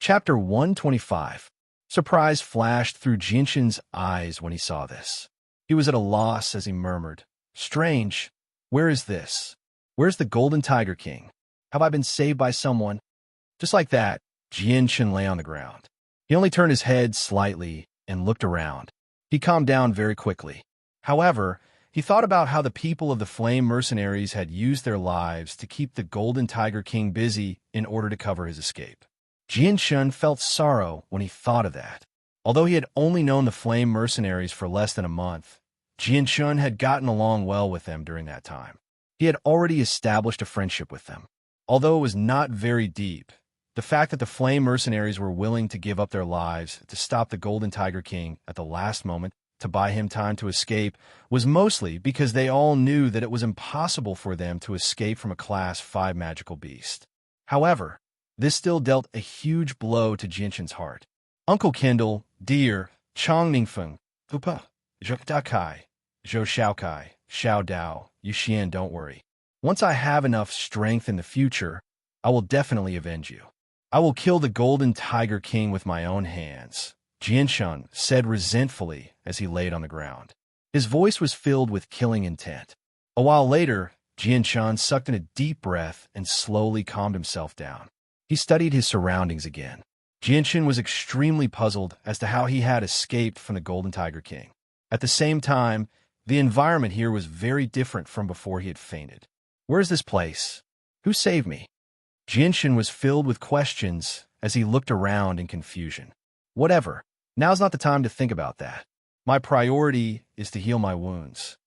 Chapter 125. Surprise flashed through Jinshin's eyes when he saw this. He was at a loss as he murmured, "Strange, where is this? Where's the Golden Tiger King? Have I been saved by someone?" Just like that, Jinshin lay on the ground. He only turned his head slightly and looked around. He calmed down very quickly. However, he thought about how the people of the Flame Mercenaries had used their lives to keep the Golden Tiger King busy in order to cover his escape. Jinshin felt sorrow when he thought of that. Although he had only known the Flame Mercenaries for less than a month, Jinshin had gotten along well with them during that time. He had already established a friendship with them. Although it was not very deep, the fact that the Flame Mercenaries were willing to give up their lives to stop the Golden Tiger King at the last moment to buy him time to escape was mostly because they all knew that it was impossible for them to escape from a Class 5 magical beast. However, this still dealt a huge blow to Jinshin's heart. Uncle Kendall, dear, Chong Ningfeng, Upa, Zhukdakai, Zhou Shaokai, Xiao Dao, Yuxian, don't worry. Once I have enough strength in the future, I will definitely avenge you. I will kill the Golden Tiger King with my own hands, Jinshin said resentfully as he laid on the ground. His voice was filled with killing intent. A while later, Jinshin sucked in a deep breath and slowly calmed himself down. He studied his surroundings again. Jinshin was extremely puzzled as to how he had escaped from the Golden Tiger King. At the same time, the environment here was very different from before he had fainted. Where is this place? Who saved me? Jinshin was filled with questions as he looked around in confusion. Whatever. Now's not the time to think about that. My priority is to heal my wounds.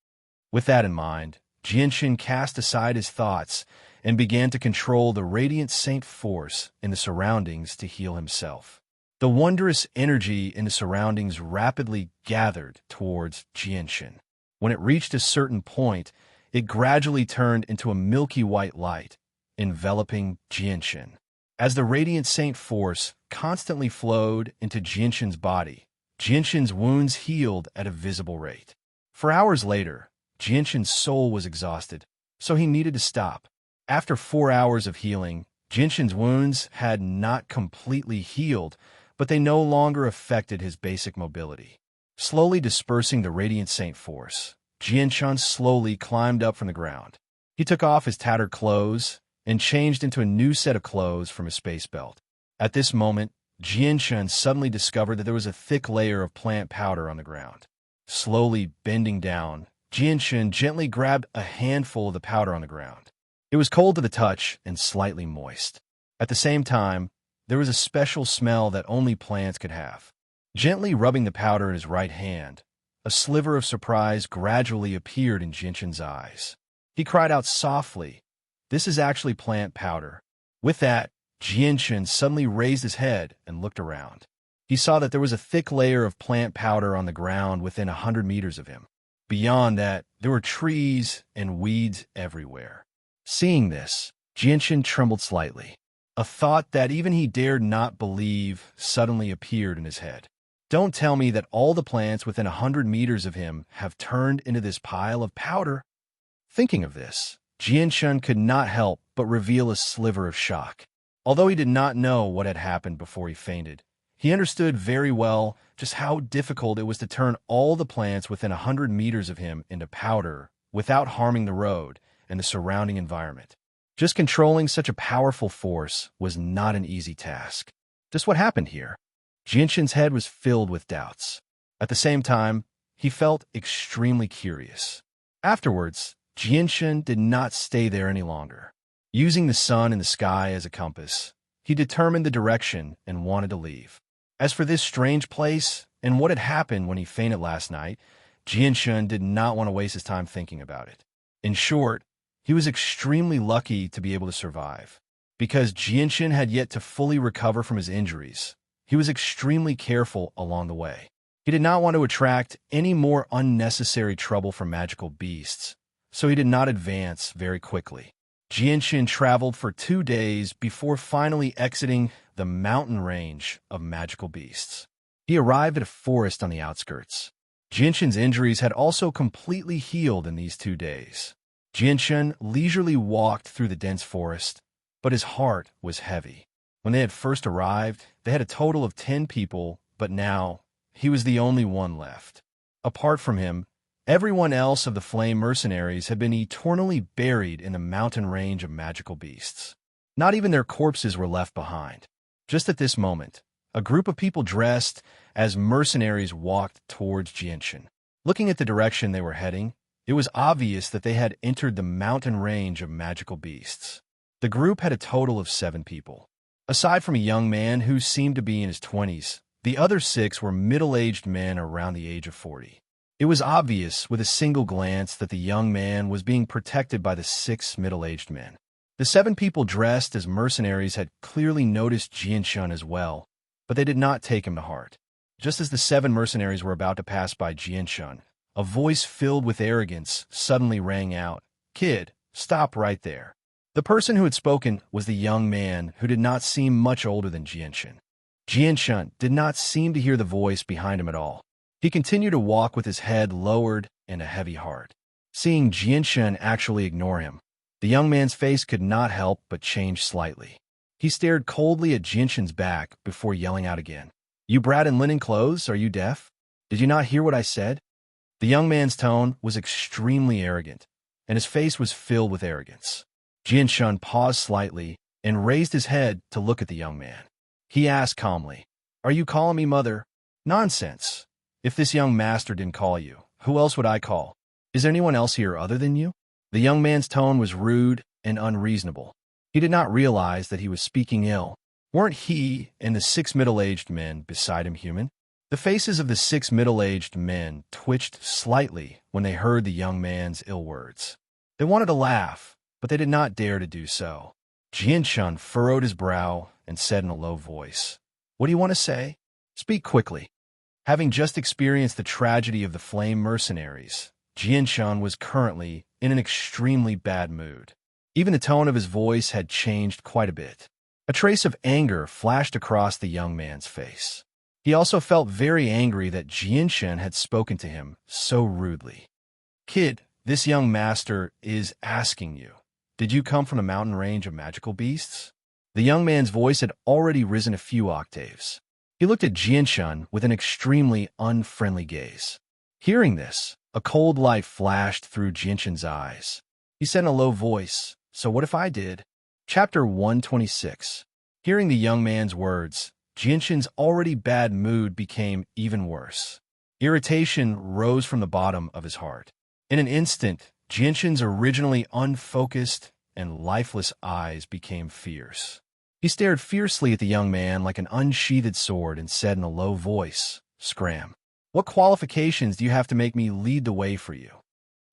With that in mind, Jinshin cast aside his thoughts and began to control the radiant saint force in the surroundings to heal himself. The wondrous energy in the surroundings rapidly gathered towards Jinshin. When it reached a certain point, it gradually turned into a milky white light, enveloping Jinshin. As the radiant saint force constantly flowed into Jinshin's body, Jinshin's wounds healed at a visible rate. For hours later, Jinshin's soul was exhausted, so he needed to stop. After 4 hours of healing, Jinshin's wounds had not completely healed, but they no longer affected his basic mobility. Slowly dispersing the radiant saint force, Jinshin slowly climbed up from the ground. He took off his tattered clothes and changed into a new set of clothes from his space belt. At this moment, Jinshin suddenly discovered that there was a thick layer of plant powder on the ground. Slowly bending down, Jinshin gently grabbed a handful of the powder on the ground. It was cold to the touch and slightly moist. At the same time, there was a special smell that only plants could have. Gently rubbing the powder in his right hand, a sliver of surprise gradually appeared in Jinshin's eyes. He cried out softly, "This is actually plant powder." With that, Jinshin suddenly raised his head and looked around. He saw that there was a thick layer of plant powder on the ground within 100 meters of him. Beyond that, there were trees and weeds everywhere. Seeing this, Jinshin trembled slightly. A thought that even he dared not believe suddenly appeared in his head. Don't tell me that all the plants within 100 meters of him have turned into this pile of powder. Thinking of this, Jinshin could not help but reveal a sliver of shock. Although he did not know what had happened before he fainted, he understood very well just how difficult it was to turn all the plants within 100 meters of him into powder without harming the road and the surrounding environment. Just controlling such a powerful force was not an easy task. Just what happened here? Jinshin's head was filled with doubts. At the same time, he felt extremely curious. Afterwards, Jinshin did not stay there any longer. Using the sun and the sky as a compass, he determined the direction and wanted to leave. As for this strange place and what had happened when he fainted last night, Jinshin did not want to waste his time thinking about it. In short, he was extremely lucky to be able to survive. Because Jinshin had yet to fully recover from his injuries, he was extremely careful along the way. He did not want to attract any more unnecessary trouble from magical beasts, so he did not advance very quickly. Jinshin traveled for 2 days before finally exiting the mountain range of magical beasts. He arrived at a forest on the outskirts. Jinshin's injuries had also completely healed in these 2 days. Jinshin leisurely walked through the dense forest, but his heart was heavy. When they had first arrived, they had a total of 10 people, but now he was the only one left. Apart from him, everyone else of the flame mercenaries had been eternally buried in the mountain range of magical beasts. Not even their corpses were left behind. Just at this moment, a group of people dressed as mercenaries walked towards Jianshan. Looking at the direction they were heading, it was obvious that they had entered the mountain range of magical beasts. The group had a total of 7 people. Aside from a young man who seemed to be in his 20s, the other 6 were middle-aged men around the age of 40. It was obvious with a single glance that the young man was being protected by the 6 middle-aged men. The 7 people dressed as mercenaries had clearly noticed Jianshan as well, but they did not take him to heart. Just as the 7 mercenaries were about to pass by Jianshan, a voice filled with arrogance suddenly rang out, "Kid, stop right there." The person who had spoken was the young man who did not seem much older than Jianshan. Jianshan did not seem to hear the voice behind him at all. He continued to walk with his head lowered and a heavy heart. Seeing Jianshan actually ignore him, the young man's face could not help but change slightly. He stared coldly at Jianshan's back before yelling out again, "You brat in linen clothes, are you deaf? Did you not hear what I said?" The young man's tone was extremely arrogant, and his face was filled with arrogance. Jianshan paused slightly and raised his head to look at the young man. He asked calmly, "Are you calling me mother?" "Nonsense. If this young master didn't call you, who else would I call? Is there anyone else here other than you?" The young man's tone was rude and unreasonable. He did not realize that he was speaking ill. Weren't he and the 6 middle-aged men beside him human? The faces of the 6 middle-aged men twitched slightly when they heard the young man's ill words. They wanted to laugh, but they did not dare to do so. Jianshan furrowed his brow and said in a low voice, "What do you want to say? Speak quickly." Having just experienced the tragedy of the flame mercenaries, Jianshan was currently in an extremely bad mood. Even the tone of his voice had changed quite a bit. A trace of anger flashed across the young man's face. He also felt very angry that Jianshan had spoken to him so rudely. "Kid, this young master is asking you, did you come from the mountain range of magical beasts?" The young man's voice had already risen a few octaves. He looked at Jianshan with an extremely unfriendly gaze. Hearing this, a cold light flashed through Jianshan's eyes. He said in a low voice, "So what if I did?" Chapter 126. Hearing the young man's words, Jianshan's already bad mood became even worse. Irritation rose from the bottom of his heart. In an instant, Jianshan's originally unfocused and lifeless eyes became fierce. He stared fiercely at the young man like an unsheathed sword and said in a low voice, "Scram. What qualifications do you have to make me lead the way for you?"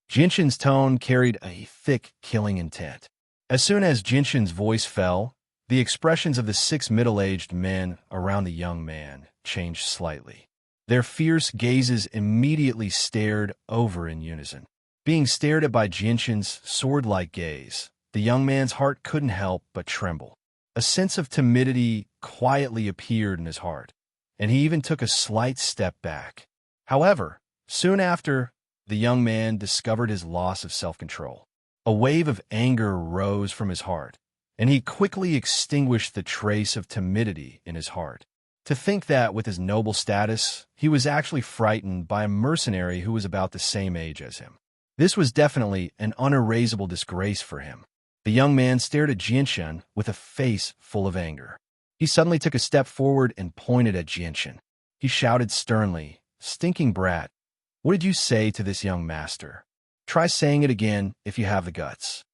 Jianshan's tone carried a thick, killing intent. As soon as Jianshan's voice fell, the expressions of the 6 middle-aged men around the young man changed slightly. Their fierce gazes immediately stared over in unison. Being stared at by Jianshan's sword-like gaze, the young man's heart couldn't help but tremble. A sense of timidity quietly appeared in his heart, and he even took a slight step back. However, soon after, the young man discovered his loss of self-control. A wave of anger rose from his heart, and he quickly extinguished the trace of timidity in his heart. To think that with his noble status, he was actually frightened by a mercenary who was about the same age as him. This was definitely an unerasable disgrace for him. The young man stared at Jianshan with a face full of anger. He suddenly took a step forward and pointed at Jianshan. He shouted sternly, "Stinking brat, what did you say to this young master? Try saying it again if you have the guts."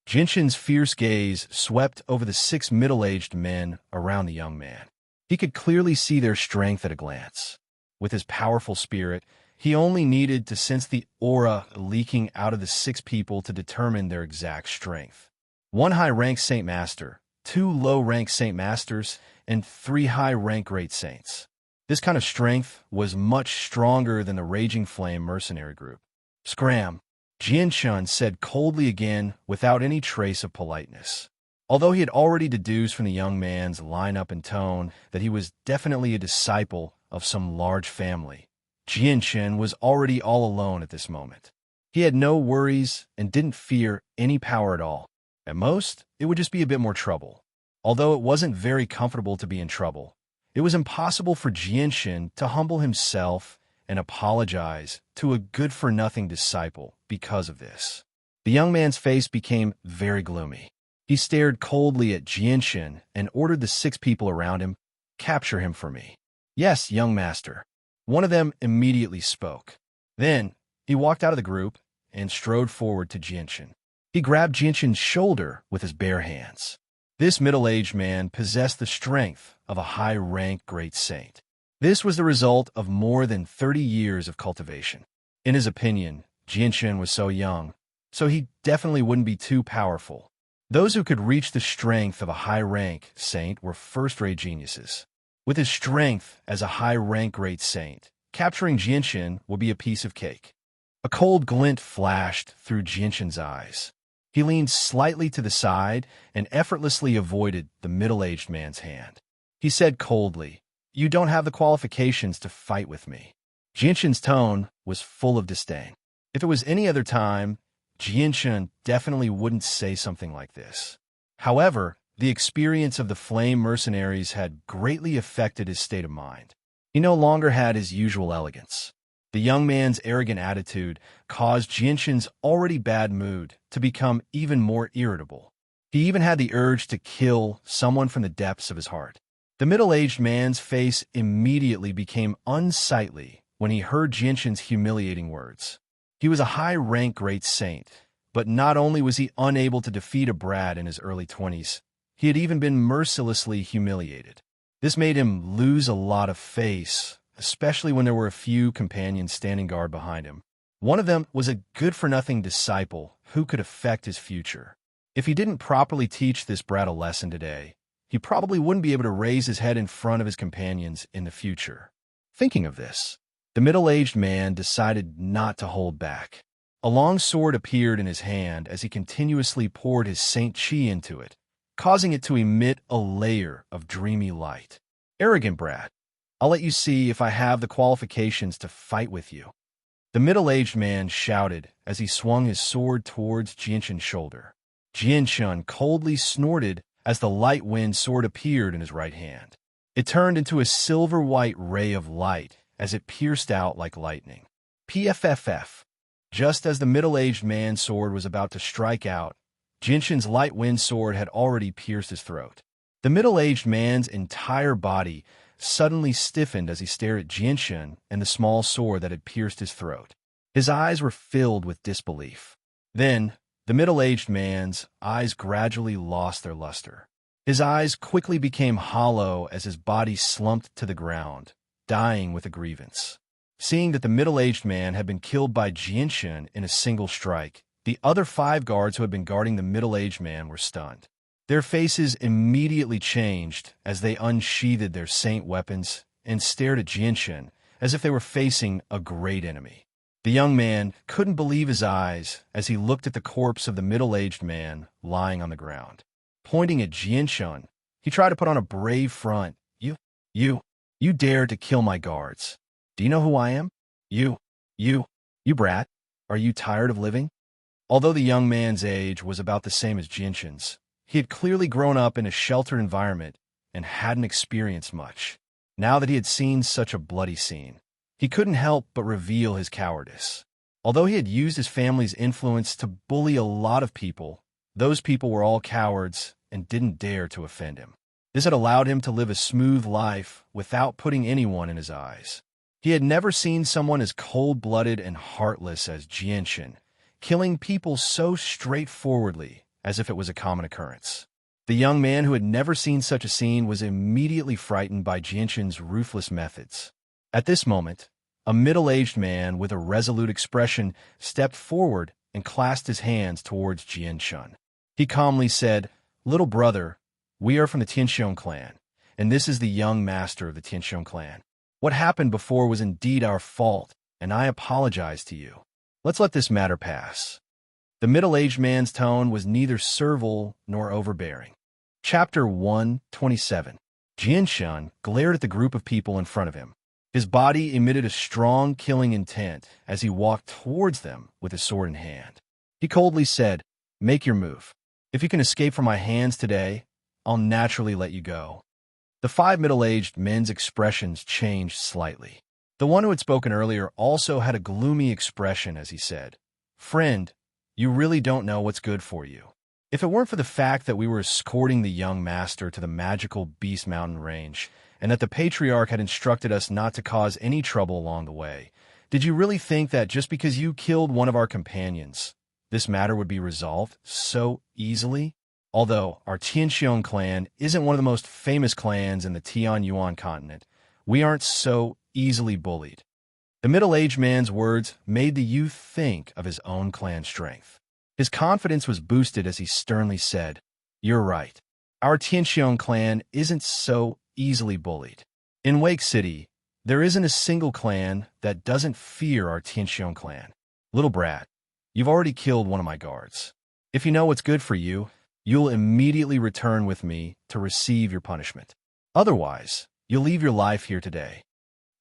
Jianshan's fierce gaze swept over the 6 middle-aged men around the young man. He could clearly see their strength at a glance. With his powerful spirit, he only needed to sense the aura leaking out of the 6 people to determine their exact strength. 1 high-rank Saint Master, 2 low-rank Saint Masters, and 3 high-rank Great Saints. This kind of strength was much stronger than the Raging Flame mercenary group. "Scram," Jianshan said coldly again without any trace of politeness. Although he had already deduced from the young man's lineup and tone that he was definitely a disciple of some large family, Jianshan was already all alone at this moment. He had no worries and didn't fear any power at all. At most, it would just be a bit more trouble. Although it wasn't very comfortable to be in trouble, it was impossible for Jianshan to humble himself and apologize to a good-for-nothing disciple because of this. The young man's face became very gloomy. He stared coldly at Jianshan and ordered the 6 people around him, "Capture him for me." "Yes, young master." One of them immediately spoke. Then he walked out of the group and strode forward to Jianshan. He grabbed Jianshan's shoulder with his bare hands. This middle-aged man possessed the strength of a high-rank great saint. This was the result of more than 30 years of cultivation. In his opinion, Jianshan was so young, so he definitely wouldn't be too powerful. Those who could reach the strength of a high-rank saint were first-rate geniuses. With his strength as a high-rank great saint, capturing Jianshan would be a piece of cake. A cold glint flashed through Jianshan's eyes. He leaned slightly to the side and effortlessly avoided the middle-aged man's hand. He said coldly, "You don't have the qualifications to fight with me." Jianshan's tone was full of disdain. If it was any other time, Jianshan definitely wouldn't say something like this. However, the experience of the flame mercenaries had greatly affected his state of mind. He no longer had his usual elegance. The young man's arrogant attitude caused Jianshan's already bad mood to become even more irritable. He even had the urge to kill someone from the depths of his heart. The middle-aged man's face immediately became unsightly when he heard Jianshan's humiliating words. He was a high-rank great saint, but not only was he unable to defeat a brat in his early 20s, he had even been mercilessly humiliated. This made him lose a lot of face, especially when there were a few companions standing guard behind him. One of them was a good-for-nothing disciple who could affect his future. If he didn't properly teach this brat a lesson today, he probably wouldn't be able to raise his head in front of his companions in the future. Thinking of this, the middle-aged man decided not to hold back. A long sword appeared in his hand as he continuously poured his Saint Chi into it, causing it to emit a layer of dreamy light. "Arrogant brat, I'll let you see if I have the qualifications to fight with you." The middle-aged man shouted as he swung his sword towards Jianshan's shoulder. Jianshan coldly snorted as the light wind sword appeared in his right hand. It turned into a silver-white ray of light as it pierced out like lightning. PFFF. Just as the middle-aged man's sword was about to strike out, Jianshan's light wind sword had already pierced his throat. The middle-aged man's entire body suddenly stiffened as he stared at Jianshan and the small sword that had pierced his throat. His eyes were filled with disbelief. Then, the middle-aged man's eyes gradually lost their luster. His eyes quickly became hollow as his body slumped to the ground, dying with a grievance. Seeing that the middle-aged man had been killed by Jianshan in a single strike, the other 5 guards who had been guarding the middle-aged man were stunned. Their faces immediately changed as they unsheathed their saint weapons and stared at Jianshan as if they were facing a great enemy. The young man couldn't believe his eyes as he looked at the corpse of the middle-aged man lying on the ground. Pointing at Jianshan, he tried to put on a brave front. You dared to kill my guards. Do you know who I am? You brat, are you tired of living?" Although the young man's age was about the same as Jianshan's, he had clearly grown up in a sheltered environment and hadn't experienced much. Now that he had seen such a bloody scene, he couldn't help but reveal his cowardice. Although he had used his family's influence to bully a lot of people, those people were all cowards and didn't dare to offend him. This had allowed him to live a smooth life without putting anyone in his eyes. He had never seen someone as cold-blooded and heartless as Jianshan, killing people so straightforwardly as if it was a common occurrence. The young man who had never seen such a scene was immediately frightened by Jianshan's ruthless methods. At this moment, a middle-aged man with a resolute expression stepped forward and clasped his hands towards Jianshan. He calmly said, "Little brother, we are from the Tianxiong clan, and this is the young master of the Tianxiong clan. What happened before was indeed our fault, and I apologize to you. Let's let this matter pass." The middle-aged man's tone was neither servile nor overbearing. Chapter 127. Jianshan glared at the group of people in front of him. His body emitted a strong killing intent as he walked towards them with his sword in hand. He coldly said, "Make your move. If you can escape from my hands today, I'll naturally let you go." The five middle-aged men's expressions changed slightly. The one who had spoken earlier also had a gloomy expression as he said, "Friend, you really don't know what's good for you. If it weren't for the fact that we were escorting the young master to the magical Beast Mountain range, and that the Patriarch had instructed us not to cause any trouble along the way, did you really think that just because you killed one of our companions, this matter would be resolved so easily? Although our Tianxiong clan isn't one of the most famous clans in the Tianyuan continent, we aren't so easily bullied." The middle-aged man's words made the youth think of his own clan's strength. His confidence was boosted as he sternly said, "You're right. Our Tianxiong clan isn't so easily bullied. In Wake City, there isn't a single clan that doesn't fear our Tianxiong clan. Little brat, you've already killed one of my guards. If you know what's good for you, you'll immediately return with me to receive your punishment. Otherwise, you'll leave your life here today."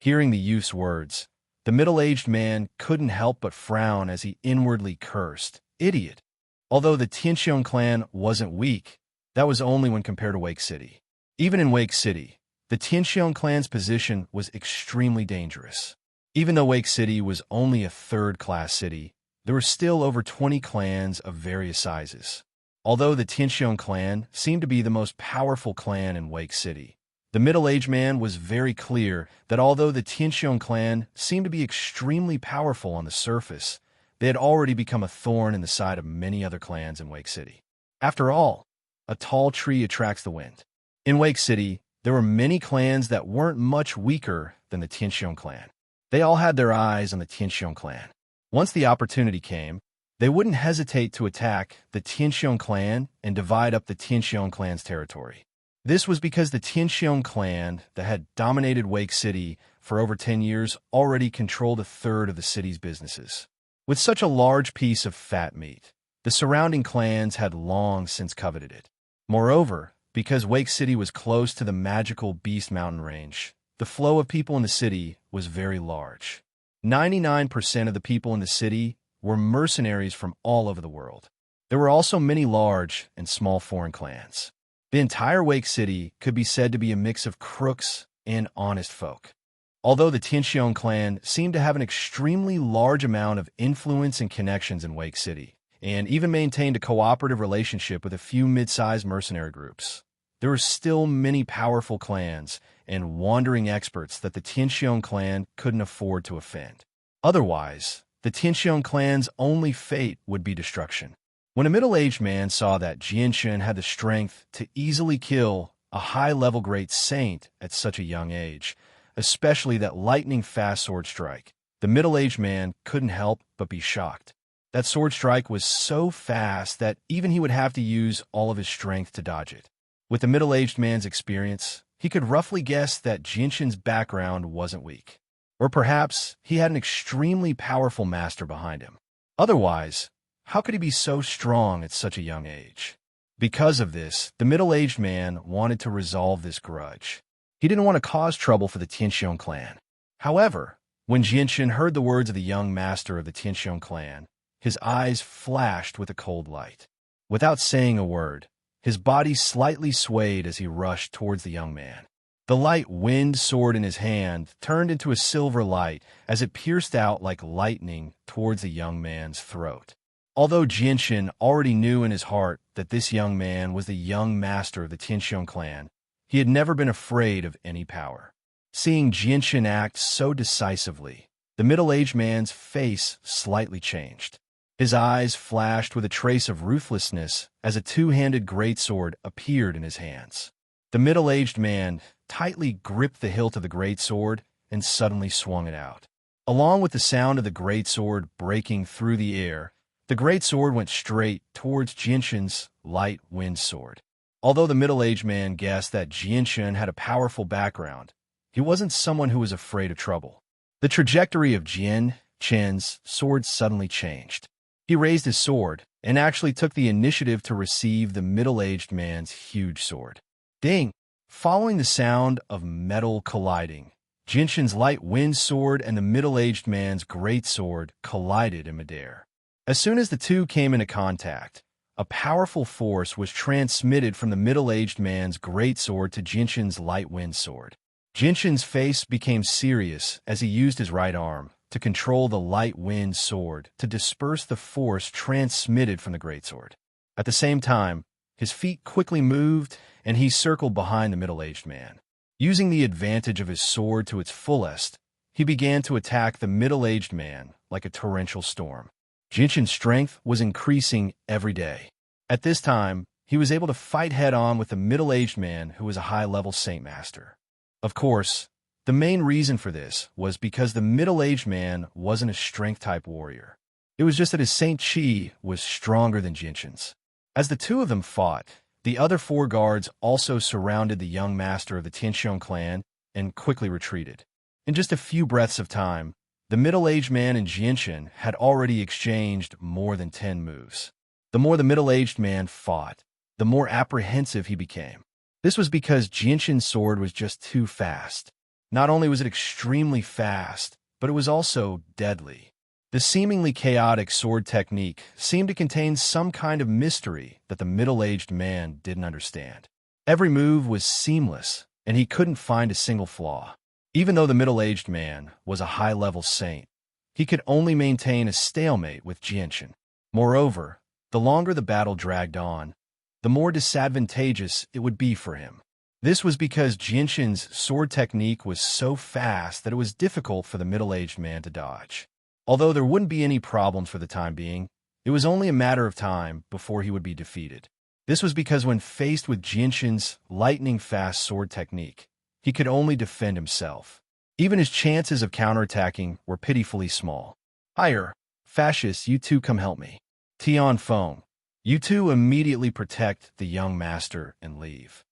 Hearing the youth's words, the middle-aged man couldn't help but frown as he inwardly cursed, "Idiot." Although the Tianxiong clan wasn't weak, that was only when compared to Wake City. Even in Wake City, the Tianxiong clan's position was extremely dangerous. Even though Wake City was only a third-class city, there were still over 20 clans of various sizes. Although the Tianxiong clan seemed to be the most powerful clan in Wake City, the middle-aged man was very clear that although the Tianxiong clan seemed to be extremely powerful on the surface, they had already become a thorn in the side of many other clans in Wake City. After all, a tall tree attracts the wind. In Wake City, there were many clans that weren't much weaker than the Tianxiong clan. They all had their eyes on the Tianxiong clan. Once the opportunity came, they wouldn't hesitate to attack the Tianxiong clan and divide up the Tianxiong clan's territory. This was because the Tianxiong clan that had dominated Wake City for over 10 years already controlled a third of the city's businesses. With such a large piece of fat meat, the surrounding clans had long since coveted it. Moreover, because Wake City was close to the magical Beast Mountain range, the flow of people in the city was very large. 99% of the people in the city were mercenaries from all over the world. There were also many large and small foreign clans. The entire Wake City could be said to be a mix of crooks and honest folk. Although the Tianxiong clan seemed to have an extremely large amount of influence and connections in Wake City, and even maintained a cooperative relationship with a few mid-sized mercenary groups, there were still many powerful clans and wandering experts that the Tianxiong clan couldn't afford to offend. Otherwise, the Tianxiong clan's only fate would be destruction. When a middle-aged man saw that Jianshan had the strength to easily kill a high-level great saint at such a young age, especially that lightning-fast sword strike, the middle-aged man couldn't help but be shocked. That sword strike was so fast that even he would have to use all of his strength to dodge it. With the middle-aged man's experience, he could roughly guess that Jianshan's background wasn't weak. Or perhaps he had an extremely powerful master behind him. Otherwise, how could he be so strong at such a young age? Because of this, the middle-aged man wanted to resolve this grudge. He didn't want to cause trouble for the Tianxiong clan. However, when Jianshan heard the words of the young master of the Tianxiong clan, his eyes flashed with a cold light. Without saying a word, his body slightly swayed as he rushed towards the young man. The light wind sword in his hand turned into a silver light as it pierced out like lightning towards the young man's throat. Although Jianshan already knew in his heart that this young man was the young master of the Tianxiong clan, he had never been afraid of any power. Seeing Jianshan act so decisively, the middle-aged man's face slightly changed. His eyes flashed with a trace of ruthlessness as a two-handed greatsword appeared in his hands. The middle-aged man tightly gripped the hilt of the greatsword and suddenly swung it out. Along with the sound of the greatsword breaking through the air, the greatsword went straight towards Jianshan's light wind sword. Although the middle-aged man guessed that Jianshan had a powerful background, he wasn't someone who was afraid of trouble. The trajectory of Jianshan's sword suddenly changed. He raised his sword and actually took the initiative to receive the middle-aged man's huge sword. Ding! Following the sound of metal colliding, Jianshan's light wind sword and the middle-aged man's great sword collided in midair. As soon as the two came into contact, a powerful force was transmitted from the middle-aged man's greatsword to Jinshin's light wind sword. Jinshin's face became serious as he used his right arm to control the light wind sword to disperse the force transmitted from the greatsword. At the same time, his feet quickly moved and he circled behind the middle-aged man. Using the advantage of his sword to its fullest, he began to attack the middle-aged man like a torrential storm. Jinshin's strength was increasing every day. At this time, he was able to fight head-on with the middle-aged man who was a high-level Saint Master. Of course, the main reason for this was because the middle-aged man wasn't a strength-type warrior. It was just that his Saint Chi was stronger than Jinshin's. As the two of them fought, the other 4 guards also surrounded the young master of the Tianxiong clan and quickly retreated. In just a few breaths of time, the middle-aged man and Jinshin had already exchanged more than 10 moves. The more the middle-aged man fought, the more apprehensive he became. This was because Jinshin's sword was just too fast. Not only was it extremely fast, but it was also deadly. The seemingly chaotic sword technique seemed to contain some kind of mystery that the middle-aged man didn't understand. Every move was seamless, and he couldn't find a single flaw. Even though the middle-aged man was a high-level saint, he could only maintain a stalemate with Jinshin. Moreover, the longer the battle dragged on, the more disadvantageous it would be for him. This was because Jinshin's sword technique was so fast that it was difficult for the middle-aged man to dodge. Although there wouldn't be any problems for the time being, it was only a matter of time before he would be defeated. This was because when faced with Jinshin's lightning-fast sword technique, he could only defend himself. Even his chances of counterattacking were pitifully small. "Higher, fascists, you two come help me. Tian Feng, you two immediately protect the young master and leave."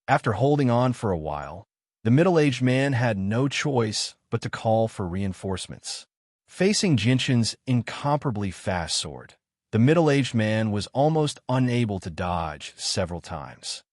After holding on for a while, the middle-aged man had no choice but to call for reinforcements. Facing Jinshin's incomparably fast sword, the middle-aged man was almost unable to dodge several times.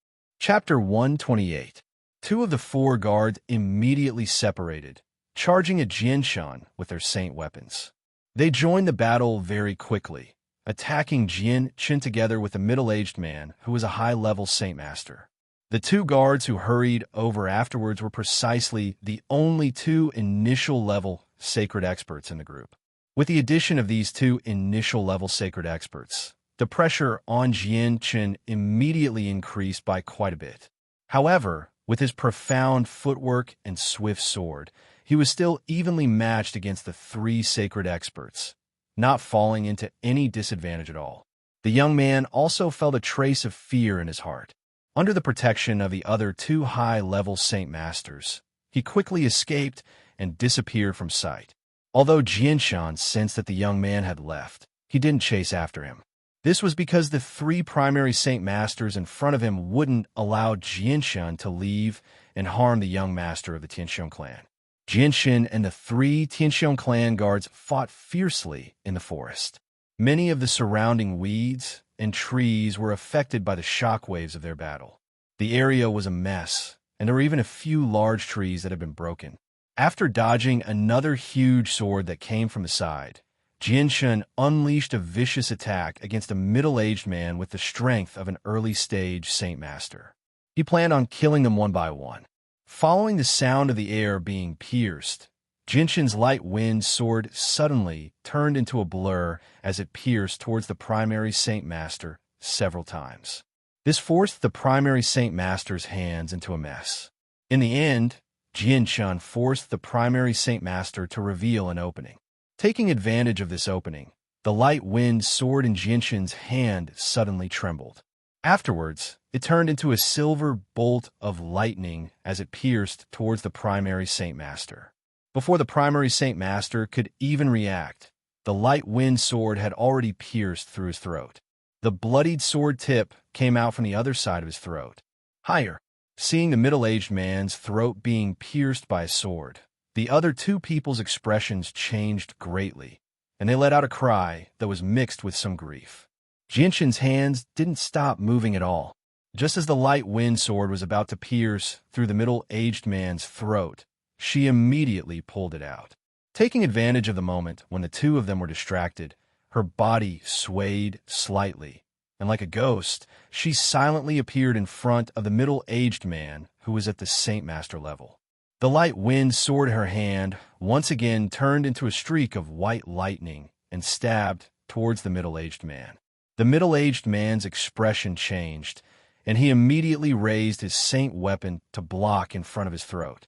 Chapter 128. 2 of the 4 guards immediately separated, charging at Jinshin with their saint weapons. They joined the battle very quickly, attacking Jinshin together with the middle-aged man who was a high-level Saint Master. The 2 guards who hurried over afterwards were precisely the only 2 initial-level sacred experts in the group. With the addition of these 2 initial-level sacred experts, the pressure on Jinshin immediately increased by quite a bit. However, with his profound footwork and swift sword, he was still evenly matched against the 3 sacred experts, not falling into any disadvantage at all. The young man also felt a trace of fear in his heart. Under the protection of the other 2 high-level Saint Masters, he quickly escaped and disappeared from sight. Although Jinshin sensed that the young man had left, he didn't chase after him. This was because the 3 primary Saint Masters in front of him wouldn't allow Jinshin to leave and harm the young master of the Tianxiong clan. Jinshin and the 3 Tianxiong clan guards fought fiercely in the forest. Many of the surrounding weeds and trees were affected by the shockwaves of their battle. The area was a mess, and there were even a few large trees that had been broken. After dodging another huge sword that came from the side, Jinshin unleashed a vicious attack against a middle-aged man with the strength of an early-stage Saint Master. He planned on killing them one by one. Following the sound of the air being pierced, Jinshin's light wind sword suddenly turned into a blur as it pierced towards the primary Saint Master several times. This forced the primary Saint Master's hands into a mess. In the end, Jinshin forced the primary Saint Master to reveal an opening. Taking advantage of this opening, the light wind sword in Jinshin's hand suddenly trembled. Afterwards, it turned into a silver bolt of lightning as it pierced towards the primary Saint Master. Before the primary Saint Master could even react, the light wind sword had already pierced through his throat. The bloodied sword tip came out from the other side of his throat. Higher. Seeing the middle-aged man's throat being pierced by a sword, the other 2 people's expressions changed greatly, and they let out a cry that was mixed with some grief. Jinshin's hands didn't stop moving at all. Just as the light wind sword was about to pierce through the middle-aged man's throat, she immediately pulled it out. Taking advantage of the moment when the 2 of them were distracted, her body swayed slightly, and like a ghost, she silently appeared in front of the middle-aged man who was at the Saint Master level. The light wind sword in her hand once again turned into a streak of white lightning and stabbed towards the middle-aged man. The middle-aged man's expression changed, and he immediately raised his saint weapon to block in front of his throat.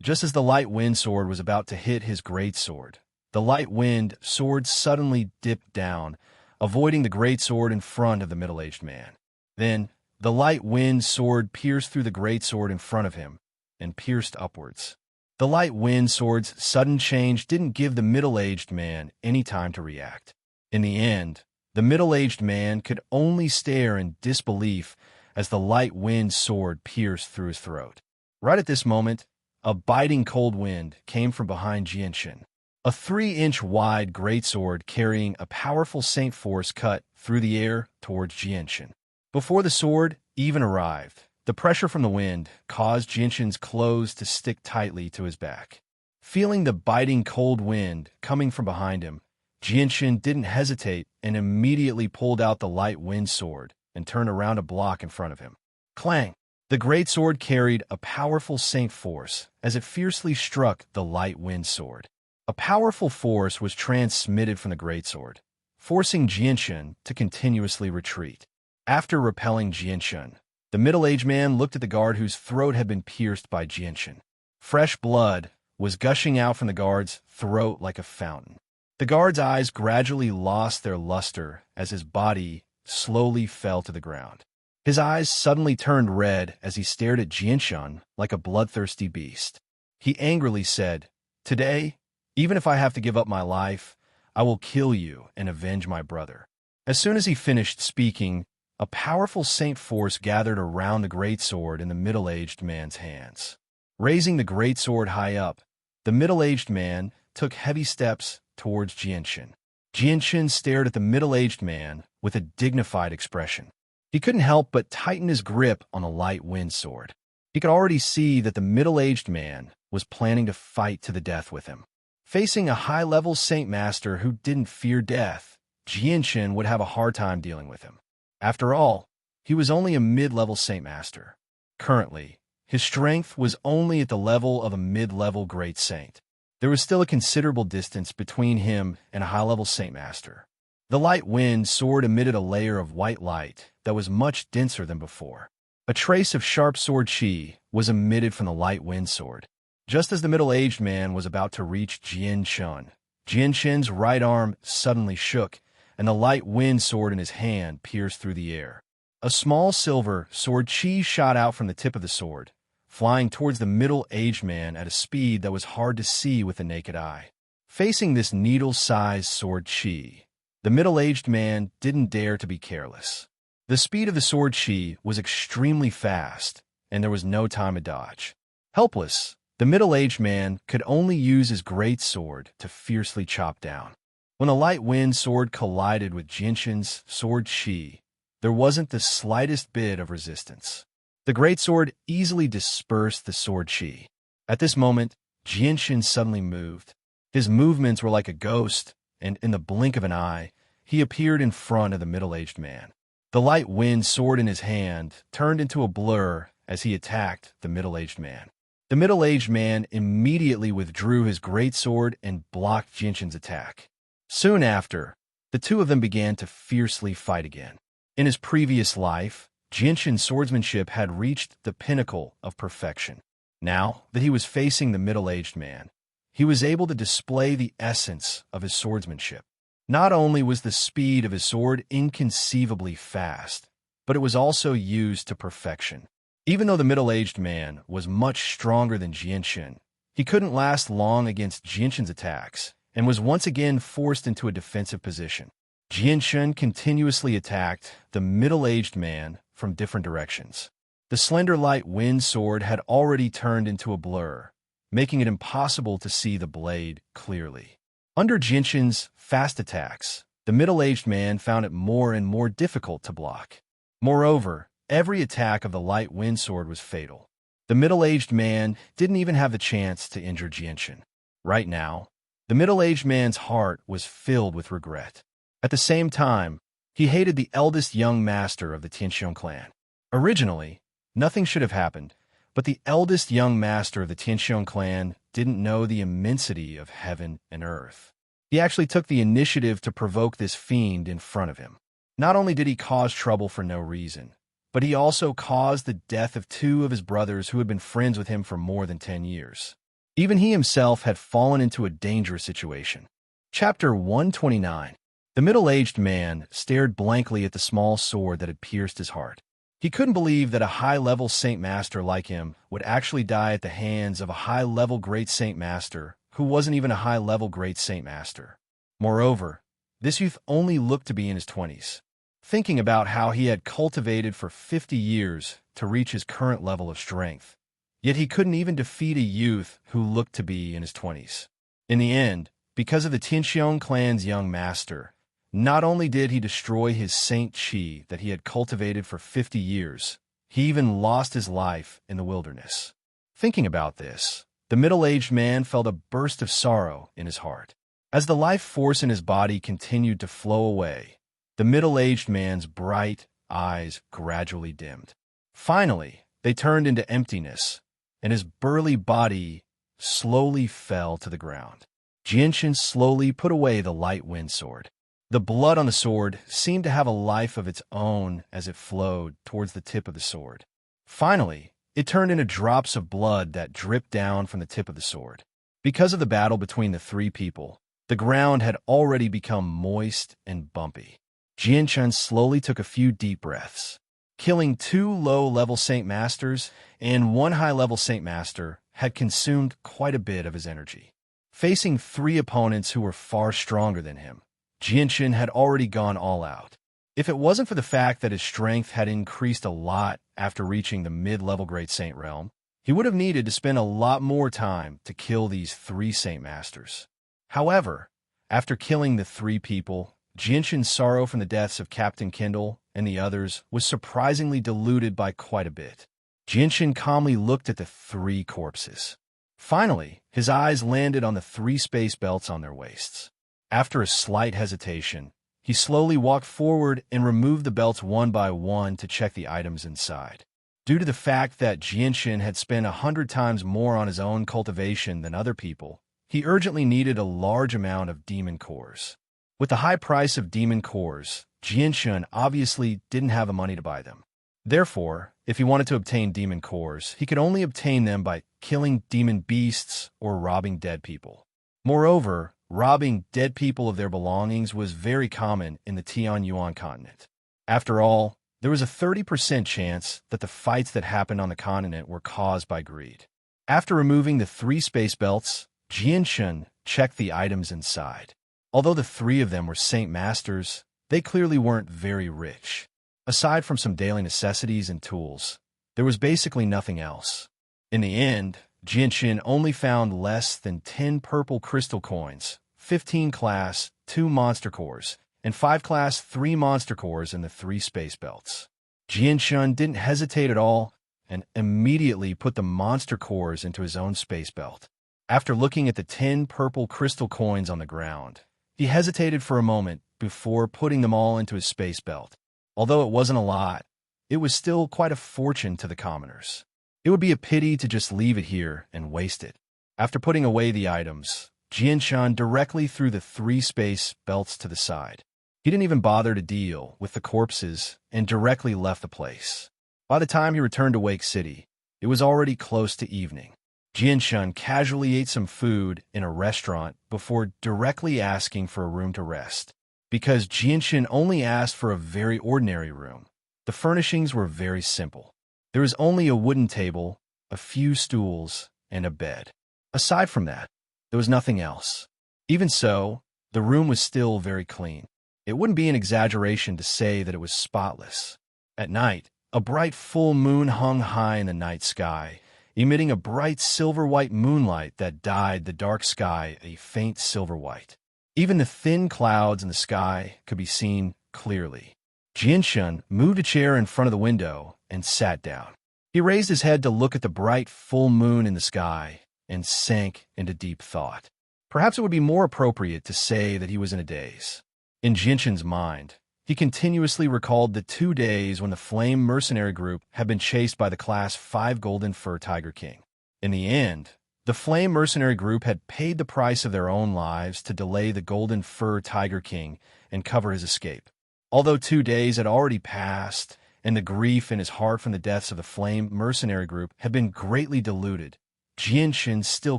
Just as the light wind sword was about to hit his greatsword, the light wind sword suddenly dipped down, avoiding the greatsword in front of the middle-aged man. Then, the light wind sword pierced through the greatsword in front of him and pierced upwards. The light wind sword's sudden change didn't give the middle-aged man any time to react. In the end, the middle-aged man could only stare in disbelief as the light wind sword pierced through his throat. Right at this moment, a biting cold wind came from behind Jianshin. A 3-inch wide greatsword carrying a powerful saint force cut through the air towards Jianshin. Before the sword even arrived, the pressure from the wind caused Jianshin's clothes to stick tightly to his back. Feeling the biting cold wind coming from behind him, Jianshin didn't hesitate and immediately pulled out the light wind sword and turned around a block in front of him. Clang! The greatsword carried a powerful saint force as it fiercely struck the light wind sword. A powerful force was transmitted from the greatsword, forcing Jianshin to continuously retreat. After repelling Jianshin, the middle-aged man looked at the guard whose throat had been pierced by Jianshin. Fresh blood was gushing out from the guard's throat like a fountain. The guard's eyes gradually lost their luster as his body slowly fell to the ground. His eyes suddenly turned red as he stared at Jianshin like a bloodthirsty beast. He angrily said, "Today, even if I have to give up my life, I will kill you and avenge my brother." As soon as he finished speaking, a powerful saint force gathered around the greatsword in the middle-aged man's hands. Raising the greatsword high up, the middle-aged man took heavy steps towards Jianshin. Jianshin stared at the middle-aged man with a dignified expression. He couldn't help but tighten his grip on the light wind sword. He could already see that the middle-aged man was planning to fight to the death with him. Facing a high-level Saint Master who didn't fear death, Jianshin would have a hard time dealing with him. After all, he was only a mid-level Saint Master. Currently, his strength was only at the level of a mid-level Great Saint. There was still a considerable distance between him and a high-level Saint Master. The light wind sword emitted a layer of white light that was much denser than before. A trace of sharp sword chi was emitted from the light wind sword. Just as the middle-aged man was about to reach Jianshin's right arm suddenly shook, and the light wind sword in his hand pierced through the air. A small silver sword chi shot out from the tip of the sword, flying towards the middle-aged man at a speed that was hard to see with the naked eye. Facing this needle-sized sword chi, the middle-aged man didn't dare to be careless. The speed of the sword chi was extremely fast, and there was no time to dodge. Helpless, the middle-aged man could only use his great sword to fiercely chop down. When the light wind sword collided with Jianshin's sword chi, there wasn't the slightest bit of resistance. The great sword easily dispersed the sword chi. At this moment, Jianshin suddenly moved. His movements were like a ghost, and in the blink of an eye, he appeared in front of the middle-aged man. The light wind sword in his hand turned into a blur as he attacked the middle-aged man. The middle-aged man immediately withdrew his great sword and blocked Jianshin's attack. Soon after, the two of them began to fiercely fight again. In his previous life, Jianshin's swordsmanship had reached the pinnacle of perfection. Now that he was facing the middle-aged man, he was able to display the essence of his swordsmanship. Not only was the speed of his sword inconceivably fast, but it was also used to perfection. Even though the middle-aged man was much stronger than Jianshin, he couldn't last long against Jianshin's attacks and was once again forced into a defensive position. Jianshin continuously attacked the middle-aged man from different directions. The slender light wind sword had already turned into a blur, making it impossible to see the blade clearly. Under Jianshin's fast attacks, the middle-aged man found it more and more difficult to block. Moreover, every attack of the light wind sword was fatal. The middle-aged man didn't even have the chance to injure Jianshin. Right now, the middle-aged man's heart was filled with regret. At the same time, He hated the eldest young master of the Tianxiong clan. Originally, nothing should have happened, but the eldest young master of the Tianxiong clan didn't know the immensity of heaven and earth. He actually took the initiative to provoke this fiend in front of him. Not only did he cause trouble for no reason, but he also caused the death of 2 of his brothers who had been friends with him for more than 10 years. Even he himself had fallen into a dangerous situation. Chapter 129. The middle-aged man stared blankly at the small sword that had pierced his heart. He couldn't believe that a high-level Saint Master like him would actually die at the hands of a high-level Great Saint Master who wasn't even a high-level Great Saint Master. Moreover, this youth only looked to be in his 20s. Thinking about how he had cultivated for 50 years to reach his current level of strength, yet he couldn't even defeat a youth who looked to be in his 20s. In the end, because of the Tianxiong clan's young master, not only did he destroy his Saint Qi that he had cultivated for 50 years, he even lost his life in the wilderness. Thinking about this, the middle-aged man felt a burst of sorrow in his heart. As the life force in his body continued to flow away, the middle-aged man's bright eyes gradually dimmed. Finally, they turned into emptiness, and his burly body slowly fell to the ground. Jianshan slowly put away the light wind sword. The blood on the sword seemed to have a life of its own as it flowed towards the tip of the sword. Finally, it turned into drops of blood that dripped down from the tip of the sword. Because of the battle between the 3 people, the ground had already become moist and bumpy. Jianshan slowly took a few deep breaths. Killing 2 low-level Saint Masters and 1 high-level Saint Master had consumed quite a bit of his energy. Facing 3 opponents who were far stronger than him, Jianshan had already gone all out. If it wasn't for the fact that his strength had increased a lot after reaching the mid-level Great Saint realm, he would have needed to spend a lot more time to kill these 3 Saint Masters. However, after killing the 3 people, Jianshan's sorrow from the deaths of Captain Kindle and the others was surprisingly diluted by quite a bit. Jianshan calmly looked at the 3 corpses. Finally, his eyes landed on the 3 space belts on their waists. After a slight hesitation, he slowly walked forward and removed the belts one by one to check the items inside. Due to the fact that Jianshan had spent 100 times more on his own cultivation than other people, he urgently needed a large amount of demon cores. With the high price of demon cores, Jianshan obviously didn't have the money to buy them. Therefore, if he wanted to obtain demon cores, he could only obtain them by killing demon beasts or robbing dead people. Moreover, robbing dead people of their belongings was very common in the Tianyuan continent. After all, there was a 30% chance that the fights that happened on the continent were caused by greed. After removing the 3 space belts, Jianshan checked the items inside. Although the 3 of them were Saint Masters, they clearly weren't very rich. Aside from some daily necessities and tools, there was basically nothing else. In the end, Jianshan only found less than 10 purple crystal coins, 15 class 2 monster cores, and 5 class 3 monster cores in the 3 space belts. Jianshan didn't hesitate at all and immediately put the monster cores into his own space belt. After looking at the 10 purple crystal coins on the ground, he hesitated for a moment before putting them all into his space belt. Although it wasn't a lot, it was still quite a fortune to the commoners. It would be a pity to just leave it here and waste it. After putting away the items, Jianshan directly threw the 3 space belts to the side. He didn't even bother to deal with the corpses and directly left the place. By the time he returned to Wake City, it was already close to evening. Jianshan casually ate some food in a restaurant before directly asking for a room to rest. Because Jianshan only asked for a very ordinary room, the furnishings were very simple. There was only a wooden table, a few stools, and a bed. Aside from that, there was nothing else. Even so, the room was still very clean. It wouldn't be an exaggeration to say that it was spotless. At night, a bright full moon hung high in the night sky, emitting a bright silver-white moonlight that dyed the dark sky a faint silver white. Even the thin clouds in the sky could be seen clearly. Jianshan moved a chair in front of the window and sat down. He raised his head to look at the bright full moon in the sky and sank into deep thought. Perhaps it would be more appropriate to say that he was in a daze. In Jianshan's mind, He continuously recalled the 2 days when the Flame mercenary group had been chased by the Class 5 Golden Fur Tiger King. In the end, the Flame mercenary group had paid the price of their own lives to delay the Golden Fur Tiger King and cover his escape. Although 2 days had already passed, and the grief in his heart from the deaths of the Flame mercenary group had been greatly diluted, Jinshin still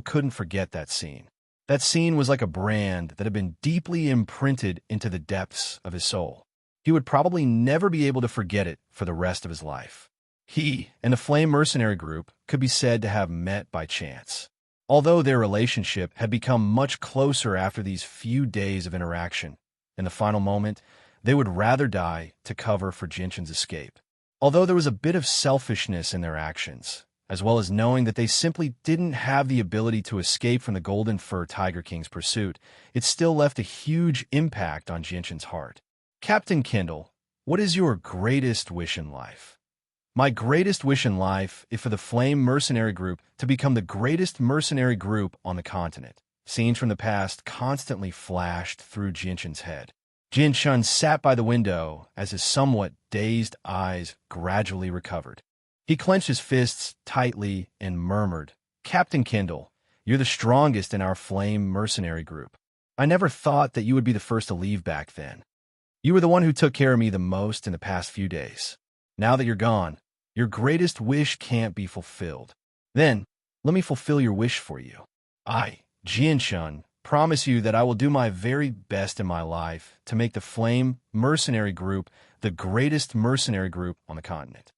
couldn't forget that scene. That scene was like a brand that had been deeply imprinted into the depths of his soul. He would probably never be able to forget it for the rest of his life. He and the Flame mercenary group could be said to have met by chance. Although their relationship had become much closer after these few days of interaction, in the final moment, they would rather die to cover for Jinshin's escape. Although there was a bit of selfishness in their actions, as well as knowing that they simply didn't have the ability to escape from the Golden Fur Tiger King's pursuit, it still left a huge impact on Jinshin's heart. Captain Kindle, what is your greatest wish in life? My greatest wish in life is for the Flame mercenary group to become the greatest mercenary group on the continent. Scenes from the past constantly flashed through Jinshin's head. Jinshin sat by the window as his somewhat dazed eyes gradually recovered. He clenched his fists tightly and murmured, "Captain Kindle, you're the strongest in our Flame mercenary group. I never thought that you would be the first to leave back then. You were the one who took care of me the most in the past few days. Now that you're gone, your greatest wish can't be fulfilled. Then, let me fulfill your wish for you. I, Jinshin, promise you that I will do my very best in my life to make the Flame mercenary group the greatest mercenary group on the continent."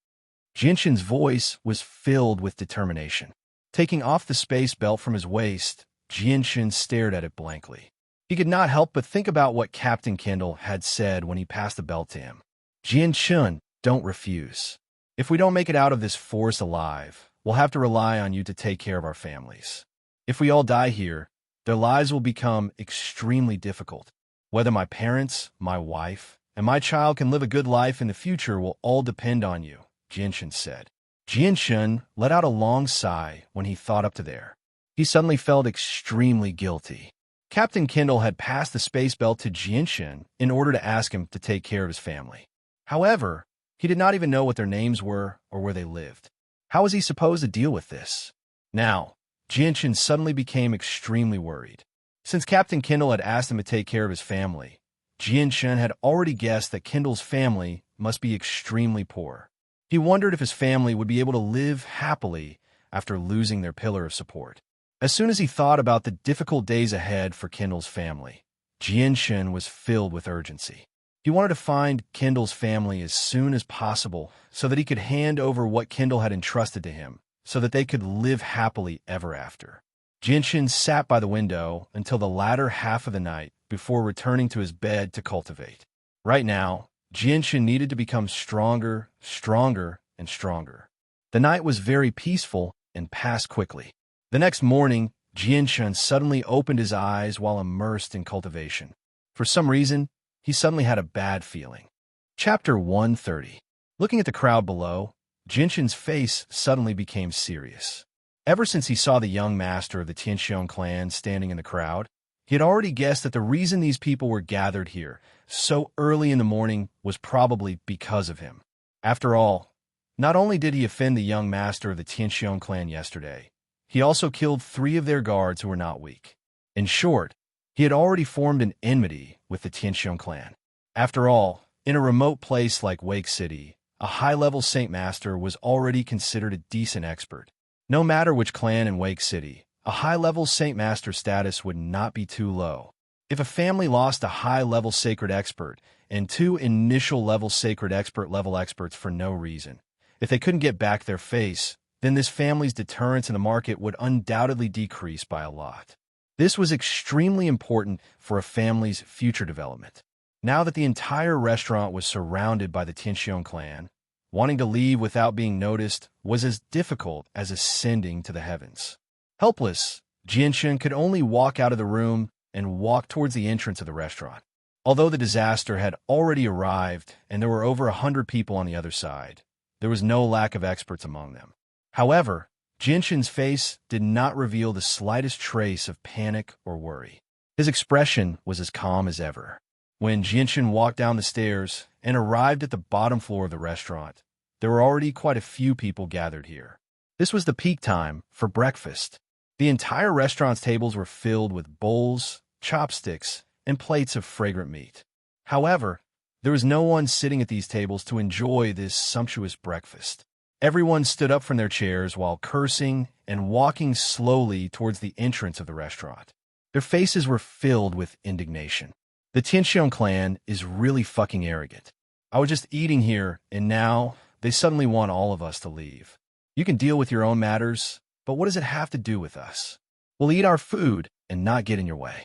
Jinshin's voice was filled with determination. Taking off the space belt from his waist, Jinshin stared at it blankly. He could not help but think about what Captain Kindle had said when he passed the belt to him. "Jinshin, don't refuse. If we don't make it out of this forest alive, we'll have to rely on you to take care of our families. If we all die here, their lives will become extremely difficult. Whether my parents, my wife, and my child can live a good life in the future will all depend on you," Jinshin said. Jinshin let out a long sigh when he thought up to there. He suddenly felt extremely guilty. Captain Kindle had passed the space belt to Jinshin in order to ask him to take care of his family. However, he did not even know what their names were or where they lived. How was he supposed to deal with this? Now, Jinshin suddenly became extremely worried. Since Captain Kindle had asked him to take care of his family, Jinshin had already guessed that Kindle's family must be extremely poor. He wondered if his family would be able to live happily after losing their pillar of support. As soon as he thought about the difficult days ahead for Kindle's family, Jinshin was filled with urgency. He wanted to find Kindle's family as soon as possible so that he could hand over what Kindle had entrusted to him, so that they could live happily ever after. Jinshin sat by the window until the latter half of the night before returning to his bed to cultivate. Right now, Jinshin needed to become stronger, and stronger. The night was very peaceful and passed quickly. The next morning, Jinshin suddenly opened his eyes while immersed in cultivation. For some reason, he suddenly had a bad feeling. Chapter 130. Looking at the crowd below, Jinshin's face suddenly became serious. Ever since he saw the young master of the Tianxiong clan standing in the crowd, he had already guessed that the reason these people were gathered here so early in the morning was probably because of him. After all, not only did he offend the young master of the Tianxiong clan yesterday, he also killed 3 of their guards who were not weak. In short, he had already formed an enmity with the Tianxiong clan. After all, in a remote place like Wake City, a high-level Saint Master was already considered a decent expert. No matter which clan in Wake City, a high-level Saint Master status would not be too low. If a family lost a high-level Sacred Expert and 2 initial-level Sacred Expert level experts for no reason, if they couldn't get back their face, then this family's deterrence in the market would undoubtedly decrease by a lot. This was extremely important for a family's future development. Now that the entire restaurant was surrounded by the Tianxiong clan, wanting to leave without being noticed was as difficult as ascending to the heavens. Helpless, Jinshin could only walk out of the room and walk towards the entrance of the restaurant. Although the disaster had already arrived and there were over 100 people on the other side, there was no lack of experts among them. However, Jinshin's face did not reveal the slightest trace of panic or worry. His expression was as calm as ever. When Jinshin walked down the stairs and arrived at the bottom floor of the restaurant, there were already quite a few people gathered here. This was the peak time for breakfast. The entire restaurant's tables were filled with bowls, chopsticks, and plates of fragrant meat. However, there was no one sitting at these tables to enjoy this sumptuous breakfast. Everyone stood up from their chairs while cursing and walking slowly towards the entrance of the restaurant. Their faces were filled with indignation. The Tianxiong clan is really fucking arrogant. I was just eating here, and now they suddenly want all of us to leave. You can deal with your own matters, but what does it have to do with us? We'll eat our food and not get in your way.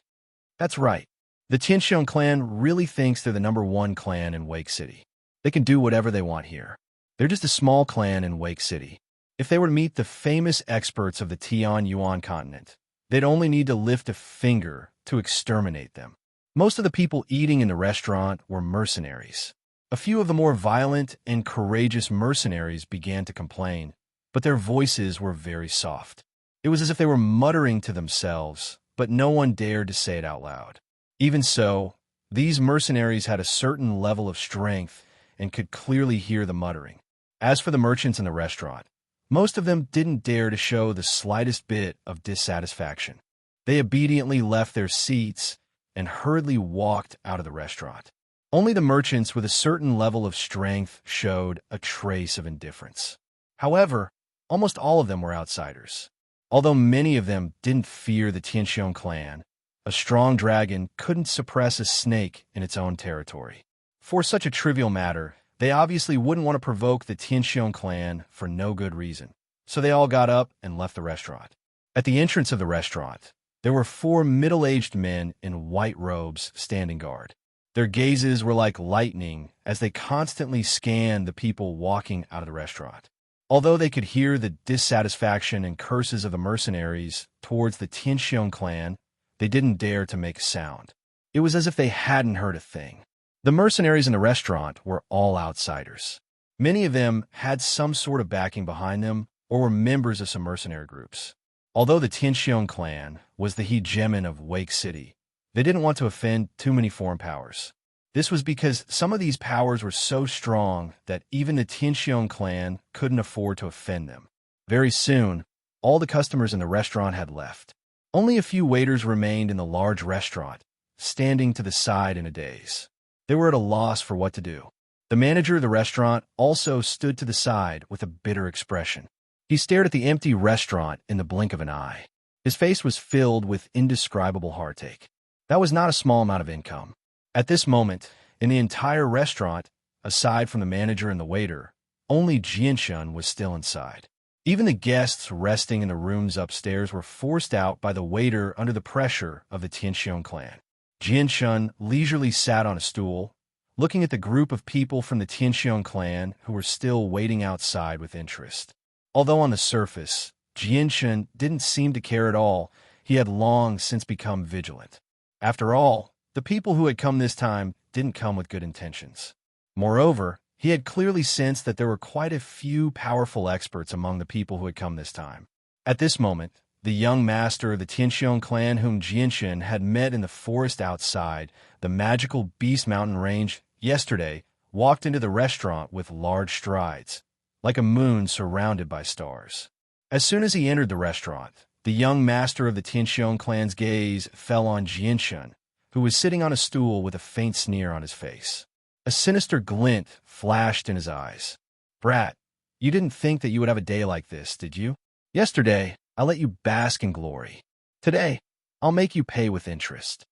That's right. The Tianxiong clan really thinks they're the #1 clan in Wake City. They can do whatever they want here. They're just a small clan in Wake City. If they were to meet the famous experts of the Tian-Yuan continent, they'd only need to lift a finger to exterminate them. Most of the people eating in the restaurant were mercenaries. A few of the more violent and courageous mercenaries began to complain, but their voices were very soft. It was as if they were muttering to themselves, but no one dared to say it out loud. Even so, these mercenaries had a certain level of strength and could clearly hear the muttering. As for the merchants in the restaurant, most of them didn't dare to show the slightest bit of dissatisfaction. They obediently left their seats and hurriedly walked out of the restaurant. Only the merchants with a certain level of strength showed a trace of indifference. However, almost all of them were outsiders. Although many of them didn't fear the Tianxiong clan, a strong dragon couldn't suppress a snake in its own territory. For such a trivial matter, they obviously wouldn't want to provoke the Tianxiong clan for no good reason, so they all got up and left the restaurant. At the entrance of the restaurant, there were 4 middle-aged men in white robes standing guard. Their gazes were like lightning as they constantly scanned the people walking out of the restaurant. Although they could hear the dissatisfaction and curses of the mercenaries towards the Tianxiong clan, they didn't dare to make a sound. It was as if they hadn't heard a thing. The mercenaries in the restaurant were all outsiders. Many of them had some sort of backing behind them or were members of some mercenary groups. Although the Tianxiong clan was the hegemon of Wake City, they didn't want to offend too many foreign powers. This was because some of these powers were so strong that even the Tianxiong clan couldn't afford to offend them. Very soon, all the customers in the restaurant had left. Only a few waiters remained in the large restaurant, standing to the side in a daze. They were at a loss for what to do. The manager of the restaurant also stood to the side with a bitter expression. He stared at the empty restaurant in the blink of an eye. His face was filled with indescribable heartache. That was not a small amount of income. At this moment, in the entire restaurant, aside from the manager and the waiter, only Jianshun was still inside. Even the guests resting in the rooms upstairs were forced out by the waiter under the pressure of the Tianxiong clan. Jianshun leisurely sat on a stool, looking at the group of people from the Tianxiong clan who were still waiting outside with interest. Although on the surface, Jianshun didn't seem to care at all, he had long since become vigilant. After all, the people who had come this time didn't come with good intentions. Moreover, he had clearly sensed that there were quite a few powerful experts among the people who had come this time. At this moment, the young master of the Tianxiong clan whom Jianshun had met in the forest outside the magical Beast Mountain range yesterday walked into the restaurant with large strides, like a moon surrounded by stars. As soon as he entered the restaurant, the young master of the Tianxiong clan's gaze fell on Jianshun, who was sitting on a stool with a faint sneer on his face. A sinister glint flashed in his eyes. "Brat, you didn't think that you would have a day like this, did you? Yesterday, I let you bask in glory. Today, I'll make you pay with interest."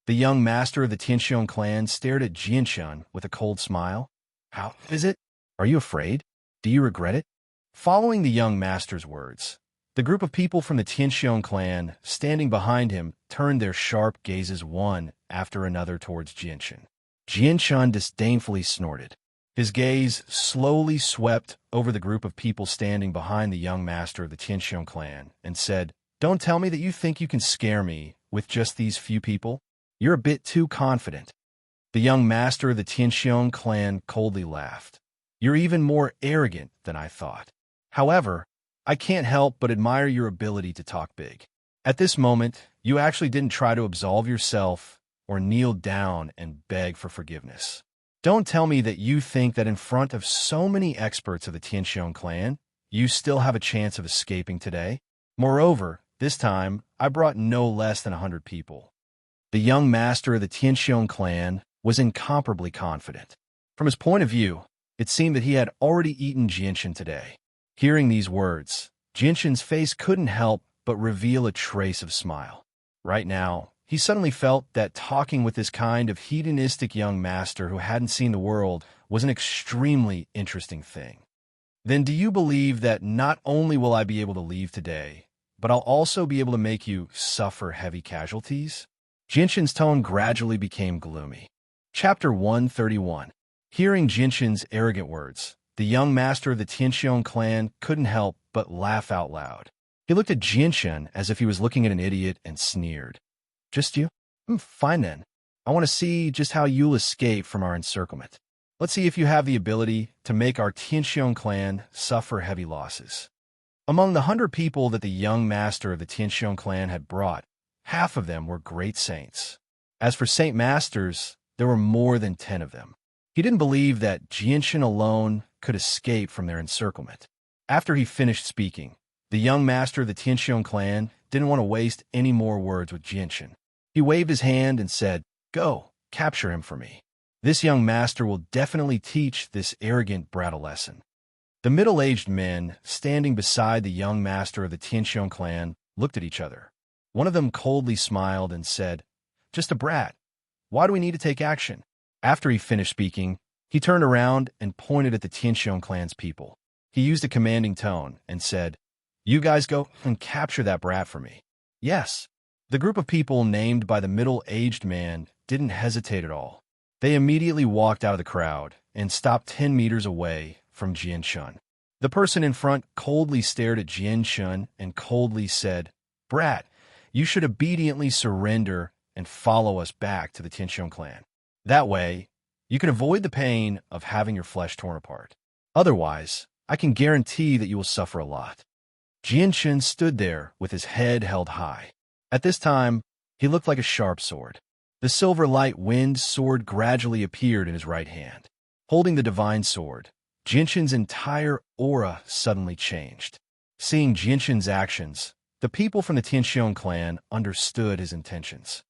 The young master of the Tianxiong clan stared at Jianshun with a cold smile. "How is it? Are you afraid? Do you regret it?" Following the young master's words, the group of people from the Tianxiong clan standing behind him turned their sharp gazes one after another towards Jianshun. Jianshun disdainfully snorted. His gaze slowly swept over the group of people standing behind the young master of the Tianxiong clan and said, "Don't tell me that you think you can scare me with just these few people. You're a bit too confident." The young master of the Tianxiong clan coldly laughed. "You're even more arrogant than I thought. However, I can't help but admire your ability to talk big. At this moment, you actually didn't try to absolve yourself or kneel down and beg for forgiveness. Don't tell me that you think that in front of so many experts of the Tianxiong clan, you still have a chance of escaping today. Moreover, this time, I brought no less than 100 people. The young master of the Tianxiong clan was incomparably confident. From his point of view, it seemed that he had already eaten Jinshin today. Hearing these words, Jinshin's face couldn't help but reveal a trace of smile. Right now, he suddenly felt that talking with this kind of hedonistic young master who hadn't seen the world was an extremely interesting thing. Then do you believe that not only will I be able to leave today, but I'll also be able to make you suffer heavy casualties? Jinshin's tone gradually became gloomy. Chapter 131. Hearing Jinshin's arrogant words, the young master of the Tianxiong clan couldn't help but laugh out loud. He looked at Jinshin as if he was looking at an idiot and sneered. Just you? Fine then. I want to see just how you'll escape from our encirclement. Let's see if you have the ability to make our Tianxiong clan suffer heavy losses. Among the 100 people that the young master of the Tianxiong clan had brought, half of them were great saints. As for saint masters, there were more than 10 of them. He didn't believe that Jinshin alone could escape from their encirclement. After he finished speaking, the young master of the Tianxiong clan didn't want to waste any more words with Jinshin. He waved his hand and said, "Go, capture him for me. This young master will definitely teach this arrogant brat a lesson." The middle-aged men standing beside the young master of the Tianxiong clan looked at each other. One of them coldly smiled and said, "Just a brat. Why do we need to take action?" After he finished speaking, he turned around and pointed at the Tianxiong clan's people. He used a commanding tone and said, "You guys go and capture that brat for me." Yes. The group of people named by the middle-aged man didn't hesitate at all. They immediately walked out of the crowd and stopped 10 meters away from Jinshin. The person in front coldly stared at Jinshin and coldly said, "Brat, you should obediently surrender and follow us back to the Tianxiong clan. That way, you can avoid the pain of having your flesh torn apart. Otherwise, I can guarantee that you will suffer a lot." Jinshin stood there with his head held high. At this time, he looked like a sharp sword. The silver light wind sword gradually appeared in his right hand. Holding the divine sword, Jinshin's entire aura suddenly changed. Seeing Jinshin's actions, the people from the Tianxiong clan understood his intentions.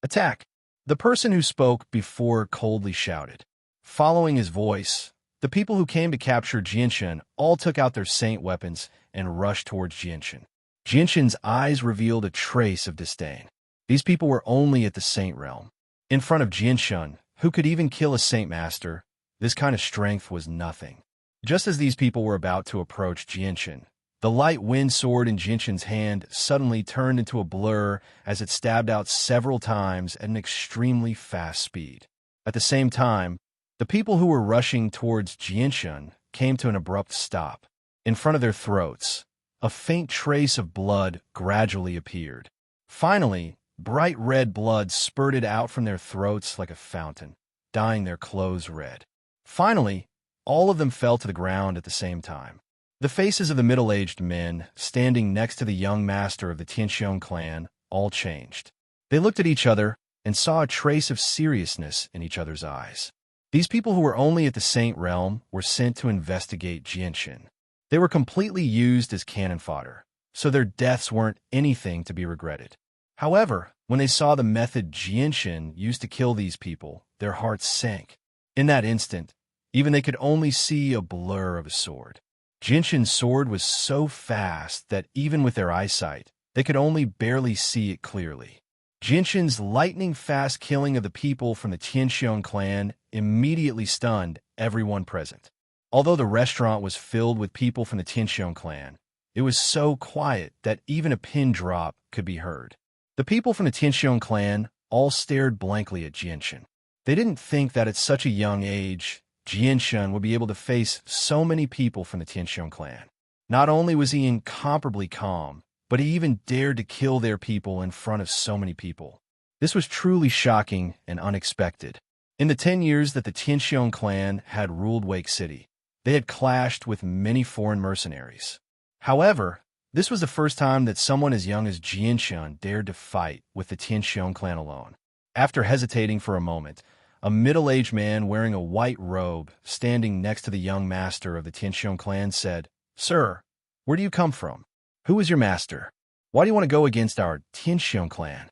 "Attack!" The person who spoke before coldly shouted. Following his voice, the people who came to capture Jinshin all took out their saint weapons and rushed towards Jinshin. Jinshin's eyes revealed a trace of disdain. These people were only at the saint realm. In front of Jinshin, who could even kill a saint master, this kind of strength was nothing. Just as these people were about to approach Jinshin, the light wind sword in Jinshin's hand suddenly turned into a blur as it stabbed out several times at an extremely fast speed. At the same time, the people who were rushing towards Jinshin came to an abrupt stop. In front of their throats, a faint trace of blood gradually appeared. Finally, bright red blood spurted out from their throats like a fountain, dyeing their clothes red. Finally, all of them fell to the ground at the same time. The faces of the middle-aged men standing next to the young master of the Tianxiong clan all changed. They looked at each other and saw a trace of seriousness in each other's eyes. These people who were only at the saint realm were sent to investigate Jinshin. They were completely used as cannon fodder, so their deaths weren't anything to be regretted. However, when they saw the method Jinshin used to kill these people, their hearts sank. In that instant, even they could only see a blur of a sword. Jinshin's sword was so fast that even with their eyesight, they could only barely see it clearly. Jinshin's lightning-fast killing of the people from the Tianxiong clan immediately stunned everyone present. Although the restaurant was filled with people from the Tianxiong clan, it was so quiet that even a pin drop could be heard. The people from the Tianxiong clan all stared blankly at Jinshin. They didn't think that at such a young age, Jinshin would be able to face so many people from the Tianxiong clan. Not only was he incomparably calm, but he even dared to kill their people in front of so many people. This was truly shocking and unexpected. In the 10 years that the Tianxiong clan had ruled Wake City, they had clashed with many foreign mercenaries. However, this was the first time that someone as young as Jinshin dared to fight with the Tianxiong clan alone. After hesitating for a moment, a middle-aged man wearing a white robe, standing next to the young master of the Tianxiong clan, said, "Sir, where do you come from? Who is your master? Why do you want to go against our Tianxiong clan?"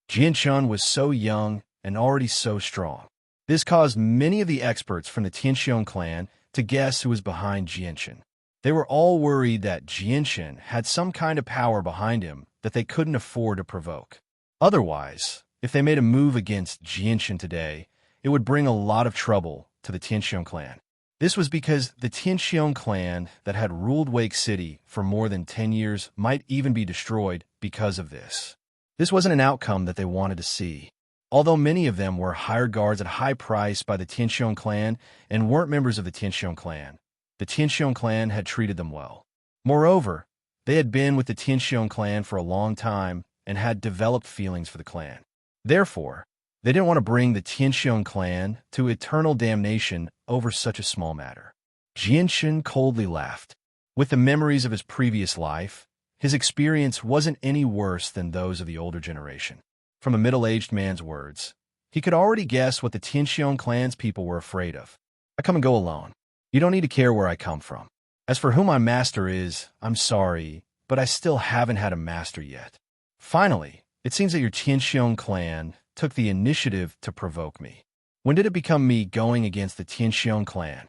Jianshun was so young and already so strong. This caused many of the experts from the Tianxiong clan to guess who was behind Jianshun. They were all worried that Jianshun had some kind of power behind him that they couldn't afford to provoke. Otherwise, if they made a move against Jianshun today, it would bring a lot of trouble to the Tianxiong clan. This was because the Tianxiong clan that had ruled Wake City for more than 10 years might even be destroyed because of this. This wasn't an outcome that they wanted to see. Although many of them were hired guards at high price by the Tianxiong clan and weren't members of the Tianxiong clan, the Tianxiong clan had treated them well. Moreover, they had been with the Tianxiong clan for a long time and had developed feelings for the clan. Therefore, they didn't want to bring the Tianxiong clan to eternal damnation over such a small matter. Jianshun coldly laughed. With the memories of his previous life, his experience wasn't any worse than those of the older generation. From a middle-aged man's words, he could already guess what the Tianxiong clan's people were afraid of. "I come and go alone. You don't need to care where I come from. As for who my master is, I'm sorry, but I still haven't had a master yet. Finally, it seems that your Tianxiong clan took the initiative to provoke me. When did it become me going against the Tianxiong clan?"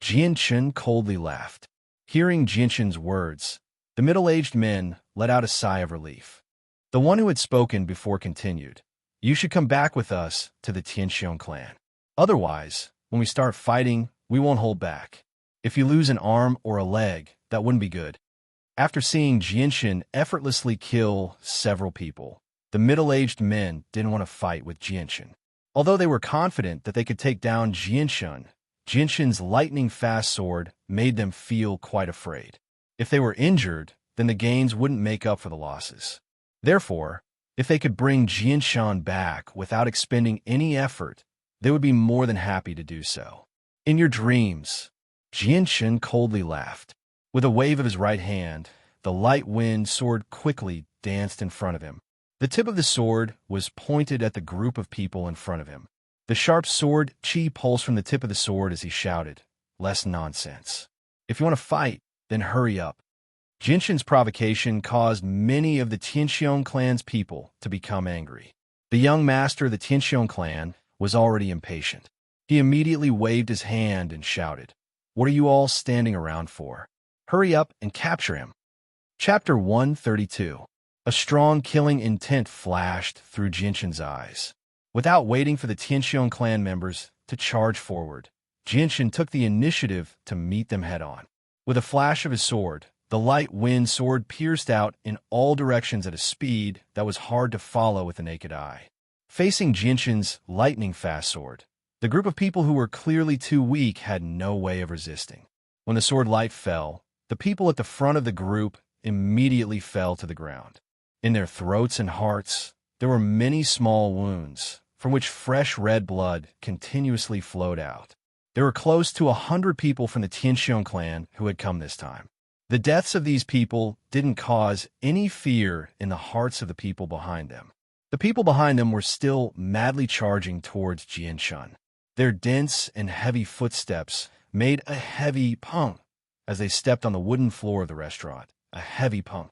Jianshun coldly laughed. Hearing Jianshun's words, the middle-aged men let out a sigh of relief. The one who had spoken before continued, "You should come back with us to the Tianxiong clan. Otherwise, when we start fighting, we won't hold back. If you lose an arm or a leg, that wouldn't be good." After seeing Jianshun effortlessly kill several people, the middle-aged men didn't want to fight with Jianshun. Although they were confident that they could take down Jianshun, Jianshun's lightning-fast sword made them feel quite afraid. If they were injured, then the gains wouldn't make up for the losses. Therefore, if they could bring Jianshun back without expending any effort, they would be more than happy to do so. "In your dreams," Jianshun coldly laughed. With a wave of his right hand, the light wind sword quickly danced in front of him. The tip of the sword was pointed at the group of people in front of him. The sharp sword chi pulsed from the tip of the sword as he shouted, "Less nonsense. If you want to fight, then hurry up." Jianshun's provocation caused many of the Tianxiong clan's people to become angry. The young master of the Tianxiong clan was already impatient. He immediately waved his hand and shouted, "What are you all standing around for? Hurry up and capture him." Chapter 132. A strong killing intent flashed through Jianshun's eyes. Without waiting for the Tianxiong clan members to charge forward, Jianshun took the initiative to meet them head-on. With a flash of his sword, the light wind sword pierced out in all directions at a speed that was hard to follow with the naked eye. Facing Jianshun's lightning-fast sword, the group of people who were clearly too weak had no way of resisting. When the sword light fell, the people at the front of the group immediately fell to the ground. In their throats and hearts, there were many small wounds, from which fresh red blood continuously flowed out. There were close to 100 people from the Tianxiong clan who had come this time. The deaths of these people didn't cause any fear in the hearts of the people behind them. The people behind them were still madly charging towards Jianshun. Their dense and heavy footsteps made a heavy pung as they stepped on the wooden floor of the restaurant. A heavy pung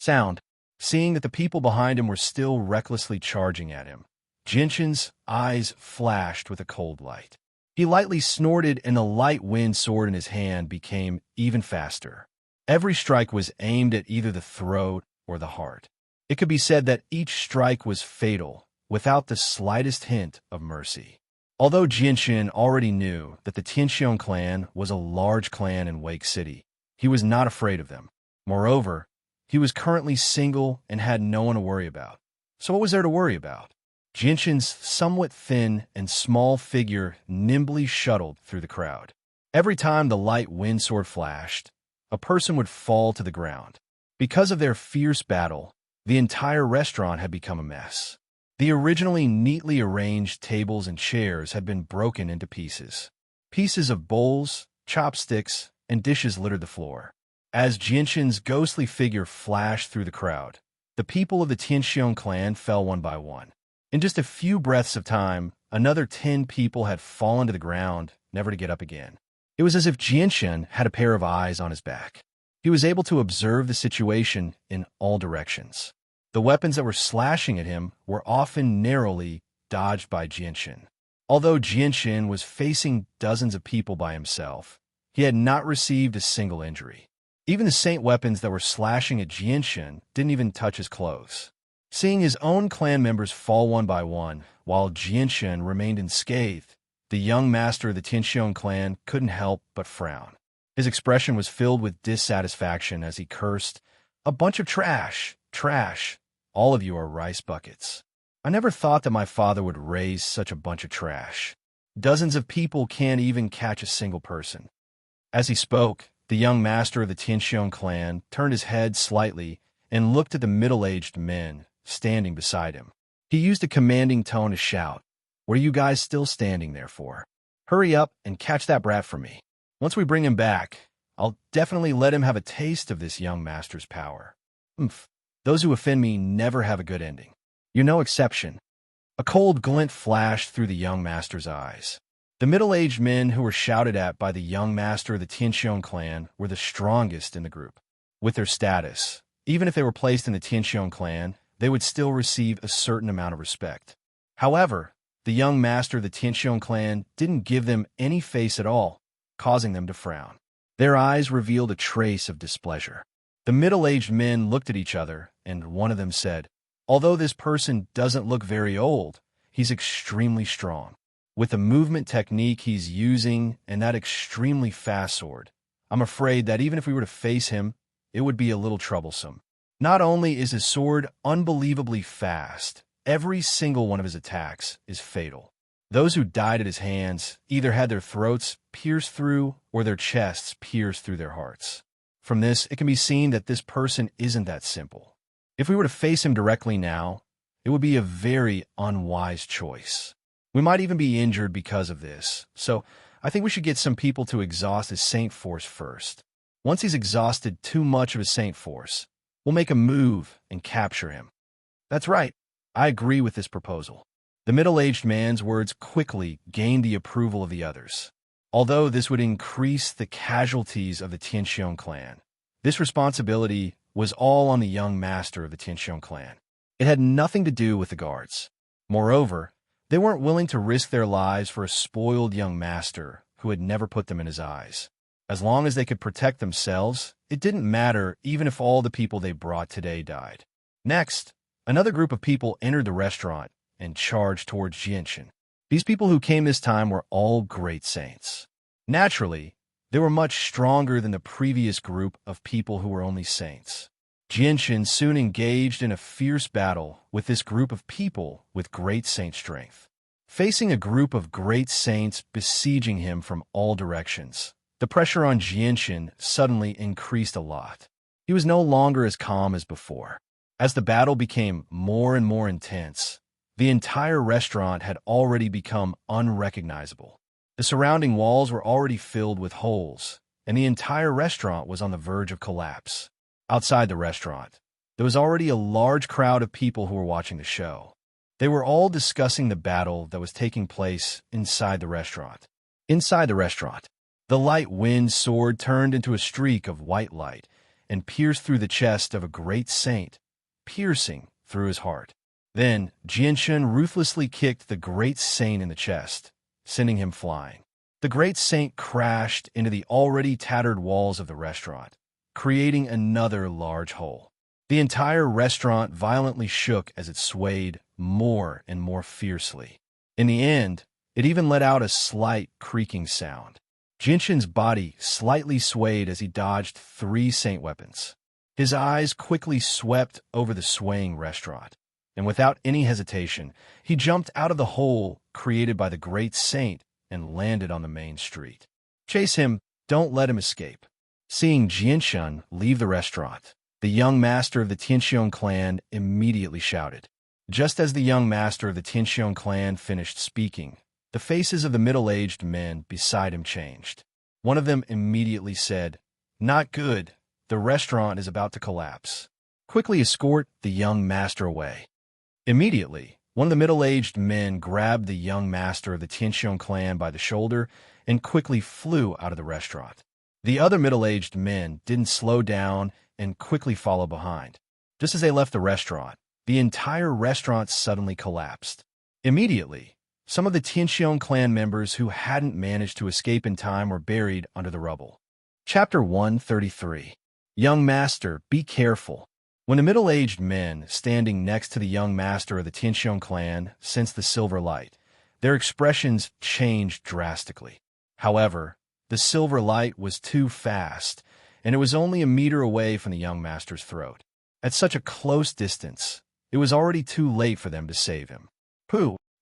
sound. Seeing that the people behind him were still recklessly charging at him, Jianshun's eyes flashed with a cold light. He lightly snorted, and the light wind sword in his hand became even faster. Every strike was aimed at either the throat or the heart. It could be said that each strike was fatal, without the slightest hint of mercy. Although Jianshun already knew that the Tianxiong clan was a large clan in Wake City, he was not afraid of them. Moreover, he was currently single and had no one to worry about. So what was there to worry about? Jianshun's somewhat thin and small figure nimbly shuttled through the crowd. Every time the light wind sword flashed, a person would fall to the ground. Because of their fierce battle, the entire restaurant had become a mess. The originally neatly arranged tables and chairs had been broken into pieces. Pieces of bowls, chopsticks, and dishes littered the floor. As Jianshun's ghostly figure flashed through the crowd, the people of the Tianxiong clan fell one by one. In just a few breaths of time, another 10 people had fallen to the ground, never to get up again. It was as if Jianshan had a pair of eyes on his back. He was able to observe the situation in all directions. The weapons that were slashing at him were often narrowly dodged by Jianshan. Although Jianshan was facing dozens of people by himself, he had not received a single injury. Even the saint weapons that were slashing at Jianshan didn't even touch his clothes. Seeing his own clan members fall one by one, while Jianshan remained unscathed, the young master of the Tianxiong clan couldn't help but frown. His expression was filled with dissatisfaction as he cursed, "A bunch of trash, trash. All of you are rice buckets. I never thought that my father would raise such a bunch of trash. Dozens of people can't even catch a single person." As he spoke, the young master of the Tianxiong clan turned his head slightly and looked at the middle-aged men standing beside him. He used a commanding tone to shout, "What are you guys still standing there for? Hurry up and catch that brat for me. Once we bring him back, I'll definitely let him have a taste of this young master's power. Those who offend me never have a good ending. You're no exception." A cold glint flashed through the young master's eyes. The middle-aged men who were shouted at by the young master of the Tianxiong clan were the strongest in the group. With their status, even if they were placed in the Tianxiong clan, they would still receive a certain amount of respect. However, the young master of the Tianxiong clan didn't give them any face at all, causing them to frown. Their eyes revealed a trace of displeasure. The middle-aged men looked at each other, and one of them said, "Although this person doesn't look very old, he's extremely strong. With the movement technique he's using and that extremely fast sword, I'm afraid that even if we were to face him, it would be a little troublesome. Not only is his sword unbelievably fast, every single one of his attacks is fatal. Those who died at his hands either had their throats pierced through or their chests pierced through their hearts. From this, it can be seen that this person isn't that simple. If we were to face him directly now, it would be a very unwise choice. We might even be injured because of this, so I think we should get some people to exhaust his saint force first. Once he's exhausted too much of his saint force, we'll make a move and capture him." "That's right. I agree with this proposal." The middle-aged man's words quickly gained the approval of the others. Although this would increase the casualties of the Tianxiong clan, this responsibility was all on the young master of the Tianxiong clan. It had nothing to do with the guards. Moreover, they weren't willing to risk their lives for a spoiled young master who had never put them in his eyes. As long as they could protect themselves, it didn't matter even if all the people they brought today died. Next, another group of people entered the restaurant and charged towards Jianshan. These people who came this time were all great saints. Naturally, they were much stronger than the previous group of people who were only saints. Jianshan soon engaged in a fierce battle with this group of people with great saint strength. Facing a group of great saints besieging him from all directions, the pressure on Jianshan suddenly increased a lot. He was no longer as calm as before. As the battle became more and more intense, the entire restaurant had already become unrecognizable. The surrounding walls were already filled with holes, and the entire restaurant was on the verge of collapse. Outside the restaurant, there was already a large crowd of people who were watching the show. They were all discussing the battle that was taking place inside the restaurant. Inside the restaurant, the light wind sword turned into a streak of white light and pierced through the chest of a great saint, piercing through his heart. Then Jianshan ruthlessly kicked the great saint in the chest, sending him flying. The great saint crashed into the already tattered walls of the restaurant, creating another large hole. The entire restaurant violently shook as it swayed more and more fiercely. In the end, it even let out a slight creaking sound. Jianshan's body slightly swayed as he dodged 3 saint weapons. His eyes quickly swept over the swaying restaurant, and without any hesitation, he jumped out of the hole created by the great saint and landed on the main street. "Chase him, don't let him escape." Seeing Jianshan leave the restaurant, the young master of the Tianxiong clan immediately shouted. Just as the young master of the Tianxiong clan finished speaking, the faces of the middle-aged men beside him changed. One of them immediately said, "Not good. The restaurant is about to collapse. Quickly escort the young master away." Immediately, One of the middle-aged men grabbed the young master of the Tianxiong clan by the shoulder and quickly flew out of the restaurant. The other middle-aged men didn't slow down and quickly follow behind. Just as they left the restaurant, the entire restaurant suddenly collapsed. Immediately, some of the Tianxiong clan members who hadn't managed to escape in time were buried under the rubble. Chapter 133. Young Master, be careful. When the middle-aged men standing next to the young master of the Tianxiong clan sensed the silver light, their expressions changed drastically. However, the silver light was too fast, and it was only a meter away from the young master's throat. At such a close distance, it was already too late for them to save him.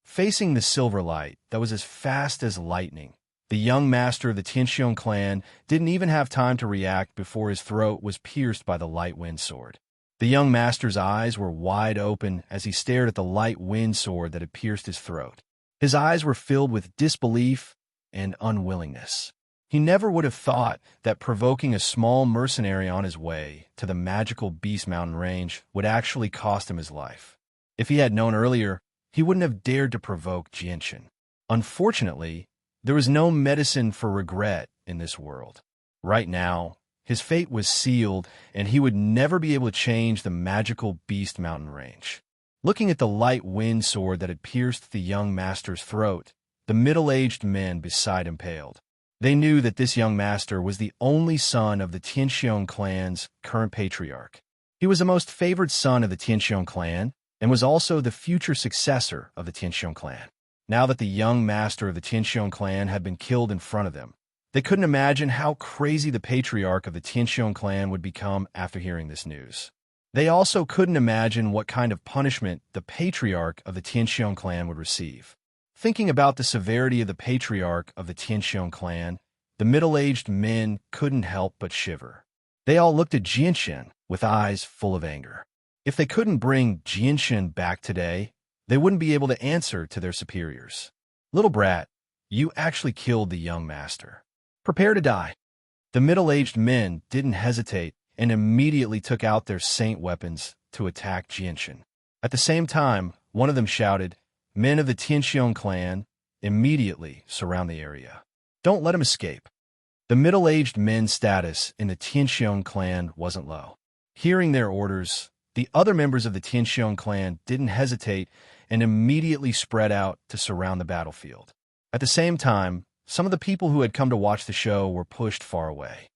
Facing the silver light that was as fast as lightning, the young master of the Tianxiong clan didn't even have time to react before his throat was pierced by the light wind sword. The young master's eyes were wide open as he stared at the light wind sword that had pierced his throat. His eyes were filled with disbelief and unwillingness. He never would have thought that provoking a small mercenary on his way to the magical Beast Mountain range would actually cost him his life. If he had known earlier, he wouldn't have dared to provoke Jianshan. Unfortunately, there was no medicine for regret in this world. Right now, his fate was sealed, and he would never be able to change the magical Beast Mountain range. Looking at the light wind sword that had pierced the young master's throat, the middle-aged men beside him paled. They knew that this young master was the only son of the Tianxiong clan's current patriarch. He was the most favored son of the Tianxiong clan, and was also the future successor of the Tianxiong clan. Now that the young master of the Tianxiong clan had been killed in front of them, they couldn't imagine how crazy the patriarch of the Tianxiong clan would become after hearing this news. They also couldn't imagine what kind of punishment the patriarch of the Tianxiong clan would receive. Thinking about the severity of the patriarch of the Tianxiong clan, the middle-aged men couldn't help but shiver. They all looked at Jianshan with eyes full of anger. If they couldn't bring Jianshan back today, they wouldn't be able to answer to their superiors. Little brat, you actually killed the young master. Prepare to die. The middle-aged men didn't hesitate and immediately took out their saint weapons to attack Jianshan. At the same time, one of them shouted, "Men of the Tianxiong clan, immediately surround the area. Don't let him escape." The middle-aged men's status in the Tianxiong clan wasn't low. Hearing their orders, the other members of the Tianxiong clan didn't hesitate and immediately spread out to surround the battlefield. At the same time, some of the people who had come to watch the show were pushed far away.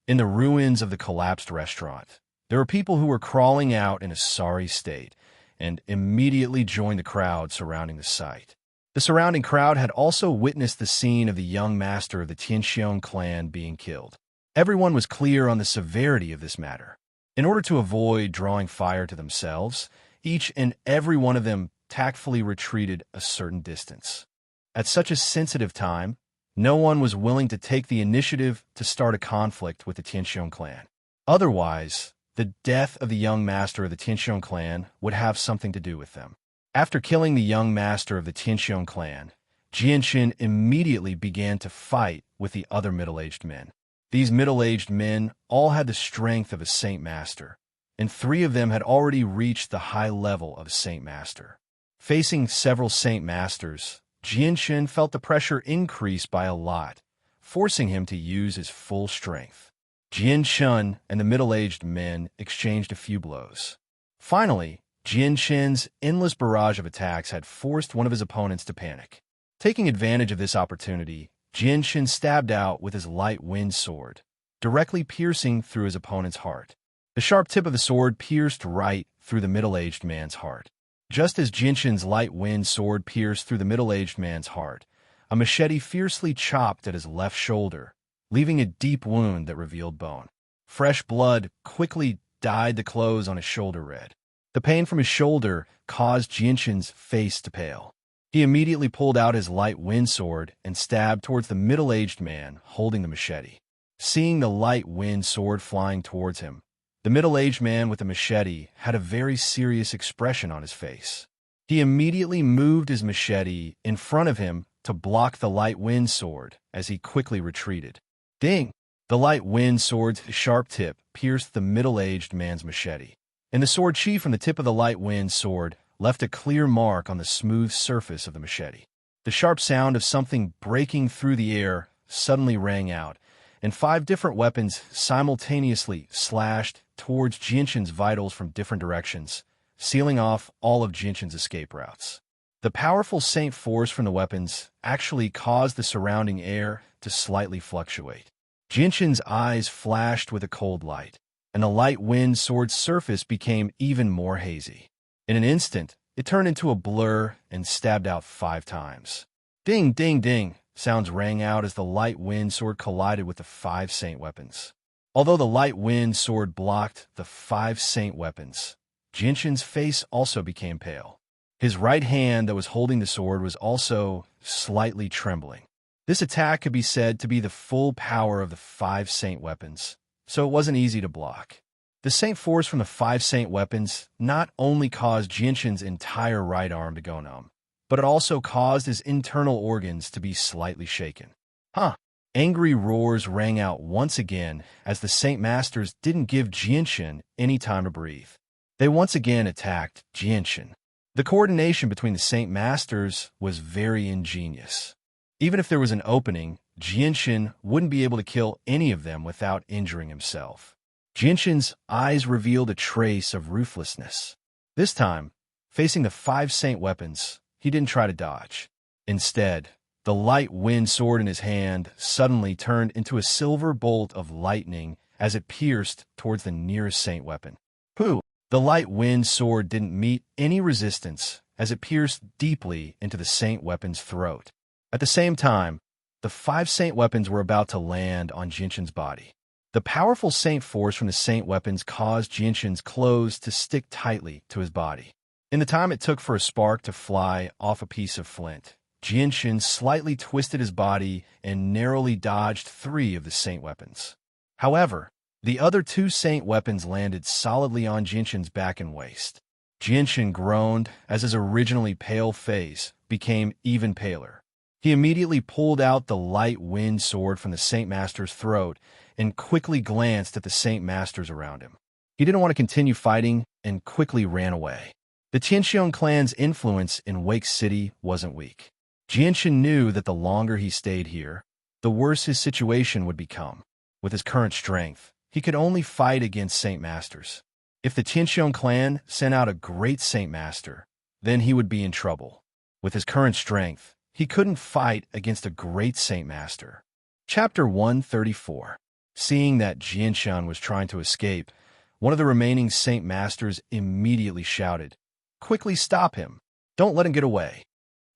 In the ruins of the collapsed restaurant, there were people who were crawling out in a sorry state and immediately joined the crowd surrounding the site. The surrounding crowd had also witnessed the scene of the young master of the Tianxiong clan being killed. Everyone was clear on the severity of this matter. In order to avoid drawing fire to themselves, each and every one of them tactfully retreated a certain distance. At such a sensitive time, no one was willing to take the initiative to start a conflict with the Tianxiong clan. Otherwise, the death of the young master of the Tianxiong clan would have something to do with them. After killing the young master of the Tianxiong clan, Jianshan immediately began to fight with the other middle-aged men. These middle-aged men all had the strength of a saint master, and 3 of them had already reached the high level of a saint master. Facing several saint masters, Jianshan felt the pressure increase by a lot, forcing him to use his full strength. Jianshan and the middle-aged men exchanged a few blows. Finally, Jianshan's endless barrage of attacks had forced one of his opponents to panic. Taking advantage of this opportunity, Jianshan stabbed out with his light wind sword, directly piercing through his opponent's heart. The sharp tip of the sword pierced right through the middle-aged man's heart. Just as Jianshan's light wind sword pierced through the middle-aged man's heart, a machete fiercely chopped at his left shoulder, leaving a deep wound that revealed bone. Fresh blood quickly dyed the clothes on his shoulder red. The pain from his shoulder caused Jianshan's face to pale. He immediately pulled out his light wind sword and stabbed towards the middle-aged man holding the machete. Seeing the light wind sword flying towards him, the middle-aged man with the machete had a very serious expression on his face. He immediately moved his machete in front of him to block the light wind sword as he quickly retreated. Ding! The light wind sword's sharp tip pierced the middle-aged man's machete, and the sword sheath from the tip of the light wind sword left a clear mark on the smooth surface of the machete. The sharp sound of something breaking through the air suddenly rang out, and 5 different weapons simultaneously slashed towards Jinshin's vitals from different directions, sealing off all of Jinshin's escape routes. The powerful Saint force from the weapons actually caused the surrounding air to slightly fluctuate. Jinshin's eyes flashed with a cold light, and the light wind sword's surface became even more hazy. In an instant, it turned into a blur and stabbed out 5 times. Ding, ding, ding, sounds rang out as the light wind sword collided with the 5 Saint weapons. Although the light wind sword blocked the 5 Saint weapons, Jinshin's face also became pale. His right hand that was holding the sword was also slightly trembling. This attack could be said to be the full power of the 5 Saint weapons, so it wasn't easy to block. The Saint force from the 5 Saint weapons not only caused Jinshin's entire right arm to go numb, but it also caused his internal organs to be slightly shaken. Angry roars rang out once again as the Saint Masters didn't give Jinshin any time to breathe. They once again attacked Jinshin. The coordination between the Saint Masters was very ingenious. Even if there was an opening, Jinshin wouldn't be able to kill any of them without injuring himself. Jinshin's eyes revealed a trace of ruthlessness. This time, facing the 5 Saint weapons, he didn't try to dodge. Instead, the light wind sword in his hand suddenly turned into a silver bolt of lightning as it pierced towards the nearest Saint weapon. Pooh! The light wind sword didn't meet any resistance as it pierced deeply into the Saint weapon's throat. At the same time, the 5 Saint weapons were about to land on Jinshin's body. The powerful Saint force from the Saint weapons caused Jinshin's clothes to stick tightly to his body. In the time it took for a spark to fly off a piece of flint, Jinshin slightly twisted his body and narrowly dodged 3 of the Saint weapons. However, the other 2 Saint weapons landed solidly on Jinshin's back and waist. Jinshin groaned as his originally pale face became even paler. He immediately pulled out the light wind sword from the Saint Master's throat and quickly glanced at the Saint Masters around him. He didn't want to continue fighting and quickly ran away. The Tianxiong clan's influence in Wake City wasn't weak. Jinshin knew that the longer he stayed here, the worse his situation would become. With his current strength, he could only fight against Saint Masters. If the Tianxiong clan sent out a great Saint Master, then he would be in trouble. With his current strength, he couldn't fight against a great Saint Master. Chapter 134. Seeing that Jinshin was trying to escape, one of the remaining Saint Masters immediately shouted, "Quickly stop him! Don't let him get away!"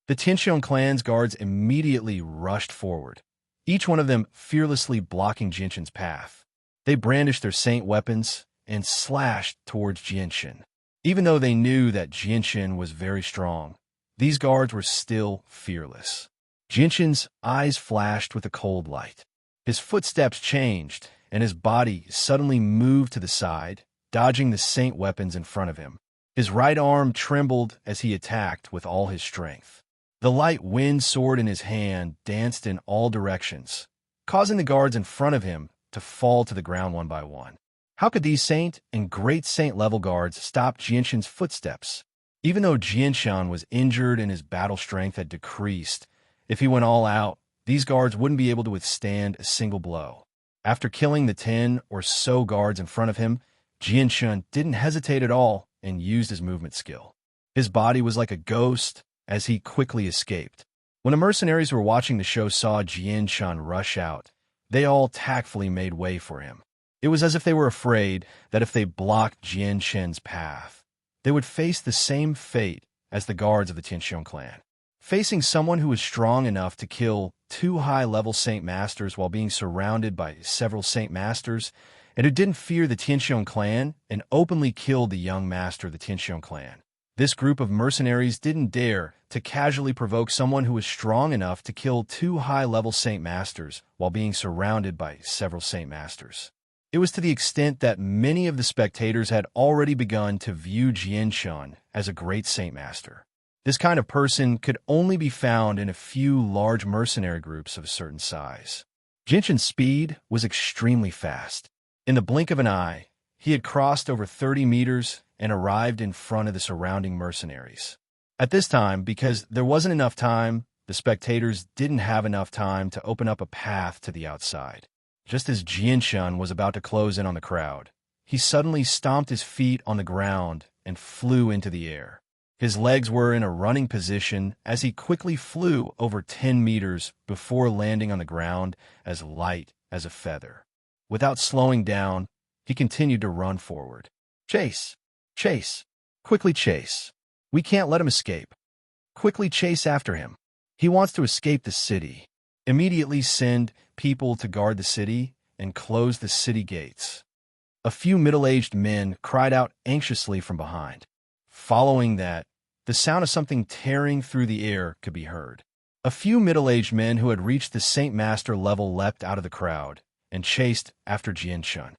The Tianxiong clan's guards immediately rushed forward, each one of them fearlessly blocking Jinshin's path. They brandished their Saint weapons and slashed towards Jinshin. Even though they knew that Jinshin was very strong, these guards were still fearless. Jinshin's eyes flashed with a cold light. His footsteps changed, and his body suddenly moved to the side, dodging the Saint weapons in front of him. His right arm trembled as he attacked with all his strength. The light wind sword in his hand danced in all directions, causing the guards in front of him to fall to the ground one by one. How could these Saint and Great Saint level guards stop Jinshin's footsteps? Even though Jinshin was injured and his battle strength had decreased, if he went all out, these guards wouldn't be able to withstand a single blow. After killing the 10 or so guards in front of him, Jinshin didn't hesitate at all and used his movement skill. His body was like a ghost as he quickly escaped. When the mercenaries who were watching the show saw Jinshin rush out, they all tactfully made way for him. It was as if they were afraid that if they blocked Jinshin's path, they would face the same fate as the guards of the Tianxiong clan. Facing someone who was strong enough to kill 2 high-level Saint Masters while being surrounded by several Saint Masters, and who didn't fear the Tianxiong clan and openly killed the young master of the Tianxiong clan. This group of mercenaries didn't dare to casually provoke someone who was strong enough to kill 2 high-level Saint Masters while being surrounded by several Saint Masters. It was to the extent that many of the spectators had already begun to view Jinshin as a great Saint Master. This kind of person could only be found in a few large mercenary groups of a certain size. Jinshin's speed was extremely fast. In the blink of an eye, he had crossed over 30 meters and arrived in front of the surrounding mercenaries. At this time, because there wasn't enough time, the spectators didn't have enough time to open up a path to the outside. Just as Jianshun was about to close in on the crowd, he suddenly stomped his feet on the ground and flew into the air. His legs were in a running position as he quickly flew over 10 meters before landing on the ground as light as a feather. Without slowing down, he continued to run forward. Chase! Chase! Quickly chase! We can't let him escape. Quickly chase after him. He wants to escape the city. Immediately send people to guard the city and close the city gates. A few middle-aged men cried out anxiously from behind. Following that, the sound of something tearing through the air could be heard. A few middle-aged men who had reached the Saint Master level leapt out of the crowd and chased after Jianshun.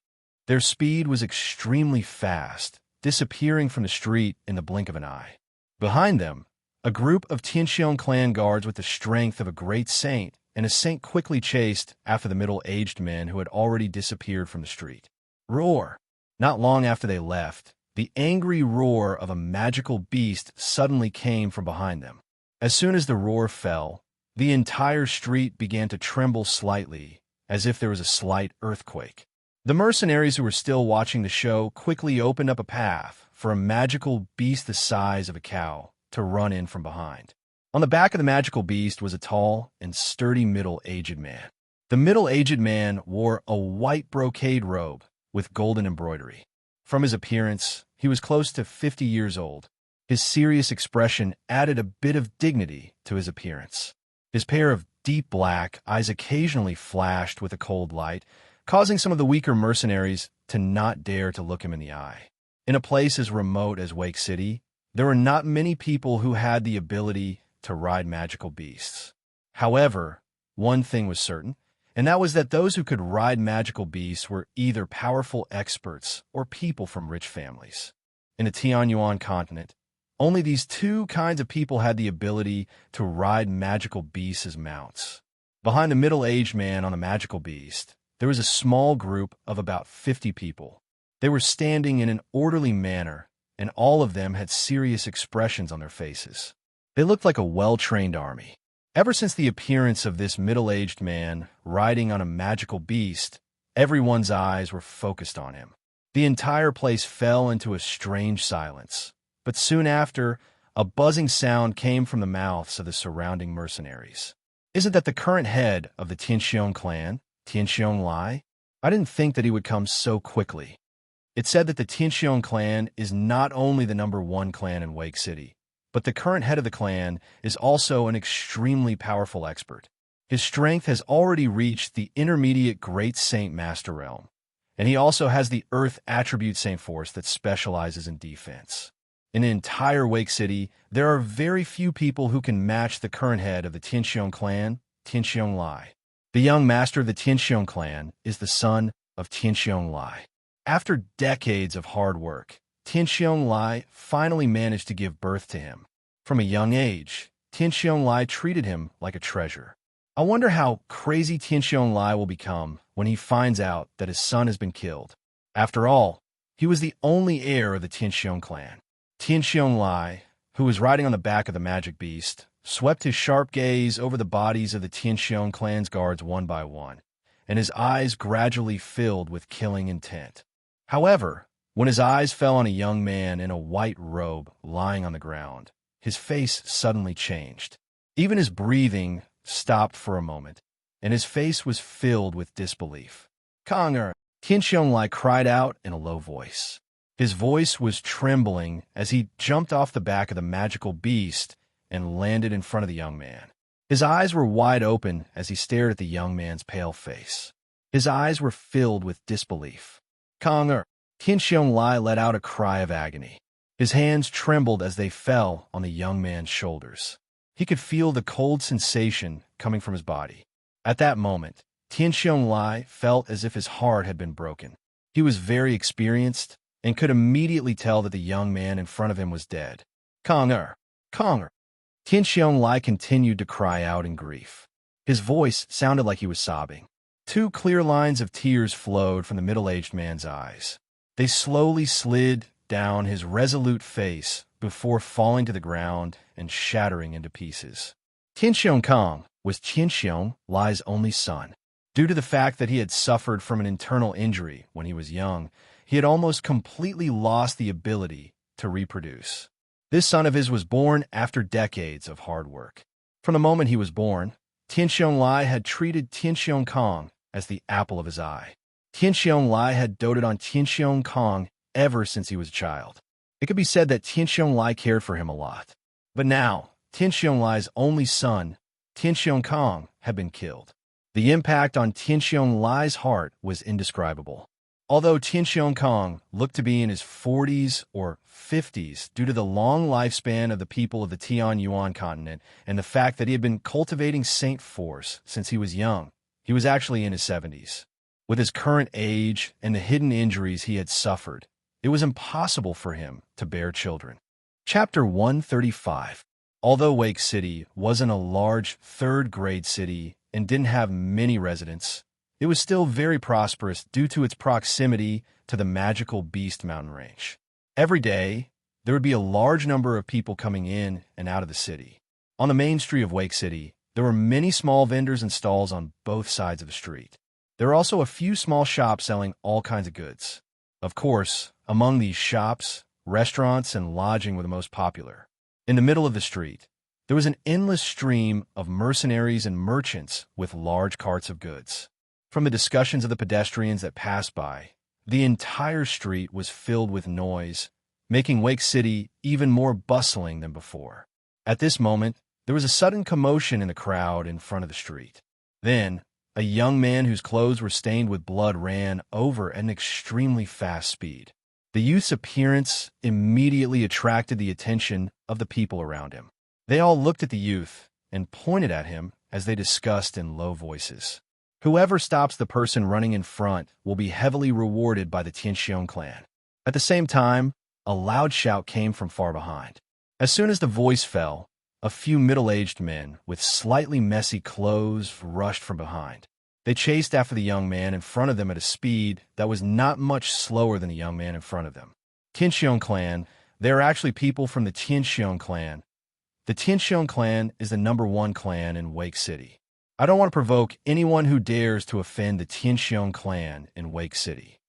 Their speed was extremely fast, disappearing from the street in the blink of an eye. Behind them, a group of Tianxiong clan guards with the strength of a great saint and a saint quickly chased after the middle-aged men who had already disappeared from the street. Roar! Not long after they left, the angry roar of a magical beast suddenly came from behind them. As soon as the roar fell, the entire street began to tremble slightly, as if there was a slight earthquake. The mercenaries who were still watching the show quickly opened up a path for a magical beast the size of a cow to run in from behind. On the back of the magical beast was a tall and sturdy middle-aged man. The middle-aged man wore a white brocade robe with golden embroidery. From his appearance, he was close to 50 years old. His serious expression added a bit of dignity to his appearance. His pair of deep black eyes occasionally flashed with a cold light, causing some of the weaker mercenaries to not dare to look him in the eye. In a place as remote as Wake City, there were not many people who had the ability to ride magical beasts. However, one thing was certain, and that was that those who could ride magical beasts were either powerful experts or people from rich families. In the Tianyuan continent, only these two kinds of people had the ability to ride magical beasts as mounts. Behind the middle-aged man on the magical beast, there was a small group of about 50 people. They were standing in an orderly manner, and all of them had serious expressions on their faces. They looked like a well-trained army. Ever since the appearance of this middle-aged man riding on a magical beast, everyone's eyes were focused on him. The entire place fell into a strange silence, but soon after, a buzzing sound came from the mouths of the surrounding mercenaries. Isn't that the current head of the Tianxiong clan, Tianxiong Lai? I didn't think that he would come so quickly. It's said that the Tianxiong clan is not only the #1 clan in Wake City, but the current head of the clan is also an extremely powerful expert. His strength has already reached the intermediate Great Saint Master realm, and he also has the Earth Attribute Saint Force that specializes in defense. In the entire Wake City, there are very few people who can match the current head of the Tianxiong clan, Tianxiong Lai. The young master of the Tianxiong clan is the son of Tianxiong Lai. After decades of hard work, Tianxiong Lai finally managed to give birth to him. From a young age, Tianxiong Lai treated him like a treasure. I wonder how crazy Tianxiong Lai will become when he finds out that his son has been killed. After all, he was the only heir of the Tianxiong clan. Tianxiong Lai, who was riding on the back of the magic beast, swept his sharp gaze over the bodies of the Tianxiong clan's guards one by one, and his eyes gradually filled with killing intent. However, when his eyes fell on a young man in a white robe lying on the ground, his face suddenly changed. Even his breathing stopped for a moment, and his face was filled with disbelief. "Conger!" Tianxiong Lai cried out in a low voice. His voice was trembling as he jumped off the back of the magical beast and landed in front of the young man. His eyes were wide open as he stared at the young man's pale face. His eyes were filled with disbelief. "Conger!" Tianxiong Lai let out a cry of agony. His hands trembled as they fell on the young man's shoulders. He could feel the cold sensation coming from his body. At that moment, Tianxiong Lai felt as if his heart had been broken. He was very experienced and could immediately tell that the young man in front of him was dead. "Conger! Conger!" Tianxiong Lai continued to cry out in grief. His voice sounded like he was sobbing. 2 clear lines of tears flowed from the middle-aged man's eyes. They slowly slid down his resolute face before falling to the ground and shattering into pieces. Tianxiong Kong was Tianxiong Lai's only son. Due to the fact that he had suffered from an internal injury when he was young, he had almost completely lost the ability to reproduce. This son of his was born after decades of hard work. From the moment he was born, Tianxiong Lai had treated Tianxiong Kong as the apple of his eye. Tianxiong Lai had doted on Tianxiong Kong ever since he was a child. It could be said that Tianxiong Lai cared for him a lot. But now, Tianxiong Lai's only son, Tianxiong Kong, had been killed. The impact on Tianxiong Lai's heart was indescribable. Although Tianxiong Kong looked to be in his 40s or 50s due to the long lifespan of the people of the Tianyuan continent and the fact that he had been cultivating Saint Force since he was young, he was actually in his 70s. With his current age and the hidden injuries he had suffered, it was impossible for him to bear children. Chapter 135. Although Wake City wasn't a large third-grade city and didn't have many residents, it was still very prosperous due to its proximity to the magical Beast Mountain Range. Every day, there would be a large number of people coming in and out of the city. On the main street of Wake City, there were many small vendors and stalls on both sides of the street. There were also a few small shops selling all kinds of goods. Of course, among these shops, restaurants and lodging were the most popular. In the middle of the street, there was an endless stream of mercenaries and merchants with large carts of goods. From the discussions of the pedestrians that passed by, the entire street was filled with noise, making Wake City even more bustling than before. At this moment, there was a sudden commotion in the crowd in front of the street. Then, a young man whose clothes were stained with blood ran over at an extremely fast speed. The youth's appearance immediately attracted the attention of the people around him. They all looked at the youth and pointed at him as they discussed in low voices. Whoever stops the person running in front will be heavily rewarded by the Tianxiong clan. At the same time, a loud shout came from far behind. As soon as the voice fell, a few middle-aged men with slightly messy clothes rushed from behind. They chased after the young man in front of them at a speed that was not much slower than the young man in front of them. Tianxiong clan, they are actually people from the Tianxiong clan. The Tianxiong clan is the #1 clan in Wake City. I don't want to provoke anyone who dares to offend the Tianxiong clan in Wake City.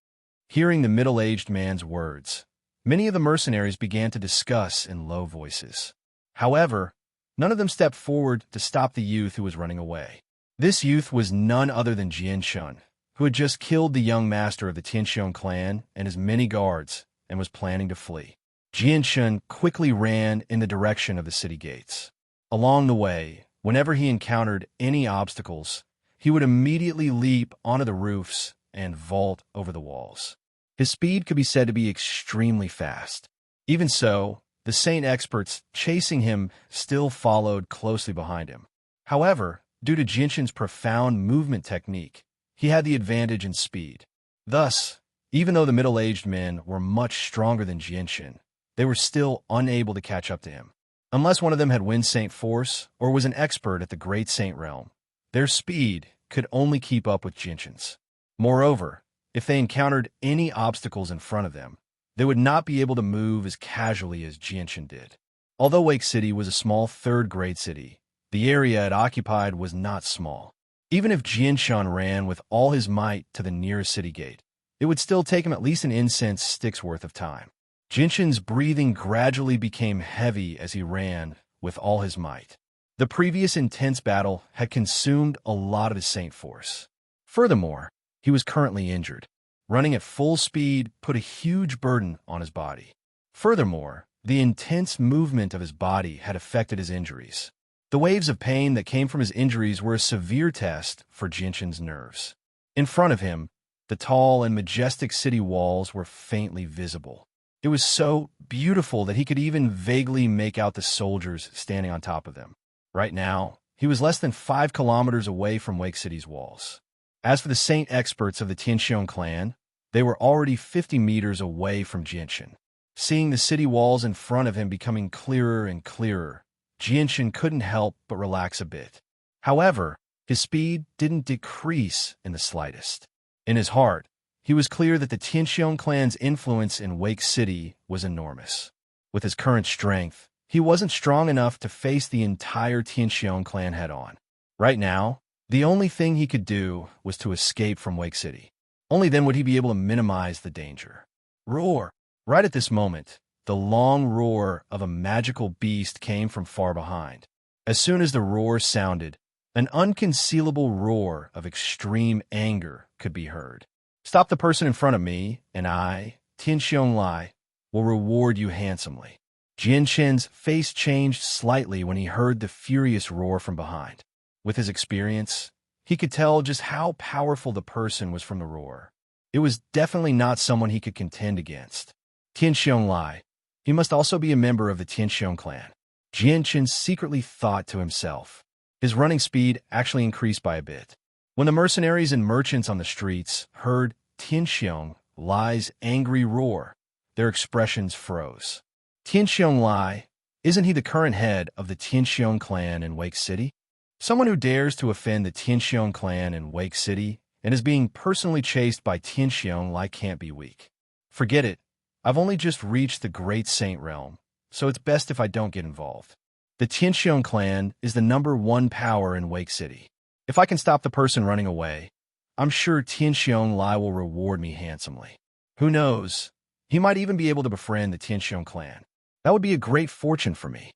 Hearing the middle-aged man's words, many of the mercenaries began to discuss in low voices. However, none of them stepped forward to stop the youth who was running away. This youth was none other than Jian Shun, who had just killed the young master of the Tianxiong clan and his many guards and was planning to flee. Jian Shun quickly ran in the direction of the city gates. Along the way, whenever he encountered any obstacles, he would immediately leap onto the roofs and vault over the walls. His speed could be said to be extremely fast. Even so, the Saint experts chasing him still followed closely behind him. However, due to Jinshin's profound movement technique, he had the advantage in speed. Thus, even though the middle-aged men were much stronger than Jinshin, they were still unable to catch up to him. Unless one of them had Wind Saint Force or was an expert at the Great Saint Realm, their speed could only keep up with Jinshin's. Moreover, if they encountered any obstacles in front of them, they would not be able to move as casually as Jinshin did. Although Wake City was a small third-grade city, the area it occupied was not small. Even if Jinshan ran with all his might to the nearest city gate, it would still take him at least an incense stick's worth of time. Jinshin's breathing gradually became heavy as he ran with all his might. The previous intense battle had consumed a lot of his Saint Force. Furthermore, he was currently injured. Running at full speed put a huge burden on his body. Furthermore, the intense movement of his body had affected his injuries. The waves of pain that came from his injuries were a severe test for Jinshin's nerves. In front of him, the tall and majestic city walls were faintly visible. It was so beautiful that he could even vaguely make out the soldiers standing on top of them. Right now, he was less than 5 kilometers away from Wake City's walls. As for the Saint experts of the Tianxiong clan, they were already 50 meters away from Jinshin. Seeing the city walls in front of him becoming clearer and clearer, Jinshin couldn't help but relax a bit. However, his speed didn't decrease in the slightest. In his heart, he was clear that the Tianxiong clan's influence in Wake City was enormous. With his current strength, he wasn't strong enough to face the entire Tianxiong clan head-on. Right now, the only thing he could do was to escape from Wake City. Only then would he be able to minimize the danger. Roar! Right at this moment, the long roar of a magical beast came from far behind. As soon as the roar sounded, an unconcealable roar of extreme anger could be heard. Stop the person in front of me, and I, Tianxiong Lai, will reward you handsomely. Jianshen's face changed slightly when he heard the furious roar from behind. With his experience, he could tell just how powerful the person was from the roar. It was definitely not someone he could contend against. Tianxiong Lai. He must also be a member of the Tianxiong clan. Jianshen secretly thought to himself. His running speed actually increased by a bit. When the mercenaries and merchants on the streets heard Tianxiong Lai's angry roar, their expressions froze. Tianxiong Lai, isn't he the current head of the Tianxiong clan in Wake City? Someone who dares to offend the Tianxiong clan in Wake City and is being personally chased by Tianxiong Lai can't be weak. Forget it. I've only just reached the Great Saint Realm, so it's best if I don't get involved. The Tianxiong clan is the #1 power in Wake City. If I can stop the person running away, I'm sure Tianxiong Lai will reward me handsomely. Who knows? He might even be able to befriend the Tianxiong clan. That would be a great fortune for me.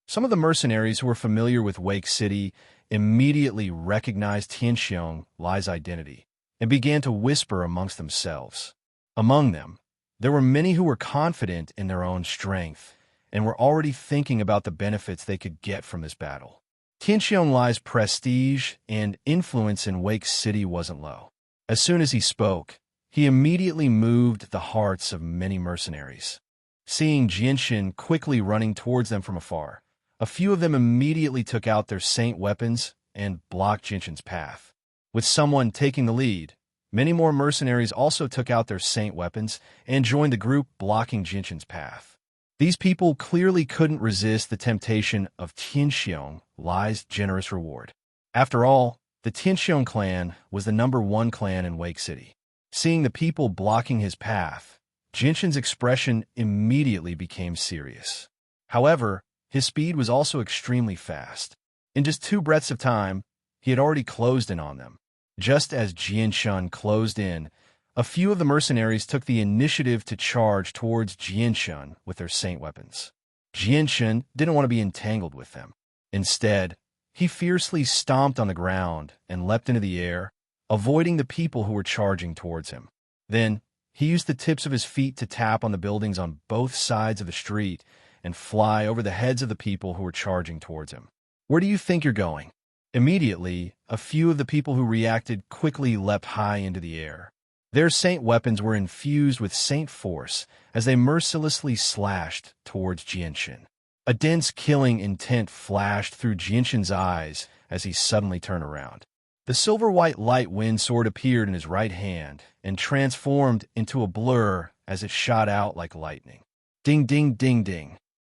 Some of the mercenaries who were familiar with Wake City immediately recognized Tianxiong Lai's identity and began to whisper amongst themselves. Among them, there were many who were confident in their own strength and were already thinking about the benefits they could get from this battle. Tianxiong Lai's prestige and influence in Wake City wasn't low. As soon as he spoke, he immediately moved the hearts of many mercenaries. Seeing Jianshen quickly running towards them from afar, a few of them immediately took out their saint weapons and blocked Jianshen's path. With someone taking the lead, many more mercenaries also took out their saint weapons and joined the group blocking Jianshen's path. These people clearly couldn't resist the temptation of Tianxiong Lai's generous reward. After all, the Tianxiong clan was the #1 clan in Wake City. Seeing the people blocking his path, Jianshen's expression immediately became serious. However, his speed was also extremely fast. In just 2 breaths of time, he had already closed in on them. Just as Jianshen closed in, a few of the mercenaries took the initiative to charge towards Jianshen with their saint weapons. Jianshen didn't want to be entangled with them. Instead, he fiercely stomped on the ground and leapt into the air, avoiding the people who were charging towards him. Then, he used the tips of his feet to tap on the buildings on both sides of the street and fly over the heads of the people who were charging towards him. Where do you think you're going? Immediately, a few of the people who reacted quickly leapt high into the air. Their saint weapons were infused with saint force as they mercilessly slashed towards Jianshen. A dense killing intent flashed through Jianshen's eyes as he suddenly turned around. The silver-white light wind sword appeared in his right hand and transformed into a blur as it shot out like lightning. Ding, ding, ding, ding.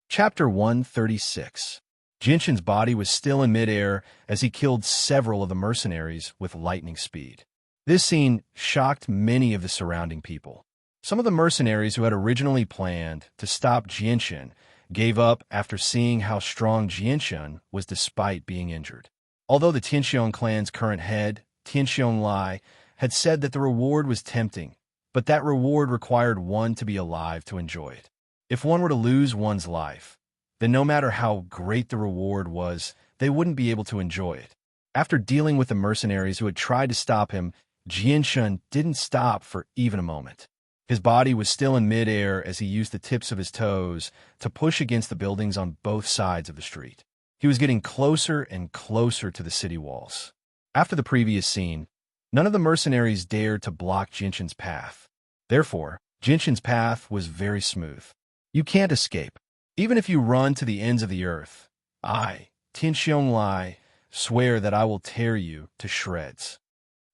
Chapter 136. Jianshen's body was still in midair as he killed several of the mercenaries with lightning speed. This scene shocked many of the surrounding people. Some of the mercenaries who had originally planned to stop Jianshen gave up after seeing how strong Jianshen was despite being injured. Although the Tianxiong clan's current head, Tianxiong Lai, had said that the reward was tempting, but that reward required one to be alive to enjoy it. If one were to lose one's life, then no matter how great the reward was, they wouldn't be able to enjoy it. After dealing with the mercenaries who had tried to stop him, Jianshen didn't stop for even a moment. His body was still in midair as he used the tips of his toes to push against the buildings on both sides of the street. He was getting closer and closer to the city walls. After the previous scene, none of the mercenaries dared to block Jianshen's path. Therefore, Jianshen's path was very smooth. You can't escape. Even if you run to the ends of the earth, I, Tianxiong Lai, swear that I will tear you to shreds.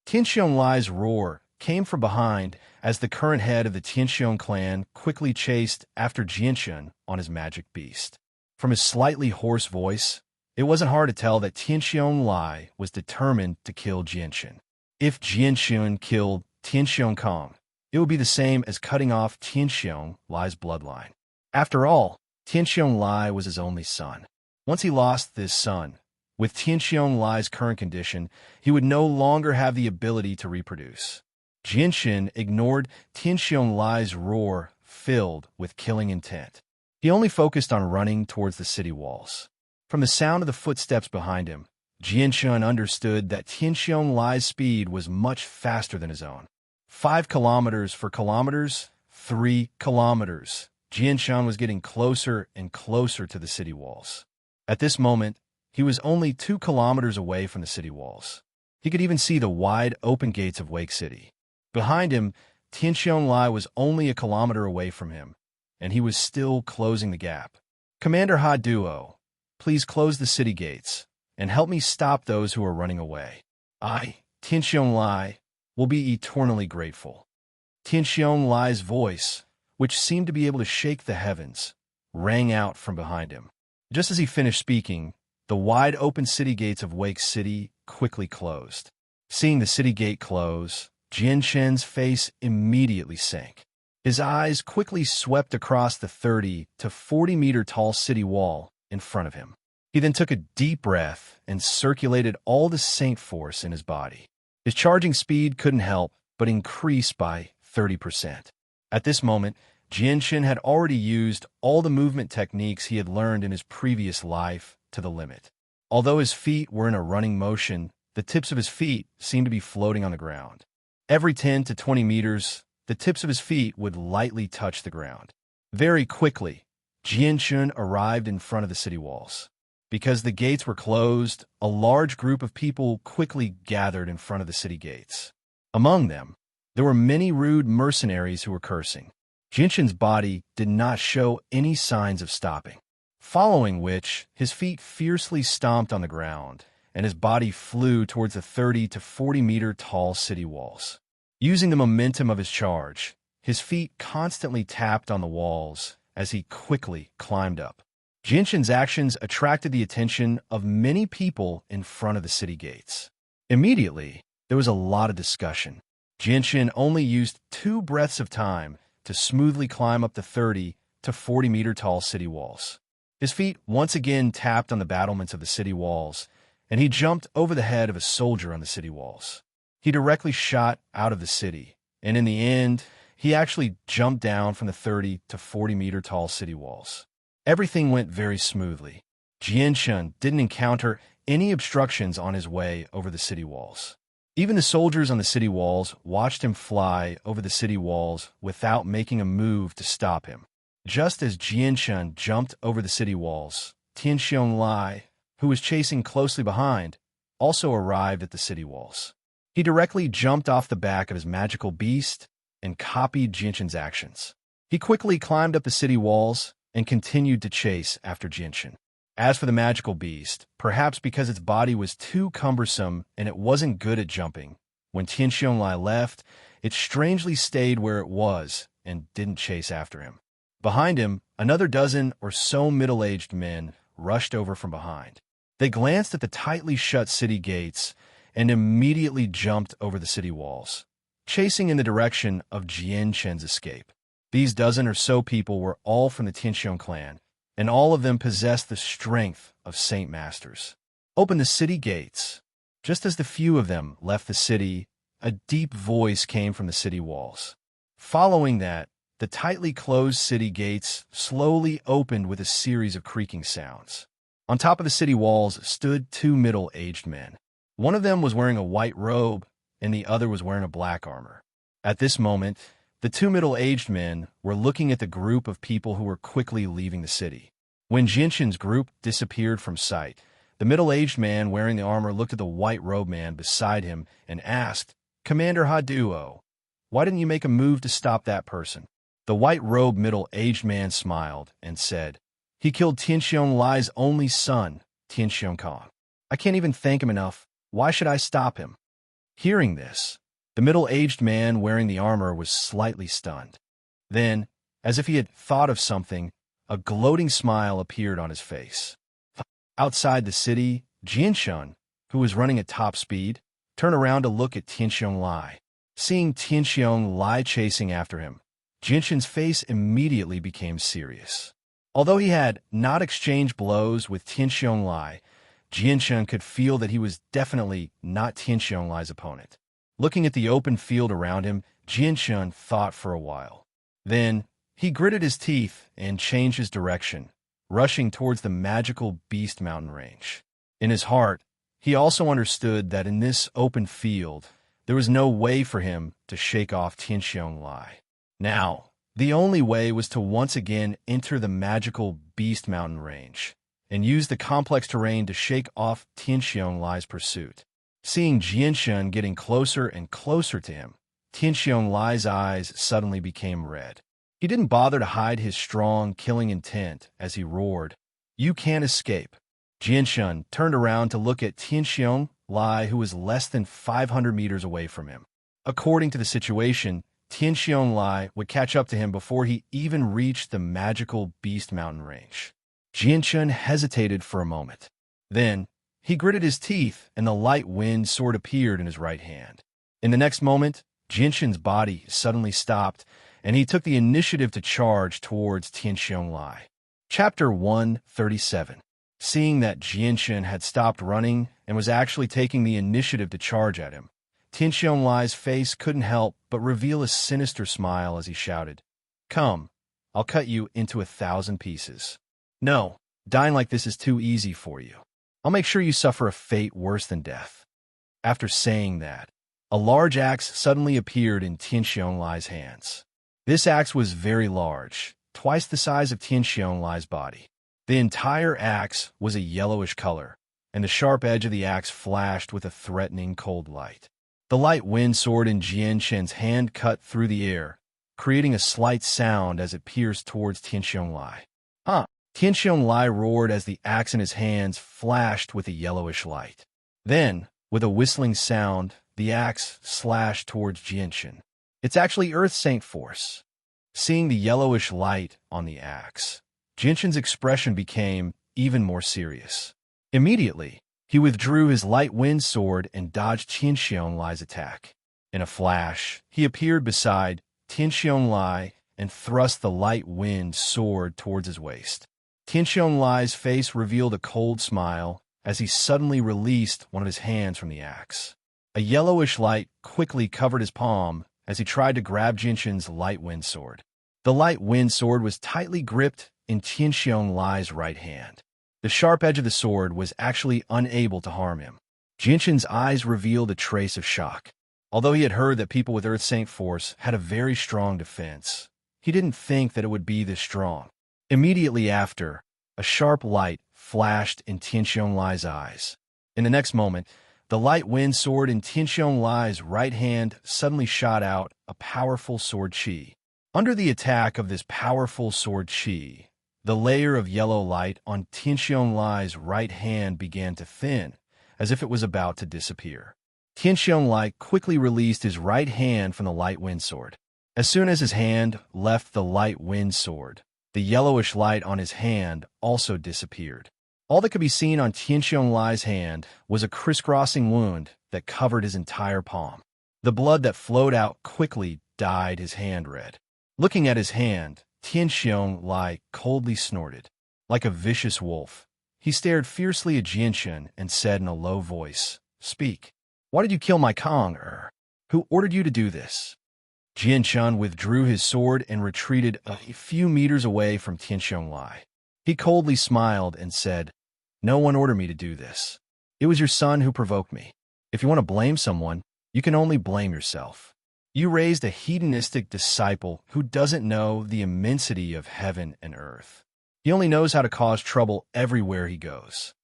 Tianxiong Lai's roar came from behind as the current head of the Tianxiong clan quickly chased after Jianshen on his magic beast. From his slightly hoarse voice, it wasn't hard to tell that Tianxiong Lai was determined to kill Jianshen. If Jianshen killed Tianxiong Kong. It would be the same as cutting off Tianxiong Lai's bloodline. After all, Tianxiong Lai was his only son. Once he lost this son, with Tianxiong Lai's current condition, he would no longer have the ability to reproduce. Jinshin ignored Tianxiong Lai's roar filled with killing intent. He only focused on running towards the city walls. From the sound of the footsteps behind him, Jinshin understood that Tianxiong Lai's speed was much faster than his own. 5 kilometers for kilometers, 3 kilometers. Jinshin was getting closer and closer to the city walls. At this moment, he was only 2 kilometers away from the city walls. He could even see the wide open gates of Wake City. Behind him, Tianxiong Lai was only a kilometer away from him, and he was still closing the gap. Commander Ha Duo, please close the city gates and help me stop those who are running away. I, Tianxiong Lai, will be eternally grateful. Tianxiong Lai's voice, which seemed to be able to shake the heavens, rang out from behind him. Just as he finished speaking, the wide-open city gates of Wake City quickly closed. Seeing the city gate close, Jinshin's face immediately sank. His eyes quickly swept across the 30 to 40-meter tall city wall in front of him. He then took a deep breath and circulated all the Saint force in his body. His charging speed couldn't help but increase by 30%. At this moment, Jinshin had already used all the movement techniques he had learned in his previous life to the limit. Although his feet were in a running motion, the tips of his feet seemed to be floating on the ground. Every 10 to 20 meters, the tips of his feet would lightly touch the ground. Very quickly, Jinshin arrived in front of the city walls. Because the gates were closed, a large group of people quickly gathered in front of the city gates. Among them, there were many rude mercenaries who were cursing. Jinshin's body did not show any signs of stopping, following which his feet fiercely stomped on the ground, and his body flew towards the 30 to 40-meter tall city walls. Using the momentum of his charge, his feet constantly tapped on the walls as he quickly climbed up. Jinshin's actions attracted the attention of many people in front of the city gates. Immediately, there was a lot of discussion. Jinshin only used 2 breaths of time to smoothly climb up the 30 to 40-meter tall city walls. His feet once again tapped on the battlements of the city walls, and he jumped over the head of a soldier on the city walls. He directly shot out of the city, and in the end, he actually jumped down from the 30 to 40-meter tall city walls. Everything went very smoothly. Jinshin didn't encounter any obstructions on his way over the city walls. Even the soldiers on the city walls watched him fly over the city walls without making a move to stop him. Just as Jinshin jumped over the city walls, Tianxiong Lai, who was chasing closely behind, also arrived at the city walls. He directly jumped off the back of his magical beast and copied Jinshin's actions. He quickly climbed up the city walls and continued to chase after Jinshin. As for the magical beast, perhaps because its body was too cumbersome and it wasn't good at jumping, when Tianxiong Lai left, it strangely stayed where it was and didn't chase after him. Behind him, another dozen or so middle-aged men rushed over from behind. They glanced at the tightly shut city gates and immediately jumped over the city walls, chasing in the direction of Jinshin's escape. These dozen or so people were all from the Tianxiong clan, and all of them possessed the strength of Saint Masters. Open the city gates. Just as the few of them left the city, a deep voice came from the city walls. Following that, the tightly closed city gates slowly opened with a series of creaking sounds. On top of the city walls stood 2 middle-aged men. One of them was wearing a white robe, and the other was wearing a black armor. At this moment, the 2 middle-aged men were looking at the group of people who were quickly leaving the city. When Jinshin's group disappeared from sight, the middle-aged man wearing the armor looked at the white robe man beside him and asked, "Commander Ha Duo, why didn't you make a move to stop that person?" The white robe middle-aged man smiled and said, "He killed Tianxiong Lai's only son, Tianxiong Kong. I can't even thank him enough. Why should I stop him?" Hearing this, the middle-aged man wearing the armor was slightly stunned. Then, as if he had thought of something, a gloating smile appeared on his face. Outside the city, Jinshin, who was running at top speed, turned around to look at Tianxiong Lai. Seeing Tianxiong lie chasing after him, Jinshan's face immediately became serious. Although he had not exchanged blows with Tianxiong Lai, Jinshan could feel that he was definitely not Tianxiong Lai's opponent. Looking at the open field around him, Jinshan thought for a while. Then, he gritted his teeth and changed his direction, rushing towards the magical Beast Mountain range. In his heart, he also understood that in this open field, there was no way for him to shake off Tianxiong Lai. Now, the only way was to once again enter the magical Beast Mountain range and use the complex terrain to shake off Tianxiong Lai's pursuit. Seeing Jinshan getting closer and closer to him, Tianxiong Lai's eyes suddenly became red. He didn't bother to hide his strong, killing intent as he roared, "You can't escape." Jinshan turned around to look at Tianxiong Lai, who was less than 500 meters away from him. According to the situation, Tianxiong Lai would catch up to him before he even reached the magical Beast Mountain range. Jinshan hesitated for a moment. Then, he gritted his teeth and the light wind sword appeared in his right hand. In the next moment, Jinshan's body suddenly stopped, and he took the initiative to charge towards Tianxiong Lai. Chapter 137. Seeing that Jinshan had stopped running and was actually taking the initiative to charge at him, Tianxiong Lai's face couldn't help but reveal a sinister smile as he shouted, "Come, I'll cut you into 1,000 pieces. No, dying like this is too easy for you. I'll make sure you suffer a fate worse than death." After saying that, a large axe suddenly appeared in Tianxiong Lai's hands. This axe was very large, twice the size of Tianxiong Lai's body. The entire axe was a yellowish color, and the sharp edge of the axe flashed with a threatening cold light. The light wind sword in Jinshan's hand cut through the air, creating a slight sound as it pierced towards Tianxiong Lai. "Huh!" Tianxiong Lai roared as the axe in his hands flashed with a yellowish light. Then, with a whistling sound, the axe slashed towards Jinshan. "It's actually Earth Saint Force." Seeing the yellowish light on the axe, Jinshan's expression became even more serious. Immediately, he withdrew his light wind sword and dodged Tianxiong Lai's attack. In a flash, he appeared beside Tianxiong Lai and thrust the light wind sword towards his waist. Tianxiong Lai's face revealed a cold smile as he suddenly released one of his hands from the axe. A yellowish light quickly covered his palm as he tried to grab Jinshan's light wind sword. The light wind sword was tightly gripped in Tianxiong Lai's right hand. The sharp edge of the sword was actually unable to harm him. Jinshan's eyes revealed a trace of shock. Although he had heard that people with Earth Saint Force had a very strong defense, he didn't think that it would be this strong. Immediately after, a sharp light flashed in Tianxiong Lai's eyes. In the next moment, the light wind sword in Tianxiong Lai's right hand suddenly shot out a powerful sword chi. Under the attack of this powerful sword chi, the layer of yellow light on Tianxiong Lai's right hand began to thin, as if it was about to disappear. Tianxiong Lai quickly released his right hand from the light wind sword. As soon as his hand left the light wind sword, the yellowish light on his hand also disappeared. All that could be seen on Tianxiong Lai's hand was a crisscrossing wound that covered his entire palm. The blood that flowed out quickly dyed his hand red. Looking at his hand, Tianxiong Lai coldly snorted. Like a vicious wolf, he stared fiercely at Jinshan and said in a low voice, "Speak. Why did you kill my Kong, Who ordered you to do this?" Jinshan withdrew his sword and retreated a few meters away from Tianxiong Lai. He coldly smiled and said, "No one ordered me to do this. It was your son who provoked me. If you want to blame someone, you can only blame yourself. You raised a hedonistic disciple who doesn't know the immensity of heaven and earth. He only knows how to cause trouble everywhere he goes."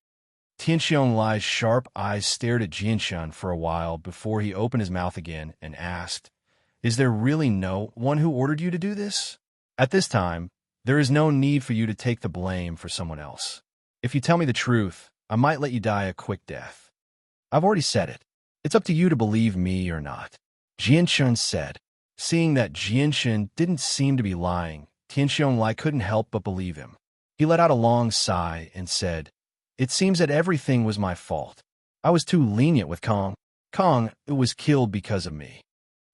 Tianxiong Lai's sharp eyes stared at Jinshan for a while before he opened his mouth again and asked, "Is there really no one who ordered you to do this? At this time, there is no need for you to take the blame for someone else. If you tell me the truth, I might let you die a quick death. I've already said it. It's up to you to believe me or not," Jinshan said. Seeing that Jinshan didn't seem to be lying, Tianxiong Lai couldn't help but believe him. He let out a long sigh and said, "It seems that everything was my fault. I was too lenient with Kong. Kong was killed because of me."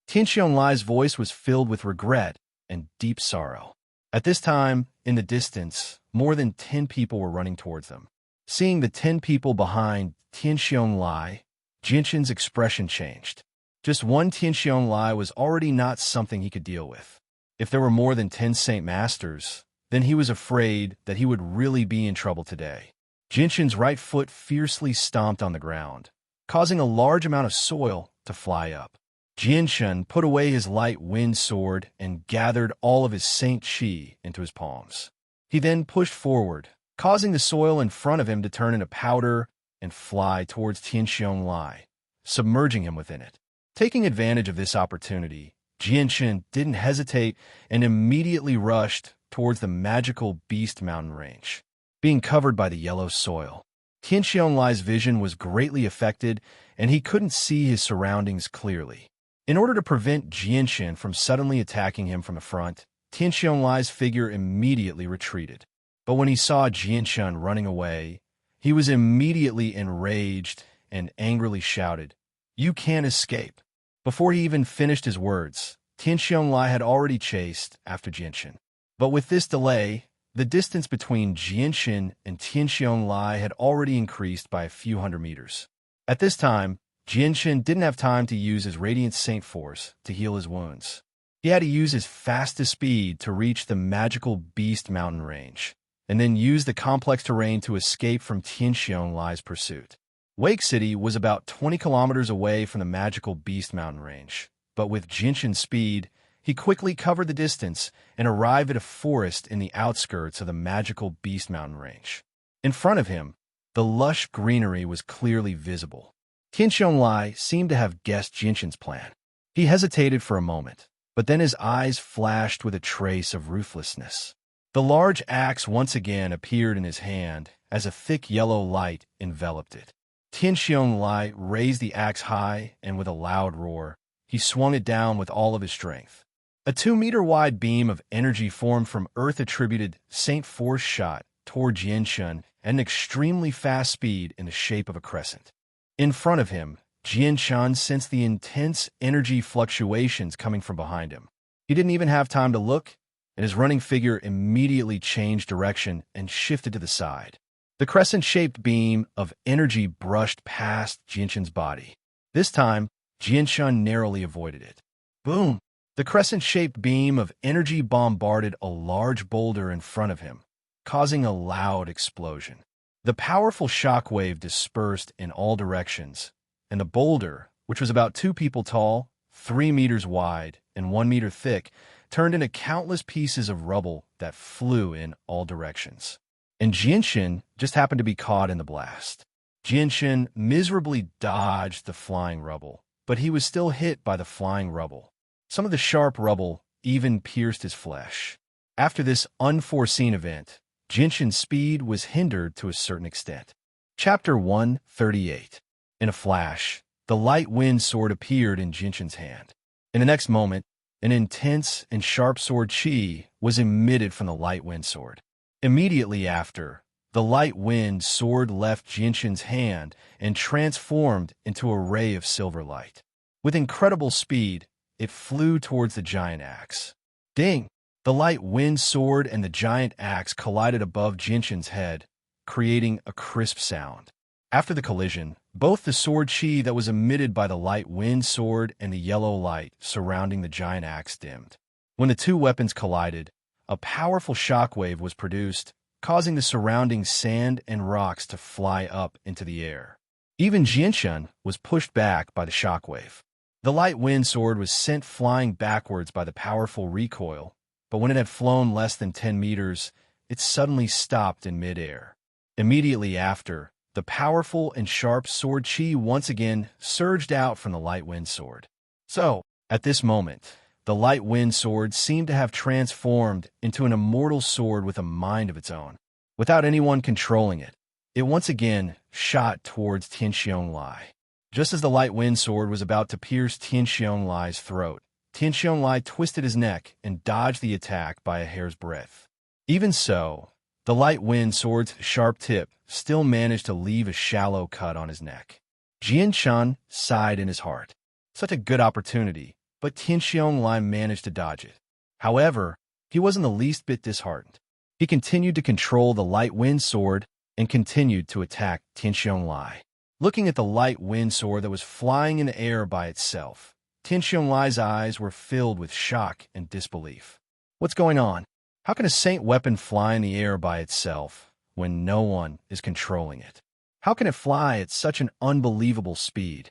Tian Lai's voice was filled with regret and deep sorrow. At this time, in the distance, more than 10 people were running towards them. Seeing the 10 people behind Tian Lai, Jinshin's expression changed. Just one Tian Lai was already not something he could deal with. If there were more than 10 Saint Masters, then he was afraid that he would really be in trouble today. Jinshin's right foot fiercely stomped on the ground, causing a large amount of soil to fly up. Jinshin put away his light wind sword and gathered all of his Saint Chi into his palms. He then pushed forward, causing the soil in front of him to turn into powder and fly towards Tian Lai, submerging him within it. Taking advantage of this opportunity, Jinshin didn't hesitate and immediately rushed towards the magical Beast Mountain range, being covered by the yellow soil. Tian Lai's vision was greatly affected, and he couldn't see his surroundings clearly. In order to prevent Jinshin from suddenly attacking him from the front, Tian Lai's figure immediately retreated. But when he saw Jinshin running away, he was immediately enraged and angrily shouted, "You can't escape!" Before he even finished his words, Tian Lai had already chased after Jinshin. But with this delay, the distance between Jinshin and Tian Lai had already increased by a few hundred meters. At this time, Jinshin didn't have time to use his Radiant Saint Force to heal his wounds. He had to use his fastest speed to reach the magical Beast Mountain range, and then use the complex terrain to escape from Tian Lai's pursuit. Wake City was about 20 kilometers away from the magical Beast Mountain range, but with Jinshin's speed, he quickly covered the distance and arrived at a forest in the outskirts of the magical Beast Mountain range. In front of him, the lush greenery was clearly visible. Tian Lai seemed to have guessed Jinshin's plan. He hesitated for a moment, but then his eyes flashed with a trace of ruthlessness. The large axe once again appeared in his hand as a thick yellow light enveloped it. Tian Lai raised the axe high, and with a loud roar, he swung it down with all of his strength. A 2-meter-wide beam of energy formed from Earth-attributed Saint Force shot toward Jinshin at an extremely fast speed in the shape of a crescent. In front of him, Jinshin sensed the intense energy fluctuations coming from behind him. He didn't even have time to look, and his running figure immediately changed direction and shifted to the side. The crescent-shaped beam of energy brushed past Jinshin's body. This time, Jinshin narrowly avoided it. Boom! The crescent-shaped beam of energy bombarded a large boulder in front of him, causing a loud explosion. The powerful shockwave dispersed in all directions, and the boulder, which was about 2 people tall, 3 meters wide, and 1 meter thick, turned into countless pieces of rubble that flew in all directions. And Jinshin just happened to be caught in the blast. Jinshin miserably dodged the flying rubble, but he was still hit by the flying rubble. Some of the sharp rubble even pierced his flesh. After this unforeseen event, Jinshin's speed was hindered to a certain extent. Chapter 138. In a flash, the light wind sword appeared in Jinshin's hand. In the next moment, an intense and sharp sword chi was emitted from the light wind sword. Immediately after, the light wind sword left Jinshin's hand and transformed into a ray of silver light. With incredible speed, it flew towards the giant axe. Ding! The light wind sword and the giant axe collided above Jinshin's head, creating a crisp sound. After the collision, both the sword chi that was emitted by the light wind sword and the yellow light surrounding the giant axe dimmed. When the two weapons collided, a powerful shockwave was produced, causing the surrounding sand and rocks to fly up into the air. Even Jinshin was pushed back by the shockwave. The light wind sword was sent flying backwards by the powerful recoil, but when it had flown less than 10 meters, it suddenly stopped in midair. Immediately after, the powerful and sharp sword chi once again surged out from the light wind sword. So, at this moment, the light wind sword seemed to have transformed into an immortal sword with a mind of its own. Without anyone controlling it, it once again shot towards Tian Lai. Just as the light wind sword was about to pierce Tian Lai's throat, Tian Lai twisted his neck and dodged the attack by a hair's breadth. Even so, the light wind sword's sharp tip still managed to leave a shallow cut on his neck. Jinshin sighed in his heart. Such a good opportunity, but Tianxiong Lai managed to dodge it. However, he wasn't the least bit disheartened. He continued to control the light wind sword and continued to attack Tianxiong Lai. Looking at the light wind sword that was flying in the air by itself, Tianxiong Lai's eyes were filled with shock and disbelief. What's going on? How can a saint weapon fly in the air by itself when no one is controlling it? How can it fly at such an unbelievable speed?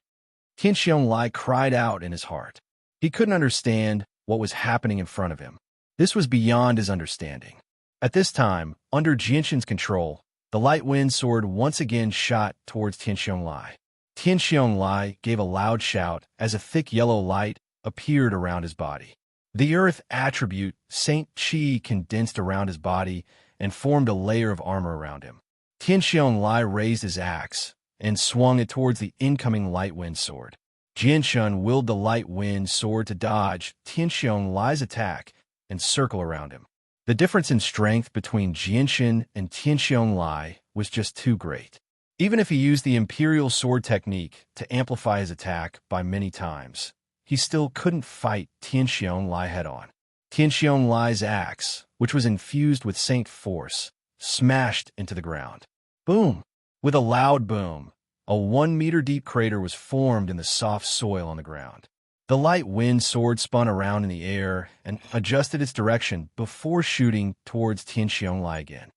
Tianxiong Lai cried out in his heart. He couldn't understand what was happening in front of him. This was beyond his understanding. At this time, under Jianshan's control, the light wind sword once again shot towards Tianxiong Lai. Tianxiong Lai gave a loud shout as a thick yellow light appeared around his body. The earth attribute, Saint Qi, condensed around his body and formed a layer of armor around him. Tianxiong Lai raised his axe and swung it towards the incoming light wind sword. Jianshan willed the light wind sword to dodge Tianxiong Lai's attack and circle around him. The difference in strength between Jianshan and Tianxiong Lai was just too great. Even if he used the Imperial Sword technique to amplify his attack by many times, he still couldn't fight Tianxiong Lai head-on. Tianxiong Lai's axe, which was infused with Saint Force, smashed into the ground. Boom! With a loud boom, a 1-meter-deep crater was formed in the soft soil on the ground. The light wind sword spun around in the air and adjusted its direction before shooting towards Tianxiong Lai again.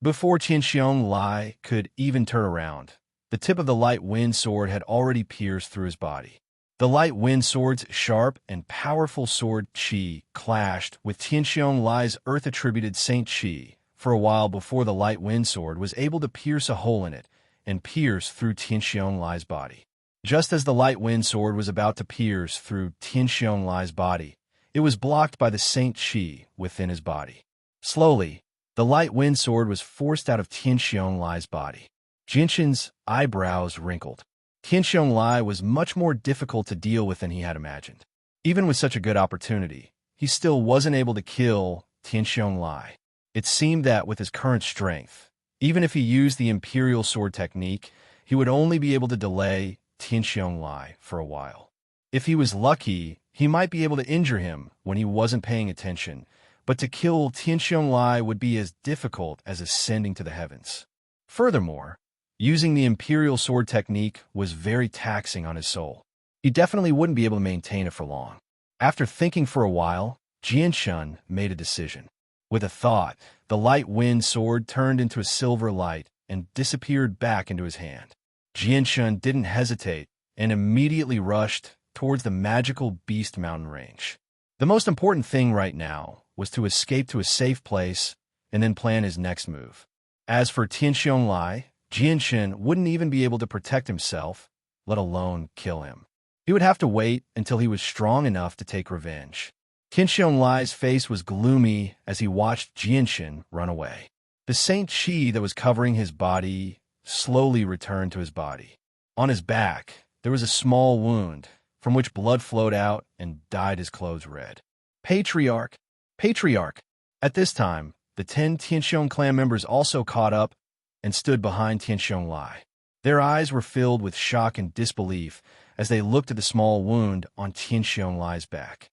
Before Tianxiong Lai could even turn around, the tip of the light wind sword had already pierced through his body. The light wind sword's sharp and powerful sword Qi clashed with Tianxiong Lai's earth-attributed Saint Qi for a while before the light wind sword was able to pierce a hole in it and pierce through Tianxiong Lai's body. Just as the light wind sword was about to pierce through Tianxiong Lai's body, it was blocked by the Saint Qi within his body. Slowly, the light wind sword was forced out of Tianxiong Lai's body. Jianshan's eyebrows wrinkled. Tianxiong Lai was much more difficult to deal with than he had imagined. Even with such a good opportunity, he still wasn't able to kill Tianxiong Lai. It seemed that with his current strength, even if he used the Imperial Sword technique, he would only be able to delay Tianxiong Lai for a while. If he was lucky, he might be able to injure him when he wasn't paying attention, but to kill Tianxiong Lai would be as difficult as ascending to the heavens. Furthermore, using the Imperial Sword technique was very taxing on his soul. He definitely wouldn't be able to maintain it for long. After thinking for a while, Jianshan made a decision. With a thought, the light wind sword turned into a silver light and disappeared back into his hand. Jianshan didn't hesitate and immediately rushed towards the magical Beast Mountain range. The most important thing right now was to escape to a safe place and then plan his next move. As for Tianxiong Lai, Jianshan wouldn't even be able to protect himself, let alone kill him. He would have to wait until he was strong enough to take revenge. Tianxiong Lai's face was gloomy as he watched Jianshan run away. The Saint Qi that was covering his body slowly returned to his body. On his back, there was a small wound, from which blood flowed out and dyed his clothes red. Patriarch! Patriarch! At this time, the 10 Tianxiong clan members also caught up and stood behind Tianxiong Lai. Their eyes were filled with shock and disbelief as they looked at the small wound on Tianxiong Lai's back.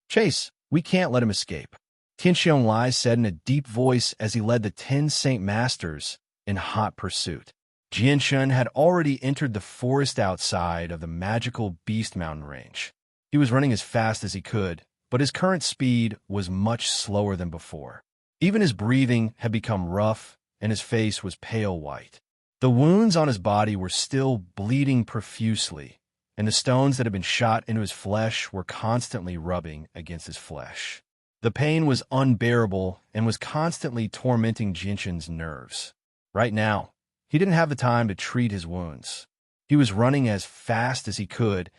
Chase, we can't let him escape, Tianxiong Lai said in a deep voice as he led the 10 Saint Masters in hot pursuit. Jianshan had already entered the forest outside of the magical Beast Mountain range. He was running as fast as he could, but his current speed was much slower than before. Even his breathing had become rough, and his face was pale white. The wounds on his body were still bleeding profusely, and the stones that had been shot into his flesh were constantly rubbing against his flesh. The pain was unbearable and was constantly tormenting Jianshan's nerves. Right now, he didn't have the time to treat his wounds. He was running as fast as he could,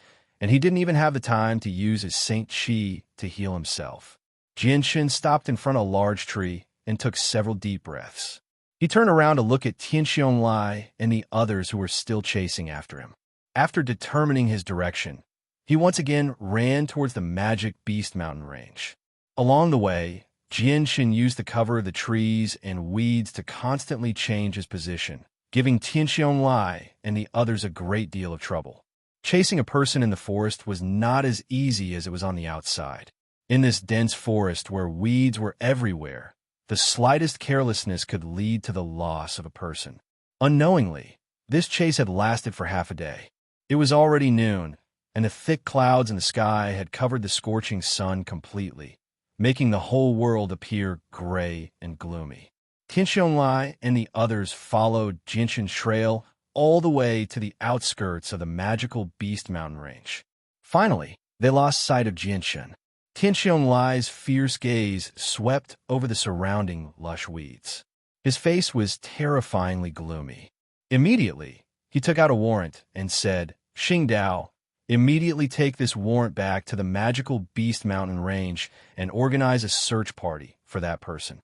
and he didn't even have the time to use his Saint Qi to heal himself. Jianshan stopped in front of a large tree and took several deep breaths. He turned around to look at Tianxiong Lai and the others who were still chasing after him. After determining his direction, he once again ran towards the magic Beast Mountain range. Along the way, Jianshan used the cover of the trees and weeds to constantly change his position, giving Tianxiong Lai and the others a great deal of trouble. Chasing a person in the forest was not as easy as it was on the outside. In this dense forest where weeds were everywhere, the slightest carelessness could lead to the loss of a person. Unknowingly, this chase had lasted for half a day. It was already noon, and the thick clouds in the sky had covered the scorching sun completely, making the whole world appear gray and gloomy. Tianxianglai and the others followed Jinshan's trail all the way to the outskirts of the magical Beast Mountain range. Finally, they lost sight of Jinshan. Tianxianglai's fierce gaze swept over the surrounding lush weeds. His face was terrifyingly gloomy. Immediately, he took out a warrant and said, "Xingdao, immediately take this warrant back to the magical Beast Mountain range and organize a search party for that person."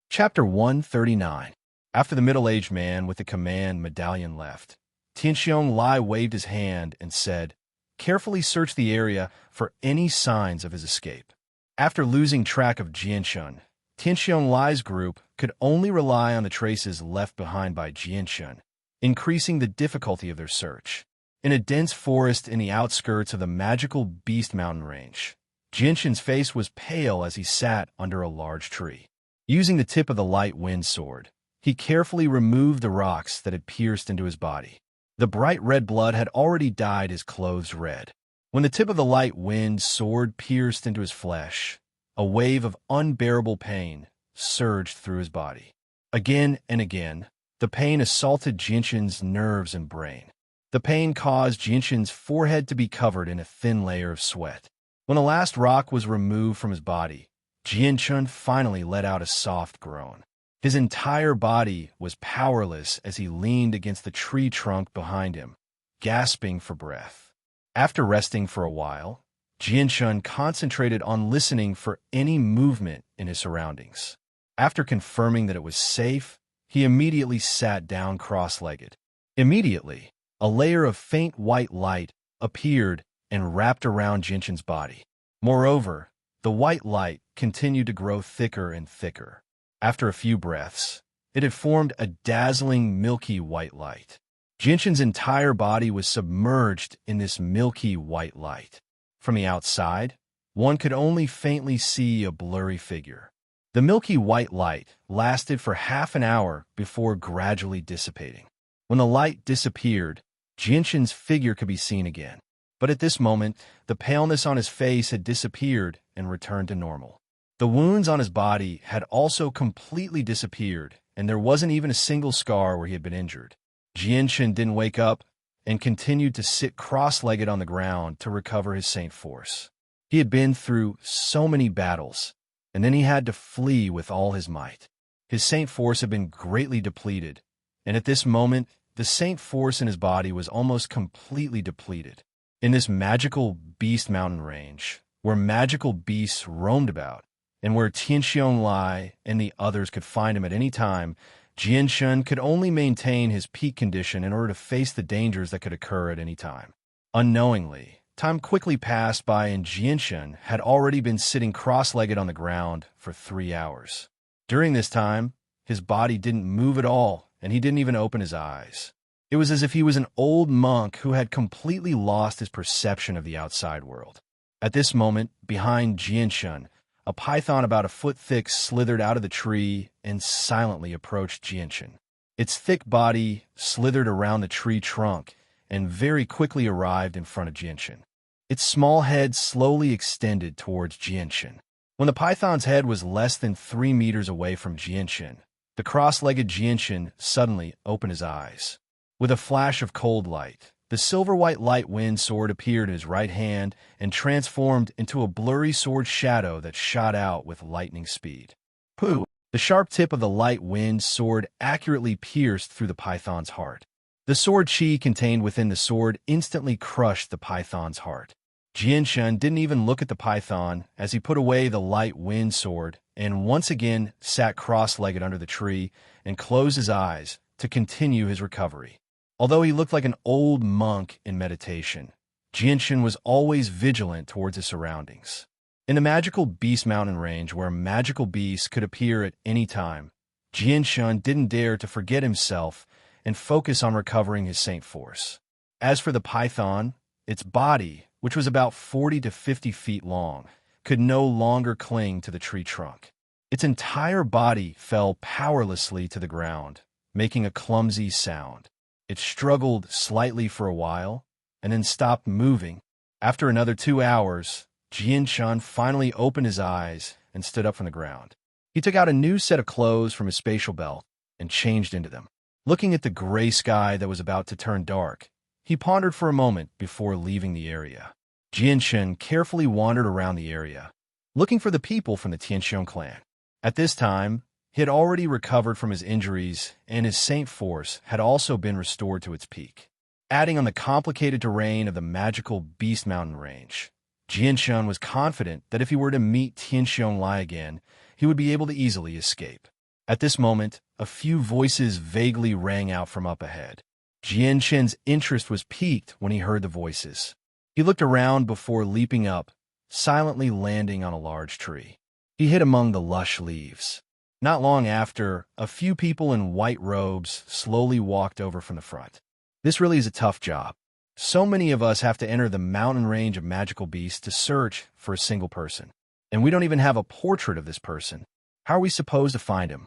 Chapter 139. After the middle-aged man with the command medallion left, Tianxianglai waved his hand and said, "Carefully search the area for any signs of his escape." After losing track of Jinshan, Tianxianglai's group could only rely on the traces left behind by Jinshan, increasing the difficulty of their search. In a dense forest in the outskirts of the magical Beast Mountain range, Jinshan's face was pale as he sat under a large tree. Using the tip of the light wind sword, he carefully removed the rocks that had pierced into his body. The bright red blood had already dyed his clothes red. When the tip of the light wind sword pierced into his flesh, a wave of unbearable pain surged through his body. Again and again, the pain assaulted Jinshan's nerves and brain. The pain caused Jinshan's forehead to be covered in a thin layer of sweat. When the last rock was removed from his body, Jinshan finally let out a soft groan. His entire body was powerless as he leaned against the tree trunk behind him, gasping for breath. After resting for a while, Jinshan concentrated on listening for any movement in his surroundings. After confirming that it was safe, he immediately sat down cross-legged. Immediately, a layer of faint white light appeared and wrapped around Jinshan's body. Moreover, the white light continued to grow thicker and thicker. After a few breaths, it had formed a dazzling milky white light. Jinshan's entire body was submerged in this milky white light. From the outside, one could only faintly see a blurry figure. The milky white light lasted for half an hour before gradually dissipating. When the light disappeared, Jinshan's figure could be seen again. But at this moment, the paleness on his face had disappeared and returned to normal. The wounds on his body had also completely disappeared, and there wasn't even a single scar where he had been injured. Jinshan didn't wake up and continued to sit cross-legged on the ground to recover his Saint Force. He had been through so many battles, and then he had to flee with all his might. His Saint Force had been greatly depleted, and at this moment, the Saint Force in his body was almost completely depleted. In this magical Beast Mountain range, where magical beasts roamed about, and where Tianxianglai and the others could find him at any time, Jinshan could only maintain his peak condition in order to face the dangers that could occur at any time. Unknowingly, time quickly passed by and Jinshan had already been sitting cross-legged on the ground for 3 hours. During this time, his body didn't move at all, and he didn't even open his eyes. It was as if he was an old monk who had completely lost his perception of the outside world. At this moment, behind Jinshan, a python about a foot thick slithered out of the tree and silently approached Jinshan. Its thick body slithered around the tree trunk and very quickly arrived in front of Jinshan. Its small head slowly extended towards Jinshan. When the python's head was less than 3 meters away from Jinshan, the cross-legged Jinshan suddenly opened his eyes. With a flash of cold light, the silver-white light wind sword appeared in his right hand and transformed into a blurry sword shadow that shot out with lightning speed. Pooh! The sharp tip of the light wind sword accurately pierced through the python's heart. The sword chi contained within the sword instantly crushed the python's heart. Jinshan didn't even look at the python as he put away the light wind sword and once again sat cross-legged under the tree and closed his eyes to continue his recovery. Although he looked like an old monk in meditation, Jinshan was always vigilant towards his surroundings. In the magical Beast Mountain range, where magical beasts could appear at any time, Jinshan didn't dare to forget himself and focus on recovering his Saint Force. As for the python, its body, which was about 40 to 50 feet long, could no longer cling to the tree trunk. Its entire body fell powerlessly to the ground, making a clumsy sound. It struggled slightly for a while, and then stopped moving. After another 2 hours, Jian-Chun finally opened his eyes and stood up from the ground. He took out a new set of clothes from his spatial belt and changed into them. Looking at the gray sky that was about to turn dark, he pondered for a moment before leaving the area. Jian-Chun carefully wandered around the area, looking for the people from the Tianxiong clan. At this time, he had already recovered from his injuries, and his Saint Force had also been restored to its peak. Adding on the complicated terrain of the magical Beast Mountain range, Jian-Chun was confident that if he were to meet Tianxiong Lai again, he would be able to easily escape. At this moment, a few voices vaguely rang out from up ahead. Jian-Chun's interest was piqued when he heard the voices. He looked around before leaping up, silently landing on a large tree. He hid among the lush leaves. Not long after, a few people in white robes slowly walked over from the front. This really is a tough job. So many of us have to enter the mountain range of magical beasts to search for a single person. And we don't even have a portrait of this person. How are we supposed to find him?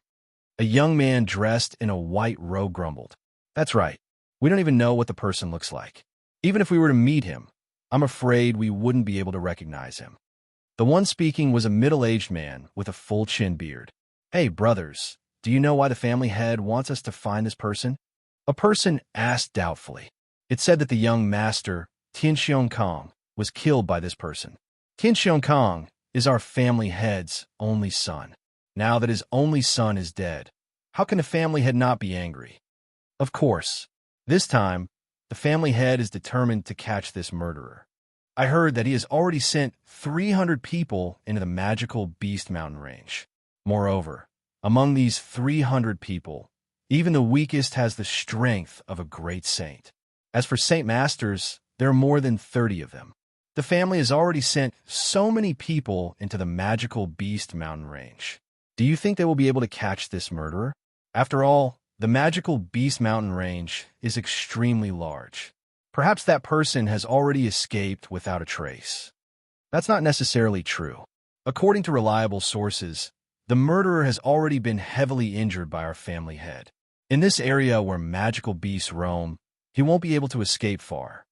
A young man dressed in a white robe grumbled. That's right. We don't even know what the person looks like. Even if we were to meet him, I'm afraid we wouldn't be able to recognize him. The one speaking was a middle-aged man with a full chin beard. Hey, brothers, do you know why the family head wants us to find this person? A person asked doubtfully. It said that the young master, Tianxiong Kong, was killed by this person. Tianxiong Kong is our family head's only son. Now that his only son is dead, how can the family head not be angry? Of course, this time, the family head is determined to catch this murderer. I heard that he has already sent 300 people into the magical Beast Mountain range. Moreover, among these 300 people, even the weakest has the strength of a great saint. As for Saint Masters, there are more than 30 of them. The family has already sent so many people into the magical Beast Mountain range. Do you think they will be able to catch this murderer? After all, the magical Beast Mountain range is extremely large. Perhaps that person has already escaped without a trace. That's not necessarily true. According to reliable sources, the murderer has already been heavily injured by our family head. In this area where magical beasts roam, he won't be able to escape far.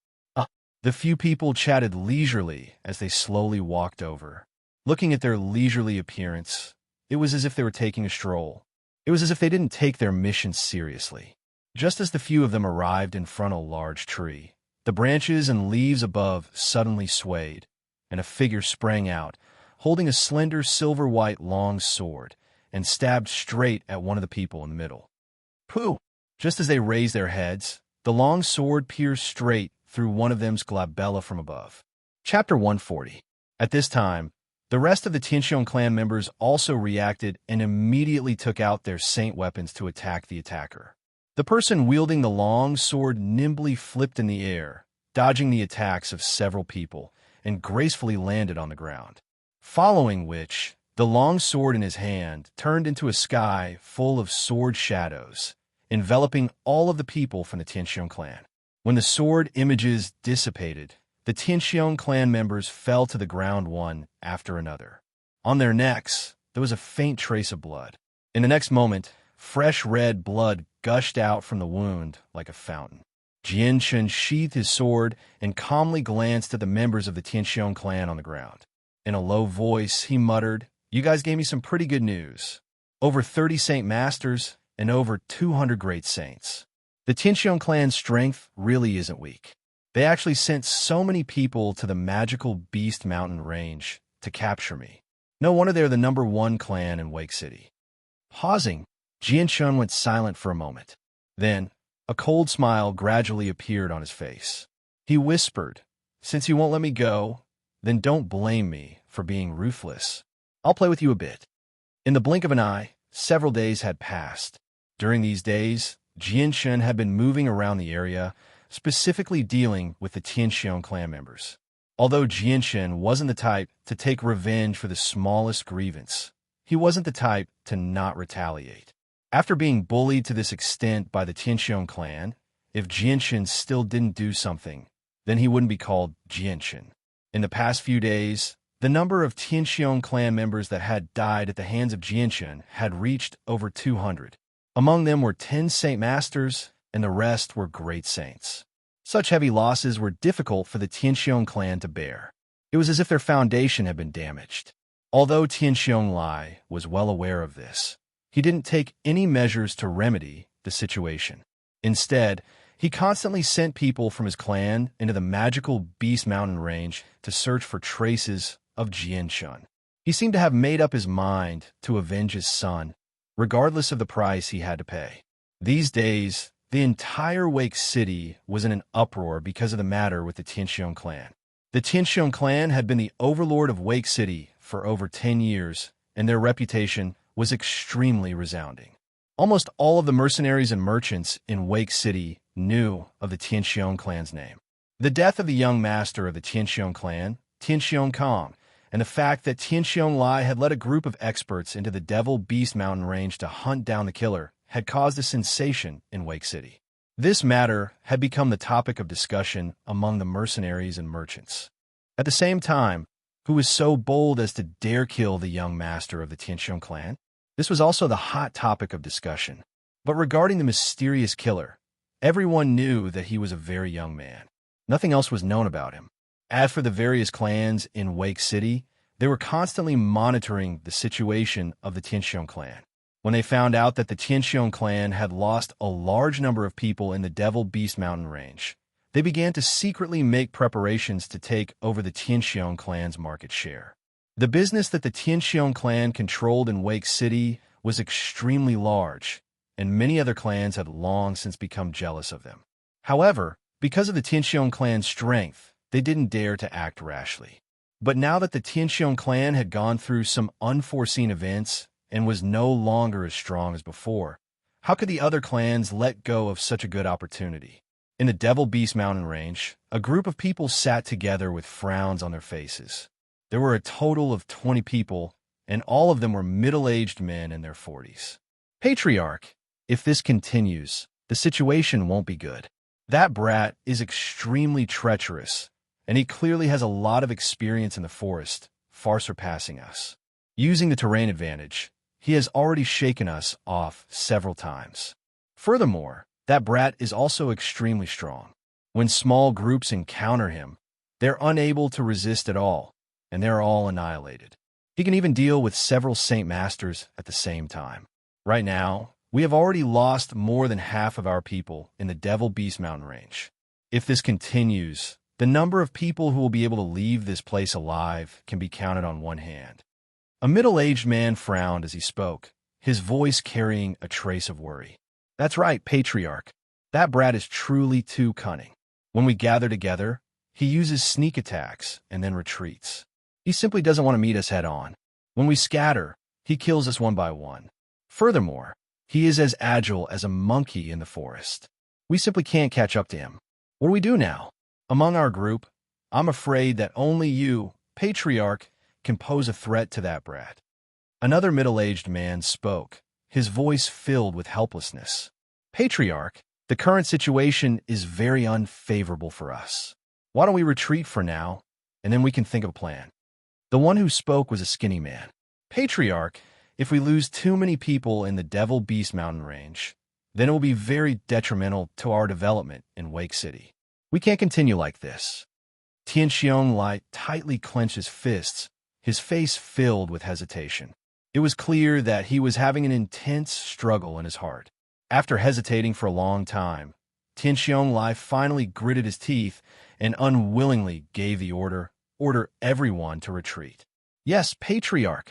The few people chatted leisurely as they slowly walked over. Looking at their leisurely appearance, it was as if they were taking a stroll. It was as if they didn't take their mission seriously. Just as the few of them arrived in front of a large tree, the branches and leaves above suddenly swayed, and a figure sprang out, holding a slender silver-white long sword, and stabbed straight at one of the people in the middle. Pooh! Just as they raised their heads, the long sword pierced straight through one of them's glabella from above. Chapter 140. At this time, the rest of the Tianxiong clan members also reacted and immediately took out their saint weapons to attack the attacker. The person wielding the long sword nimbly flipped in the air, dodging the attacks of several people, and gracefully landed on the ground. Following which, the long sword in his hand turned into a sky full of sword shadows, enveloping all of the people from the Tianxiong clan. When the sword images dissipated, the Tianxiong clan members fell to the ground one after another. On their necks, there was a faint trace of blood. In the next moment, fresh red blood gushed out from the wound like a fountain. Jian-Chun sheathed his sword and calmly glanced at the members of the Tianxiong clan on the ground. In a low voice, he muttered, "You guys gave me some pretty good news. Over 30 Saint Masters and over 200 great saints. The Tianxiong clan's strength really isn't weak. They actually sent so many people to the magical Beast Mountain range to capture me. No wonder they're the #1 clan in Wake City." Pausing, Jian-Chun went silent for a moment. Then, a cold smile gradually appeared on his face. He whispered, "Since you won't let me go, then don't blame me for being ruthless. I'll play with you a bit." In the blink of an eye, several days had passed. During these days, Jian-Chun had been moving around the area, specifically dealing with the Tianxiong clan members. Although Jian-Chun wasn't the type to take revenge for the smallest grievance, he wasn't the type to not retaliate. After being bullied to this extent by the Tianxiong clan, if Jian-Chun still didn't do something, then he wouldn't be called Jianshan. In the past few days, the number of Tianxiong clan members that had died at the hands of Jianshan had reached over 200. Among them were 10 Saint Masters, and the rest were great saints. Such heavy losses were difficult for the Tianxiong clan to bear. It was as if their foundation had been damaged. Although Tianxiong Lai was well aware of this, he didn't take any measures to remedy the situation. Instead, he constantly sent people from his clan into the magical Beast Mountain range to search for traces of Jianshan. He seemed to have made up his mind to avenge his son, regardless of the price he had to pay. These days, the entire Wake City was in an uproar because of the matter with the Tianxiong clan. The Tianxiong clan had been the overlord of Wake City for over 10 years, and their reputation was extremely resounding. Almost all of the mercenaries and merchants in Wake City knew of the Tianxiong clan's name. The death of the young master of the Tianxiong clan, Tianxiong Kong, and the fact that Tianxiong Lai had led a group of experts into the Devil Beast Mountain range to hunt down the killer had caused a sensation in Wake City. This matter had become the topic of discussion among the mercenaries and merchants. At the same time, who was so bold as to dare kill the young master of the Tianxiong clan? This was also the hot topic of discussion. But regarding the mysterious killer, everyone knew that he was a very young man. Nothing else was known about him. As for the various clans in Wake City, they were constantly monitoring the situation of the Tianxiong clan. When they found out that the Tianxiong clan had lost a large number of people in the Devil Beast Mountain range, they began to secretly make preparations to take over the Tianxiong clan's market share. The business that the Tianxiong clan controlled in Wake City was extremely large, and many other clans had long since become jealous of them. However, because of the Tianxiong clan's strength, they didn't dare to act rashly. But now that the Tianxiong clan had gone through some unforeseen events and was no longer as strong as before, how could the other clans let go of such a good opportunity? In the Devil Beast Mountain range, a group of people sat together with frowns on their faces. There were a total of 20 people, and all of them were middle-aged men in their 40s. Patriarch, if this continues, the situation won't be good. That brat is extremely treacherous, and he clearly has a lot of experience in the forest, far surpassing us. Using the terrain advantage, he has already shaken us off several times. Furthermore, that brat is also extremely strong. When small groups encounter him, they're unable to resist at all, and they're all annihilated. He can even deal with several Saint Masters at the same time. Right now, we have already lost more than half of our people in the Devil Beast Mountain range. If this continues, the number of people who will be able to leave this place alive can be counted on one hand. A middle-aged man frowned as he spoke, his voice carrying a trace of worry. That's right, Patriarch. That brat is truly too cunning. When we gather together, he uses sneak attacks and then retreats. He simply doesn't want to meet us head-on. When we scatter, he kills us one by one. Furthermore, he is as agile as a monkey in the forest. We simply can't catch up to him. What do we do now? Among our group, I'm afraid that only you, Patriarch, can pose a threat to that brat. Another middle-aged man spoke, his voice filled with helplessness. Patriarch, the current situation is very unfavorable for us. Why don't we retreat for now, and then we can think of a plan? The one who spoke was a skinny man. Patriarch, if we lose too many people in the Devil Beast Mountain range, then it will be very detrimental to our development in Wake City. We can't continue like this. Tianxiong Lai tightly clenched his fists, his face filled with hesitation. It was clear that he was having an intense struggle in his heart. After hesitating for a long time, Tianxiong Lai finally gritted his teeth and unwillingly gave the order everyone to retreat. Yes, Patriarch.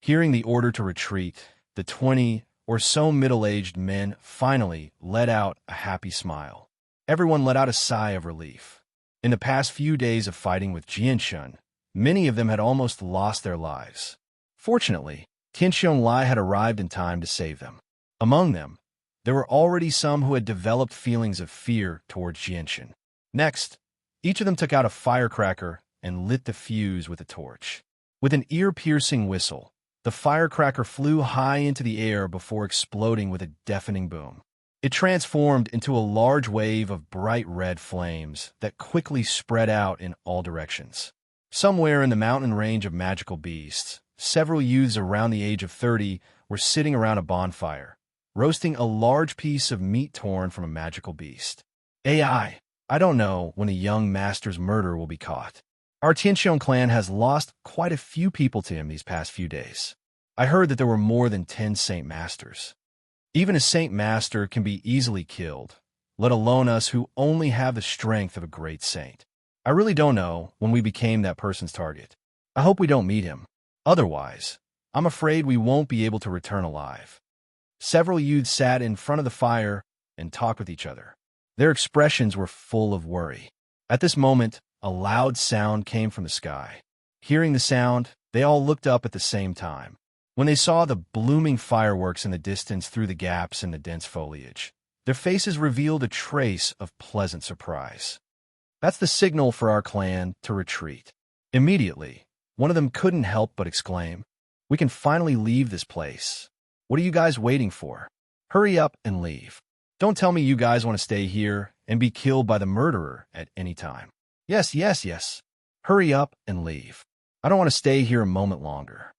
Hearing the order to retreat, the 20 or so middle-aged men finally let out a happy smile. Everyone let out a sigh of relief. In the past few days of fighting with Jianshan, many of them had almost lost their lives. Fortunately, Tianxiong Lai had arrived in time to save them. Among them, there were already some who had developed feelings of fear towards Jianshan. Next, each of them took out a firecracker and lit the fuse with a torch. With an ear-piercing whistle, the firecracker flew high into the air before exploding with a deafening boom. It transformed into a large wave of bright red flames that quickly spread out in all directions. Somewhere in the mountain range of magical beasts, several youths around the age of 30 were sitting around a bonfire, roasting a large piece of meat torn from a magical beast. I don't know when a young master's murder will be caught. Our Tianxiong clan has lost quite a few people to him these past few days. I heard that there were more than 10 Saint Masters. Even a Saint Master can be easily killed, let alone us who only have the strength of a great saint. I really don't know when we became that person's target. I hope we don't meet him. Otherwise, I'm afraid we won't be able to return alive. Several youths sat in front of the fire and talked with each other. Their expressions were full of worry. At this moment, a loud sound came from the sky. Hearing the sound, they all looked up at the same time. When they saw the blooming fireworks in the distance through the gaps in the dense foliage, their faces revealed a trace of pleasant surprise. That's the signal for our clan to retreat. Immediately, one of them couldn't help but exclaim, "We can finally leave this place. What are you guys waiting for? Hurry up and leave. Don't tell me you guys want to stay here and be killed by the murderer at any time. Yes. Hurry up and leave. I don't want to stay here a moment longer."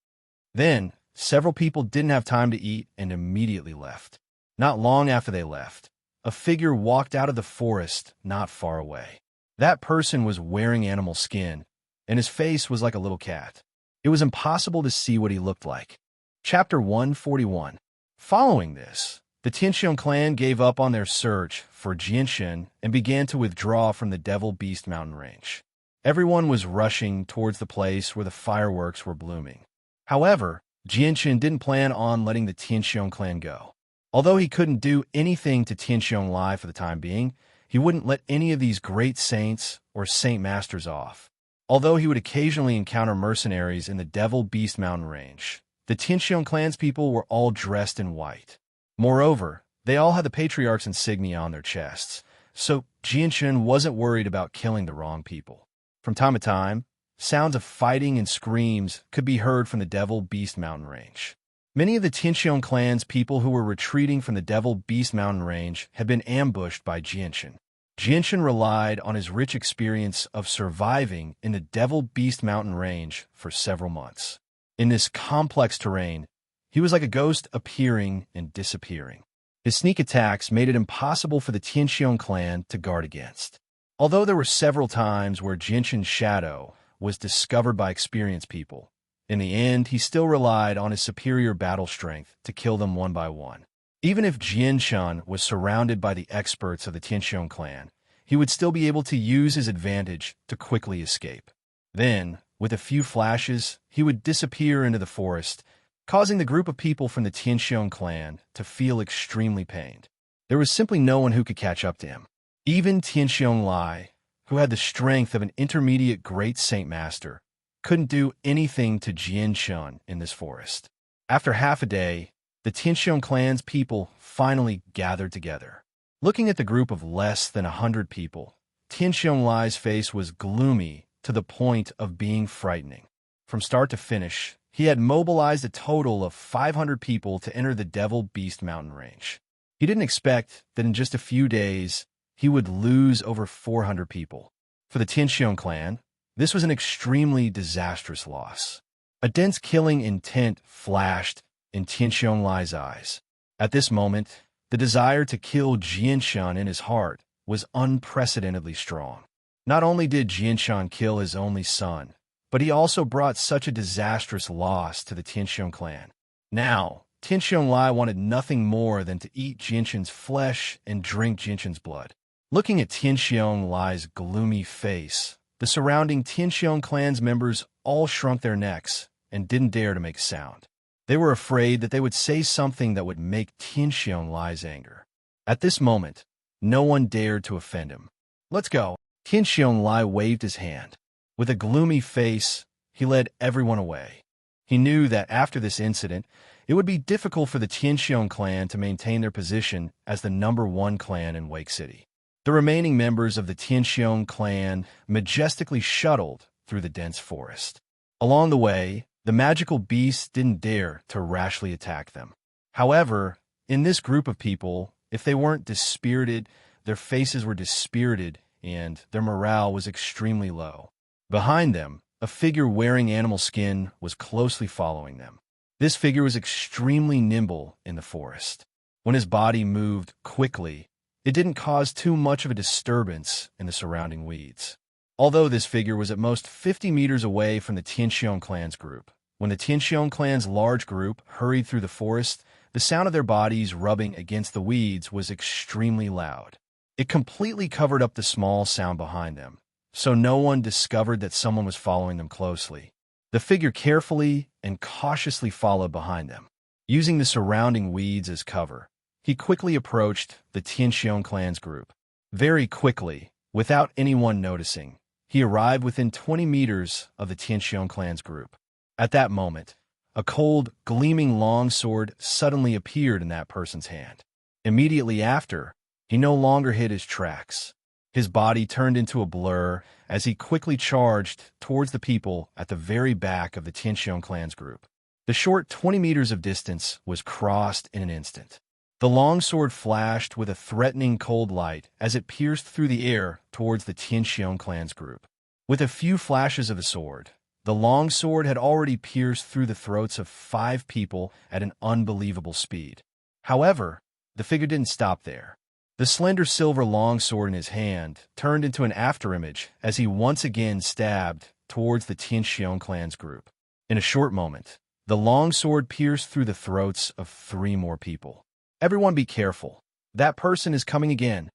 Then, several people didn't have time to eat and immediately left. Not long after they left, a figure walked out of the forest not far away. That person was wearing animal skin, and his face was like a little cat. It was impossible to see what he looked like. Chapter 141. Following this, the Tianxiong clan gave up on their search for Jianshan and began to withdraw from the Devil Beast mountain range. Everyone was rushing towards the place where the fireworks were blooming. However, Jianshan didn't plan on letting the Tianxiong clan go. Although he couldn't do anything to Tianxiong Lai for the time being, he wouldn't let any of these great saints or saint masters off. Although he would occasionally encounter mercenaries in the Devil Beast mountain range, the Tianxiong clan's people were all dressed in white. Moreover, they all had the patriarch's insignia on their chests, so Jianshan wasn't worried about killing the wrong people. From time to time, sounds of fighting and screams could be heard from the Devil Beast mountain range. Many of the Tianxiong clan's people who were retreating from the Devil Beast mountain range had been ambushed by Jianshan. Jianshan relied on his rich experience of surviving in the Devil Beast mountain range for several months. In this complex terrain, he was like a ghost appearing and disappearing. His sneak attacks made it impossible for the Tianxiong clan to guard against. Although there were several times where Jianshan's shadow was discovered by experienced people, in the end, he still relied on his superior battle strength to kill them one by one. Even if Jianshan was surrounded by the experts of the Tianxiong clan, he would still be able to use his advantage to quickly escape. Then, with a few flashes, he would disappear into the forest, causing the group of people from the Tianxiong clan to feel extremely pained. There was simply no one who could catch up to him. Even Tianxiong Lai, who had the strength of an intermediate great saint master, couldn't do anything to Jianshan in this forest. After half a day, the Tianxiong clan's people finally gathered together. Looking at the group of less than 100 people, Tianxiong Lai's face was gloomy to the point of being frightening. From start to finish, he had mobilized a total of 500 people to enter the Devil Beast mountain range. He didn't expect that in just a few days, he would lose over 400 people. For the Tianxiong clan, this was an extremely disastrous loss. A dense killing intent flashed in Tianxiong Lai's eyes. At this moment, the desire to kill Jianshan in his heart was unprecedentedly strong. Not only did Jianshan kill his only son, but he also brought such a disastrous loss to the Tianxiong clan. Now, Tianxiong Lai wanted nothing more than to eat Jianshan's flesh and drink Jianshan's blood. Looking at Tianxiong Lai's gloomy face, the surrounding Tianxiong clan's members all shrunk their necks and didn't dare to make a sound. They were afraid that they would say something that would make Tianxiong Lai's anger. At this moment, no one dared to offend him. "Let's go." Tianxiong Lai waved his hand. With a gloomy face, he led everyone away. He knew that after this incident, it would be difficult for the Tianxiong clan to maintain their position as the #1 clan in Wake City. The remaining members of the Tianxiong clan majestically shuttled through the dense forest. Along the way, the magical beasts didn't dare to rashly attack them. However, in this group of people, If they weren't dispirited, their faces were dispirited, and their morale was extremely low. Behind them, a figure wearing animal skin was closely following them. This figure was extremely nimble in the forest. When his body moved quickly, it didn't cause too much of a disturbance in the surrounding weeds. Although this figure was at most 50 meters away from the Tianxiong clan's group, when the Tianxiong clan's large group hurried through the forest, the sound of their bodies rubbing against the weeds was extremely loud. It completely covered up the small sound behind them, so no one discovered that someone was following them closely. The figure carefully and cautiously followed behind them. Using the surrounding weeds as cover, he quickly approached the Tianxiong clan's group. Very quickly, without anyone noticing, he arrived within 20 meters of the Tianxiong clan's group. At that moment, a cold, gleaming longsword suddenly appeared in that person's hand. Immediately after, he no longer hid his tracks. His body turned into a blur as he quickly charged towards the people at the very back of the Tianxiong clan's group. The short 20 meters of distance was crossed in an instant. The longsword flashed with a threatening cold light as it pierced through the air towards the Tianxiong clan's group. With a few flashes of the sword, the longsword had already pierced through the throats of 5 people at an unbelievable speed. However, the figure didn't stop there. The slender silver longsword in his hand turned into an afterimage as he once again stabbed towards the Tianxiong clan's group. In a short moment, the longsword pierced through the throats of 3 more people. Everyone be careful. That person is coming again.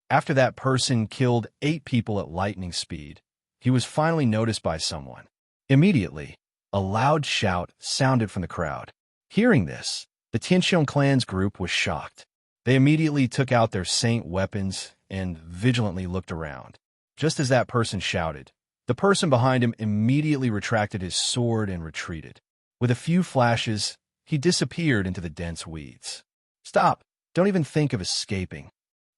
After that person killed 8 people at lightning speed, he was finally noticed by someone. Immediately, a loud shout sounded from the crowd. Hearing this, the Tianxiong clan's group was shocked. They immediately took out their saint weapons and vigilantly looked around. Just as that person shouted, the person behind him immediately retracted his sword and retreated. With a few flashes, he disappeared into the dense weeds. Stop! Don't even think of escaping.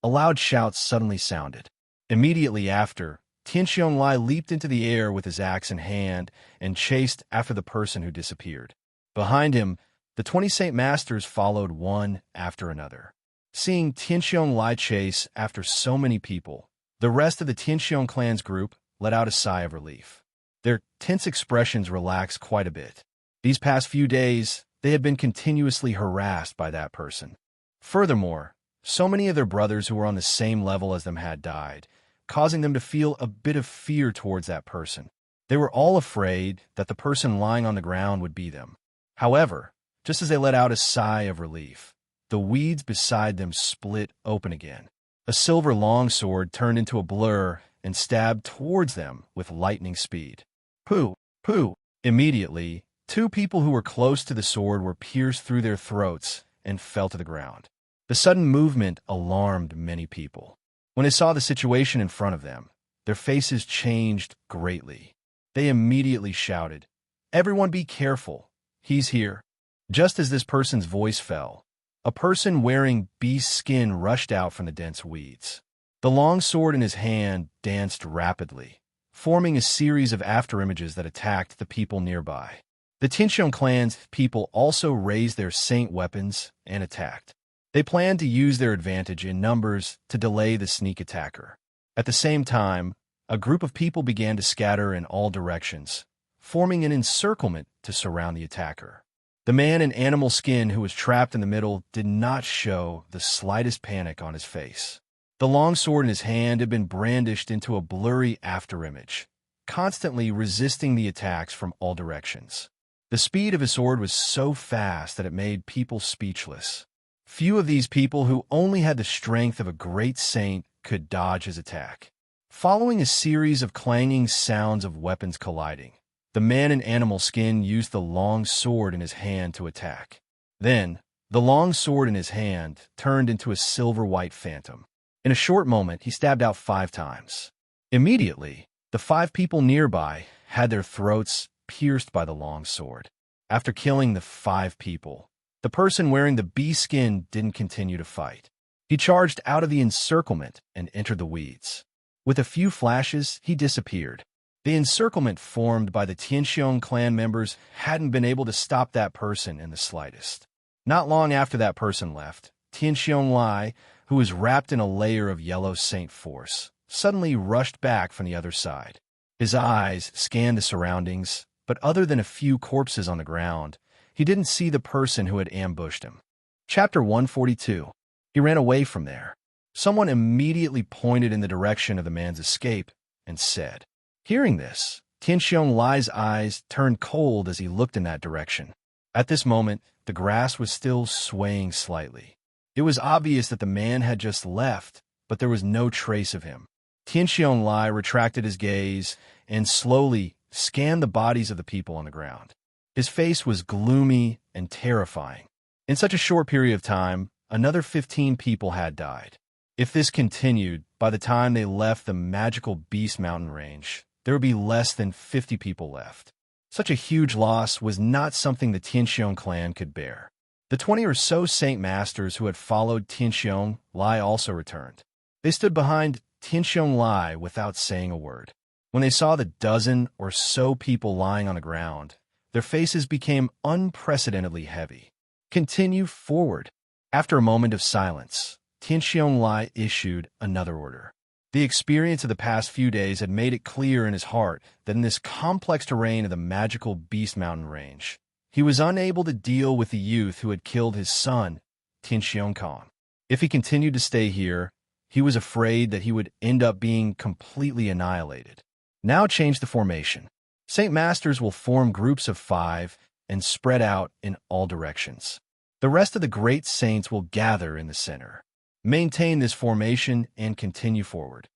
A loud shout suddenly sounded. Immediately after, Tianxiong Lai leaped into the air with his axe in hand and chased after the person who disappeared. Behind him, the 20 Saint Masters followed one after another. Seeing Tianxiong Lai chase after so many people, the rest of the Tianxiong clan's group let out a sigh of relief. Their tense expressions relaxed quite a bit. These past few days, they had been continuously harassed by that person. Furthermore, so many of their brothers who were on the same level as them had died, causing them to feel a bit of fear towards that person. They were all afraid that the person lying on the ground would be them. However, just as they let out a sigh of relief, the weeds beside them split open again. A silver longsword turned into a blur and stabbed towards them with lightning speed. Pooh! Pooh! Immediately, 2 people who were close to the sword were pierced through their throats and fell to the ground. The sudden movement alarmed many people. When they saw the situation in front of them, their faces changed greatly. They immediately shouted, "Everyone be careful! He's here!" Just as this person's voice fell, a person wearing beast skin rushed out from the dense weeds. The long sword in his hand danced rapidly, forming a series of afterimages that attacked the people nearby. The Tianxiong clan's people also raised their saint weapons and attacked. They planned to use their advantage in numbers to delay the sneak attacker. At the same time, a group of people began to scatter in all directions, forming an encirclement to surround the attacker. The man in animal skin who was trapped in the middle did not show the slightest panic on his face. The long sword in his hand had been brandished into a blurry afterimage, constantly resisting the attacks from all directions. The speed of his sword was so fast that it made people speechless. Few of these people who only had the strength of a great saint could dodge his attack. Following a series of clanging sounds of weapons colliding, the man in animal skin used the long sword in his hand to attack. Then, the long sword in his hand turned into a silver-white phantom. In a short moment, he stabbed out 5 times. Immediately, the 5 people nearby had their throats pierced by the long sword. After killing the 5 people, the person wearing the bee skin didn't continue to fight. He charged out of the encirclement and entered the weeds. With a few flashes, he disappeared. The encirclement formed by the Tianxiong clan members hadn't been able to stop that person in the slightest. Not long after that person left, Tian Lai, who was wrapped in a layer of yellow saint force, suddenly rushed back from the other side. His eyes scanned the surroundings, but other than a few corpses on the ground, he didn't see the person who had ambushed him. Chapter 142. He ran away from there. Someone immediately pointed in the direction of the man's escape and said. Hearing this, Tian Lai's eyes turned cold as he looked in that direction. At this moment, the grass was still swaying slightly. It was obvious that the man had just left, but there was no trace of him. Tian Lai retracted his gaze and slowly scanned the bodies of the people on the ground. His face was gloomy and terrifying. In such a short period of time, another 15 people had died. If this continued, by the time they left the magical Beast Mountain range, there would be less than 50 people left. Such a huge loss was not something the Tianxiong clan could bear. The 20 or so Saint Masters who had followed Tianxiong Lai also returned. They stood behind Tianxiong Lai without saying a word. When they saw the dozen or so people lying on the ground, their faces became unprecedentedly heavy. Continue forward. After a moment of silence, Tianxiong Lai issued another order. The experience of the past few days had made it clear in his heart that in this complex terrain of the magical Beast Mountain range, he was unable to deal with the youth who had killed his son, Tianxiong Kong. If he continued to stay here, he was afraid that he would end up being completely annihilated. Now change the formation. Saint Masters will form groups of 5 and spread out in all directions. The rest of the great saints will gather in the center. Maintain this formation and continue forward.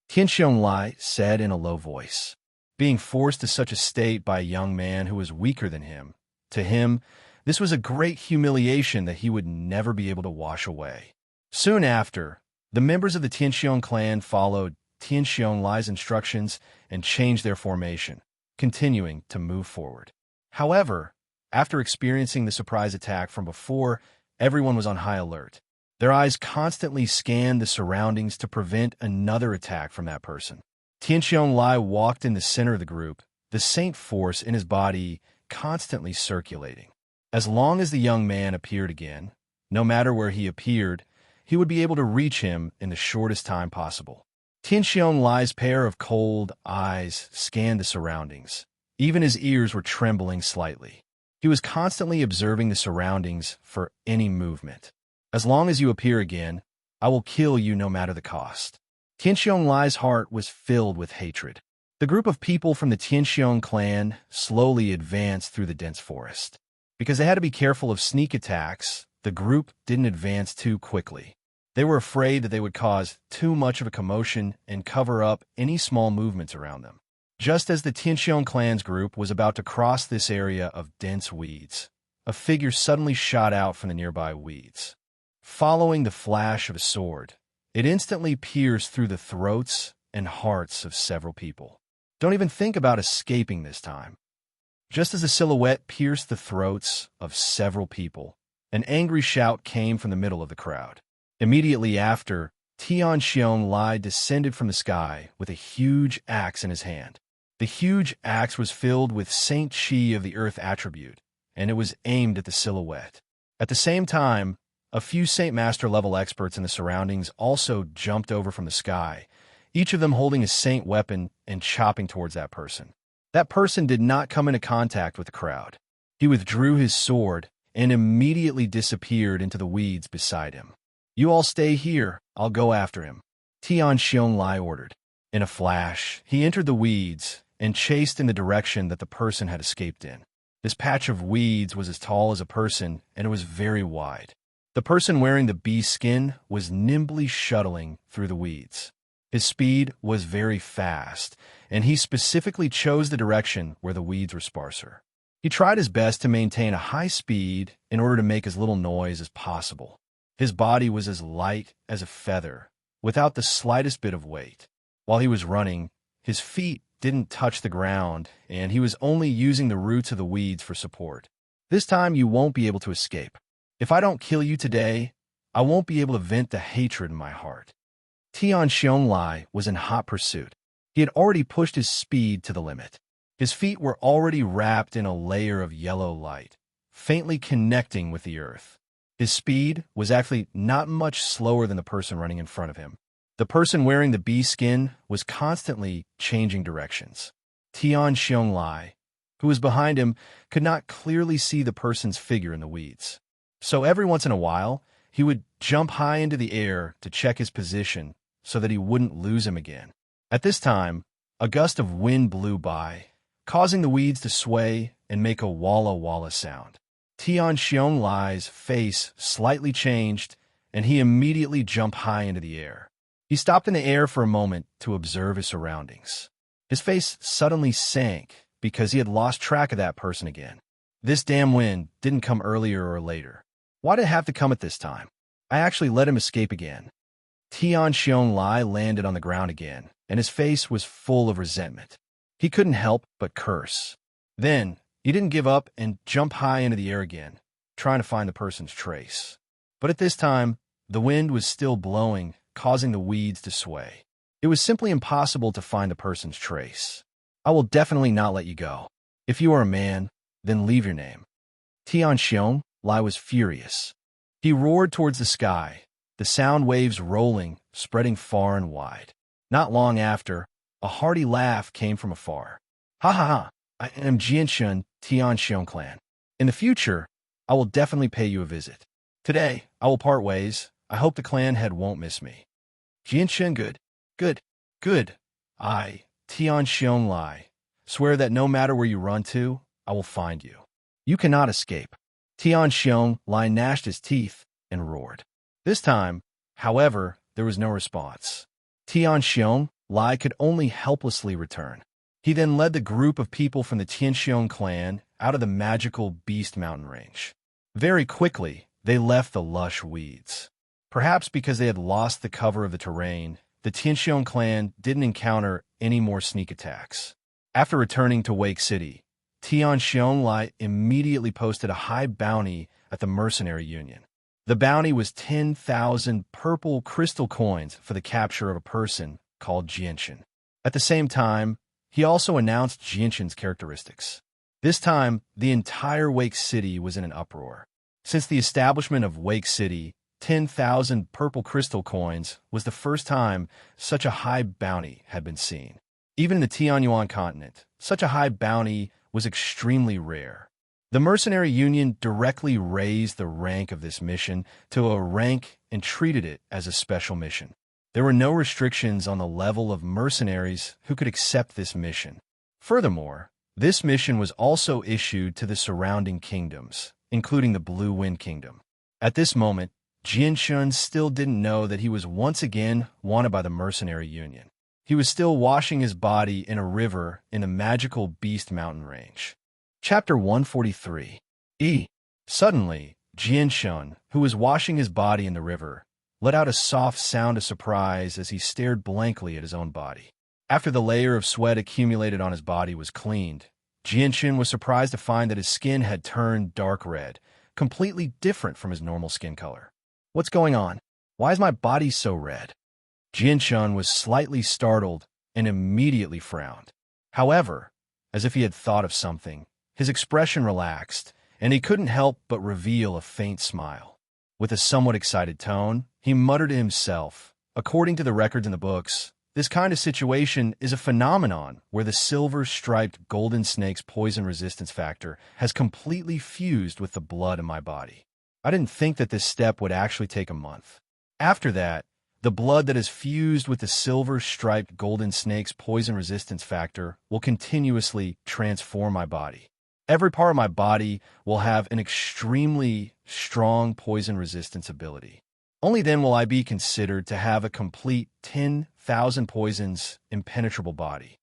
Tianxiong Lai said in a low voice. Being forced to such a state by a young man who was weaker than him, to him, this was a great humiliation that he would never be able to wash away. Soon after, the members of the Tianxiong clan followed Tianxiong Lai's instructions and changed their formation, continuing to move forward. However, after experiencing the surprise attack from before, everyone was on high alert. Their eyes constantly scanned the surroundings to prevent another attack from that person. Tianxiong Lai walked in the center of the group, the saint force in his body constantly circulating. As long as the young man appeared again, no matter where he appeared, he would be able to reach him in the shortest time possible. Tianxiong Lai's pair of cold eyes scanned the surroundings. Even his ears were trembling slightly. He was constantly observing the surroundings for any movement. As long as you appear again, I will kill you no matter the cost. Tianxiong Lai's heart was filled with hatred. The group of people from the Tianxiong clan slowly advanced through the dense forest. Because they had to be careful of sneak attacks, the group didn't advance too quickly. They were afraid that they would cause too much of a commotion and cover up any small movements around them. Just as the Tianxiong clan's group was about to cross this area of dense weeds, a figure suddenly shot out from the nearby weeds. Following the flash of a sword, it instantly pierced through the throats and hearts of several people. Don't even think about escaping this time. Just as the silhouette pierced the throats of several people, an angry shout came from the middle of the crowd. Immediately after, Tianxiong Lai descended from the sky with a huge axe in his hand. The huge axe was filled with Saint Qi of the Earth attribute, and it was aimed at the silhouette. At the same time, a few Saint Master level experts in the surroundings also jumped over from the sky, each of them holding a saint weapon and chopping towards that person. That person did not come into contact with the crowd. He withdrew his sword and immediately disappeared into the weeds beside him. You all stay here, I'll go after him, Tianxiong Lai ordered. In a flash, he entered the weeds and chased in the direction that the person had escaped in. This patch of weeds was as tall as a person, and it was very wide. The person wearing the beast skin was nimbly shuttling through the weeds. His speed was very fast, and he specifically chose the direction where the weeds were sparser. He tried his best to maintain a high speed in order to make as little noise as possible. His body was as light as a feather, without the slightest bit of weight. While he was running, his feet didn't touch the ground, and he was only using the roots of the weeds for support. This time you won't be able to escape. If I don't kill you today, I won't be able to vent the hatred in my heart. Tianxiong Lai was in hot pursuit. He had already pushed his speed to the limit. His feet were already wrapped in a layer of yellow light, faintly connecting with the earth. His speed was actually not much slower than the person running in front of him. The person wearing the bee skin was constantly changing directions. Tian Xiong who was behind him, could not clearly see the person's figure in the weeds. So every once in a while, he would jump high into the air to check his position so that he wouldn't lose him again. At this time, a gust of wind blew by, causing the weeds to sway and make a walla walla sound. Tian Xiong face slightly changed, and he immediately jumped high into the air. He stopped in the air for a moment to observe his surroundings. His face suddenly sank because he had lost track of that person again. This damn wind didn't come earlier or later. Why did it have to come at this time? I actually let him escape again. Tian Xiong landed on the ground again, and his face was full of resentment. He couldn't help but curse. Then, he didn't give up and jumped high into the air again, trying to find the person's trace. But at this time, the wind was still blowing, causing the weeds to sway. It was simply impossible to find the person's trace. I will definitely not let you go. If you are a man, then leave your name. Tian Xiong was furious. He roared towards the sky, the sound waves rolling, spreading far and wide. Not long after, a hearty laugh came from afar. Ha ha ha, I am Jianshun, Tian Xiong clan. In the future, I will definitely pay you a visit. Today, I will part ways. I hope the clan head won't miss me. Jianshun, good. I, Tian Xiong swear that no matter where you run to, I will find you. You cannot escape. Tian Xiong gnashed his teeth and roared. This time, however, there was no response. Tian Xiong could only helplessly return. He then led the group of people from the Tianxiong clan out of the magical Beast Mountain range. Very quickly, they left the lush weeds. Perhaps because they had lost the cover of the terrain, the Tianxiong clan didn't encounter any more sneak attacks. After returning to Wake City, Tian Xiong immediately posted a high bounty at the mercenary union. The bounty was 10,000 purple crystal coins for the capture of a person called Jianshun. At the same time, he also announced Jianshun's characteristics. This time, the entire Wake City was in an uproar. Since the establishment of Wake City, 10,000 purple crystal coins was the first time such a high bounty had been seen. Even in the Tianyuan continent, such a high bounty was extremely rare. The Mercenary Union directly raised the rank of this mission to a rank and treated it as a special mission. There were no restrictions on the level of mercenaries who could accept this mission. Furthermore, this mission was also issued to the surrounding kingdoms, including the Blue Wind Kingdom. At this moment, Jianshun still didn't know that he was once again wanted by the Mercenary Union. He was still washing his body in a river in the magical Beast Mountain range. Chapter 143. Suddenly, Jianshun, who was washing his body in the river, let out a soft sound of surprise as he stared blankly at his own body. After the layer of sweat accumulated on his body was cleaned, Jianshun was surprised to find that his skin had turned dark red, completely different from his normal skin color. What's going on? Why is my body so red? Jianshun was slightly startled and immediately frowned. However, as if he had thought of something, his expression relaxed, and he couldn't help but reveal a faint smile. With a somewhat excited tone, he muttered to himself, "According to the records in the books, this kind of situation is a phenomenon where the silver-striped golden snake's poison resistance factor has completely fused with the blood in my body. I didn't think that this step would actually take a month. After that, the blood that is fused with the silver-striped golden snake's poison resistance factor will continuously transform my body. Every part of my body will have an extremely strong poison resistance ability. Only then will I be considered to have a complete 10,000 poisons impenetrable body.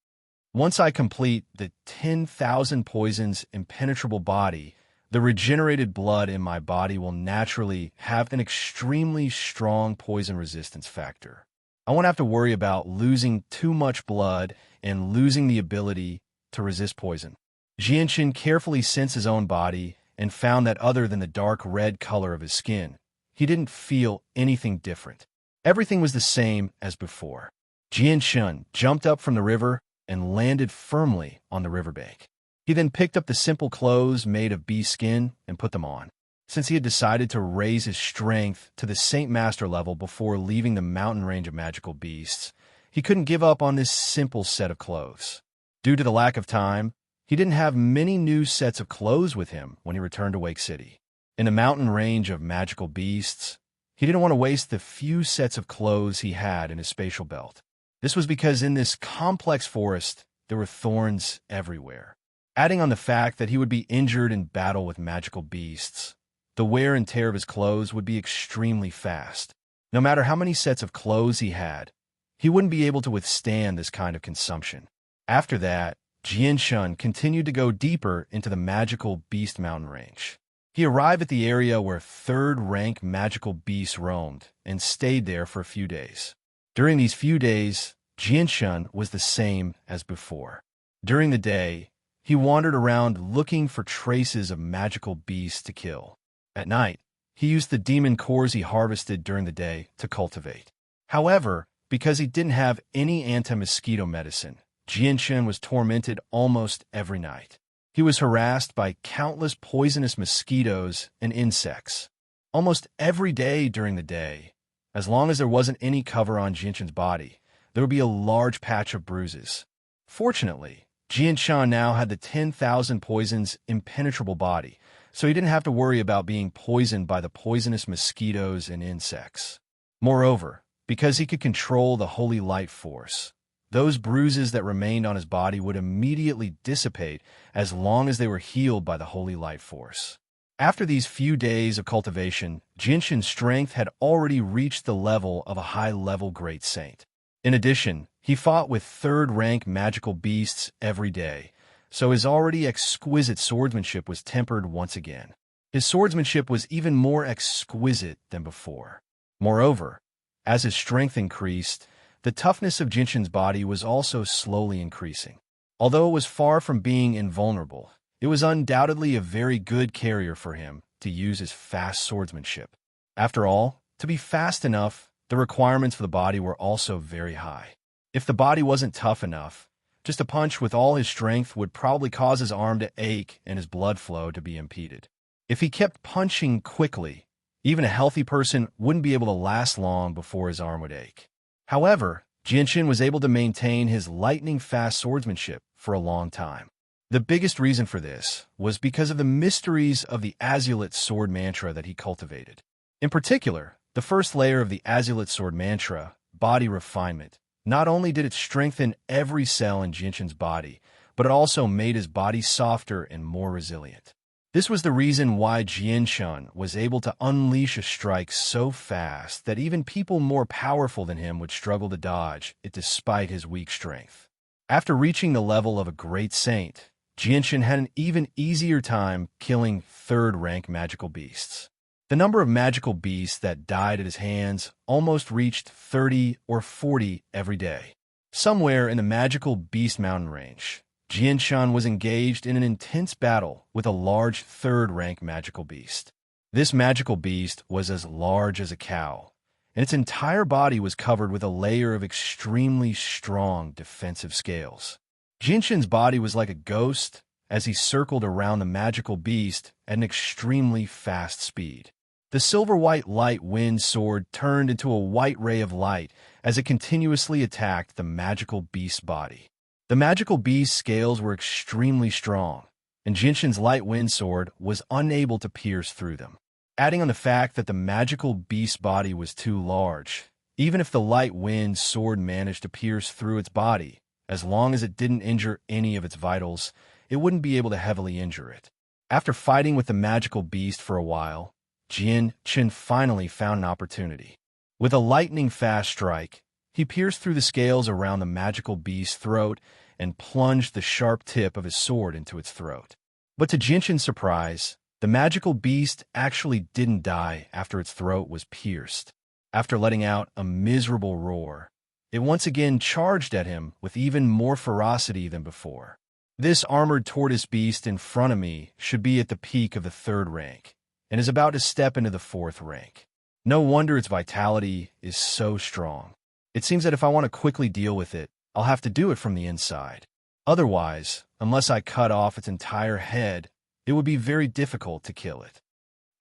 Once I complete the 10,000 poisons impenetrable body, the regenerated blood in my body will naturally have an extremely strong poison resistance factor. I won't have to worry about losing too much blood and losing the ability to resist poison." Jianshun carefully sensed his own body and found that other than the dark red color of his skin, he didn't feel anything different. Everything was the same as before. Jianshun jumped up from the river and landed firmly on the riverbank. He then picked up the simple clothes made of bee skin and put them on. Since he had decided to raise his strength to the Saint Master level before leaving the mountain range of magical beasts, he couldn't give up on this simple set of clothes. Due to the lack of time, he didn't have many new sets of clothes with him when he returned to Wake City. In the mountain range of magical beasts, he didn't want to waste the few sets of clothes he had in his spatial belt. This was because in this complex forest, there were thorns everywhere. Adding on the fact that he would be injured in battle with magical beasts, the wear and tear of his clothes would be extremely fast. No matter how many sets of clothes he had, he wouldn't be able to withstand this kind of consumption. After that, Jianshun continued to go deeper into the magical beast mountain range. He arrived at the area where third-rank magical beasts roamed and stayed there for a few days. During these few days, Jianshun was the same as before. During the day, he wandered around looking for traces of magical beasts to kill. At night, he used the demon cores he harvested during the day to cultivate. However, because he didn't have any anti-mosquito medicine, Jianshun was tormented almost every night. He was harassed by countless poisonous mosquitoes and insects. Almost every day during the day, as long as there wasn't any cover on Jianshun's body, there would be a large patch of bruises. Fortunately, Jianshun now had the 10,000 poisons impenetrable body, so he didn't have to worry about being poisoned by the poisonous mosquitoes and insects. Moreover, because he could control the holy light force, those bruises that remained on his body would immediately dissipate as long as they were healed by the holy light force. After these few days of cultivation, Jianshun's strength had already reached the level of a high-level great saint. In addition, he fought with third-rank magical beasts every day, so his already exquisite swordsmanship was tempered once again. His swordsmanship was even more exquisite than before. Moreover, as his strength increased, the toughness of Jianshun's body was also slowly increasing. Although it was far from being invulnerable, it was undoubtedly a very good carrier for him to use his fast swordsmanship. After all, to be fast enough, the requirements for the body were also very high. If the body wasn't tough enough, just a punch with all his strength would probably cause his arm to ache and his blood flow to be impeded. If he kept punching quickly, even a healthy person wouldn't be able to last long before his arm would ache. However, Jianshun was able to maintain his lightning-fast swordsmanship for a long time. The biggest reason for this was because of the mysteries of the Azulite sword mantra that he cultivated. In particular, the first layer of the Azulite sword mantra, body refinement, not only did it strengthen every cell in Jianshun's body, but it also made his body softer and more resilient. This was the reason why Jianshun was able to unleash a strike so fast that even people more powerful than him would struggle to dodge it despite his weak strength. After reaching the level of a great saint, Jianshun had an even easier time killing third-rank magical beasts. The number of magical beasts that died at his hands almost reached 30 or 40 every day. Somewhere in the magical beast mountain range, Jianshun was engaged in an intense battle with a large third-rank magical beast. This magical beast was as large as a cow, and its entire body was covered with a layer of extremely strong defensive scales. Jianshun's body was like a ghost as he circled around the magical beast at an extremely fast speed. The silver-white light wind sword turned into a white ray of light as it continuously attacked the magical beast's body. The magical beast's scales were extremely strong, and Jianshun's light wind sword was unable to pierce through them. Adding on the fact that the magical beast's body was too large, even if the light wind sword managed to pierce through its body, as long as it didn't injure any of its vitals, it wouldn't be able to heavily injure it. After fighting with the magical beast for a while, Jianshun finally found an opportunity. With a lightning-fast strike, he pierced through the scales around the magical beast's throat and plunged the sharp tip of his sword into its throat. But to Jianshun's surprise, the magical beast actually didn't die after its throat was pierced. After letting out a miserable roar, it once again charged at him with even more ferocity than before. This armored tortoise beast in front of me should be at the peak of the third rank, and is about to step into the fourth rank. No wonder its vitality is so strong. It seems that if I want to quickly deal with it, I'll have to do it from the inside. Otherwise, unless I cut off its entire head, it would be very difficult to kill it.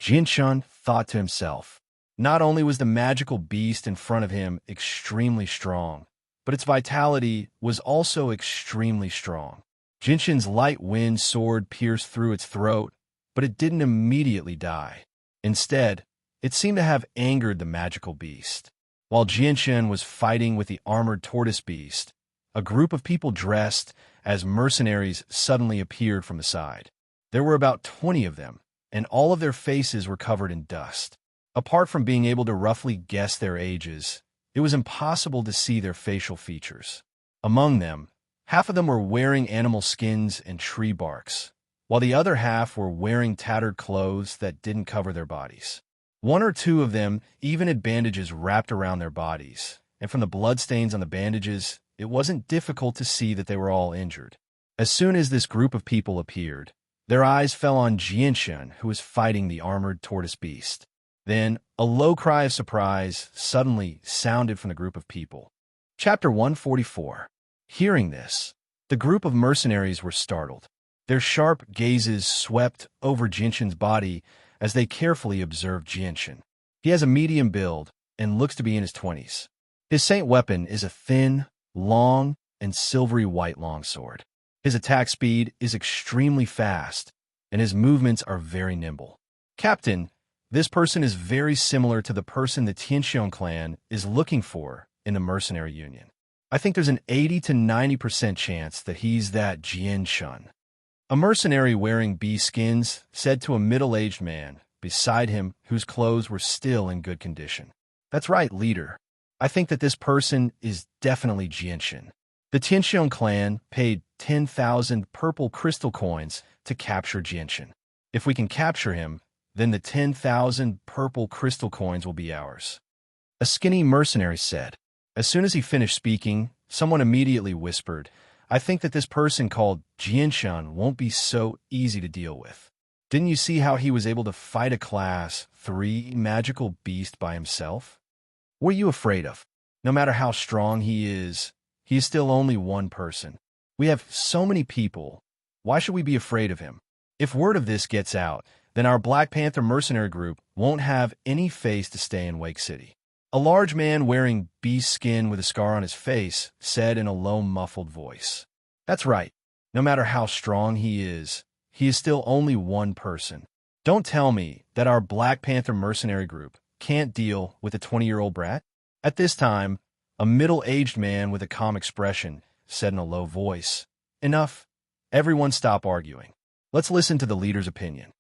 Jianshun thought to himself. Not only was the magical beast in front of him extremely strong, but its vitality was also extremely strong. Jianshun's light wind sword pierced through its throat, but it didn't immediately die. Instead, it seemed to have angered the magical beast. While Jianshun was fighting with the armored tortoise beast, a group of people dressed as mercenaries suddenly appeared from the side. There were about 20 of them, and all of their faces were covered in dust. Apart from being able to roughly guess their ages, it was impossible to see their facial features. Among them, half of them were wearing animal skins and tree barks, while the other half were wearing tattered clothes that didn't cover their bodies. One or two of them even had bandages wrapped around their bodies, and from the bloodstains on the bandages, it wasn't difficult to see that they were all injured. As soon as this group of people appeared, their eyes fell on Jianshun, who was fighting the armored tortoise beast. Then, a low cry of surprise suddenly sounded from the group of people. Chapter 144. Hearing this, the group of mercenaries were startled. Their sharp gazes swept over Jianshun's body as they carefully observed Jianshun. He has a medium build and looks to be in his 20s. His saint weapon is a thin, long, and silvery white longsword. His attack speed is extremely fast, and his movements are very nimble. Captain, this person is very similar to the person the Tianxiong clan is looking for in the mercenary union. I think there's an 80 to 90% chance that he's that Jianshun. A mercenary wearing bee skins said to a middle-aged man beside him whose clothes were still in good condition. That's right, leader. I think that this person is definitely Jianshun. The Tianxiong clan paid 10,000 purple crystal coins to capture Jianshun. If we can capture him, then the 10,000 purple crystal coins will be ours. A skinny mercenary said. As soon as he finished speaking, someone immediately whispered, I think that this person called Jianshun won't be so easy to deal with. Didn't you see how he was able to fight a class 3 magical beast by himself? What are you afraid of? No matter how strong he is still only one person. We have so many people. Why should we be afraid of him? If word of this gets out, then our Black Panther mercenary group won't have any face to stay in Wake City. A large man wearing beast skin with a scar on his face said in a low, muffled voice. That's right. No matter how strong he is still only one person. Don't tell me that our Black Panther mercenary group can't deal with a 20-year-old brat. At this time, a middle-aged man with a calm expression said in a low voice, Enough. Everyone stop arguing. Let's listen to the leader's opinion.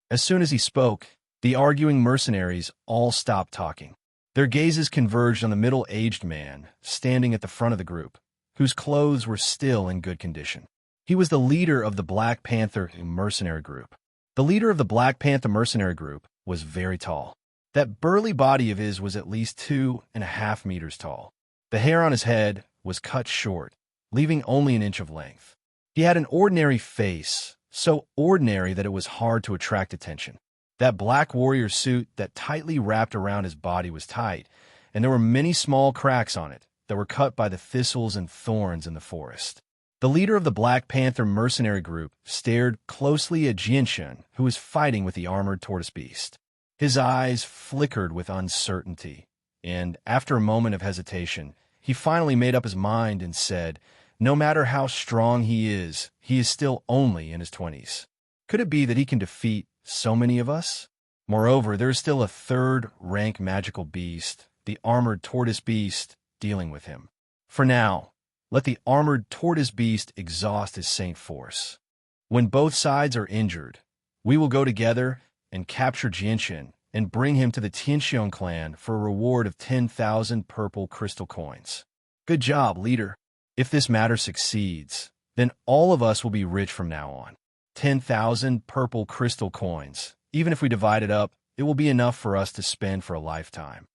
As soon as he spoke, the arguing mercenaries all stopped talking. Their gazes converged on the middle-aged man standing at the front of the group, whose clothes were still in good condition. He was the leader of the Black Panther mercenary group. The leader of the Black Panther mercenary group was very tall. That burly body of his was at least 2.5 meters tall. The hair on his head was cut short, leaving only an inch of length. He had an ordinary face, so ordinary that it was hard to attract attention. That black warrior suit that tightly wrapped around his body was tight, and there were many small cracks on it that were cut by the thistles and thorns in the forest. The leader of the Black Panther mercenary group stared closely at Jianshun, who was fighting with the armored tortoise beast. His eyes flickered with uncertainty, and after a moment of hesitation, he finally made up his mind and said, No matter how strong he is still only in his 20s. Could it be that he can defeat so many of us? Moreover, there is still a third-rank magical beast, the armored tortoise beast, dealing with him. For now, let the armored tortoise beast exhaust his saint force. When both sides are injured, we will go together and capture Jianshun and bring him to the Tianxiong clan for a reward of 10,000 purple crystal coins. Good job, leader. If this matter succeeds, then all of us will be rich from now on. 10,000 purple crystal coins. Even if we divide it up, it will be enough for us to spend for a lifetime.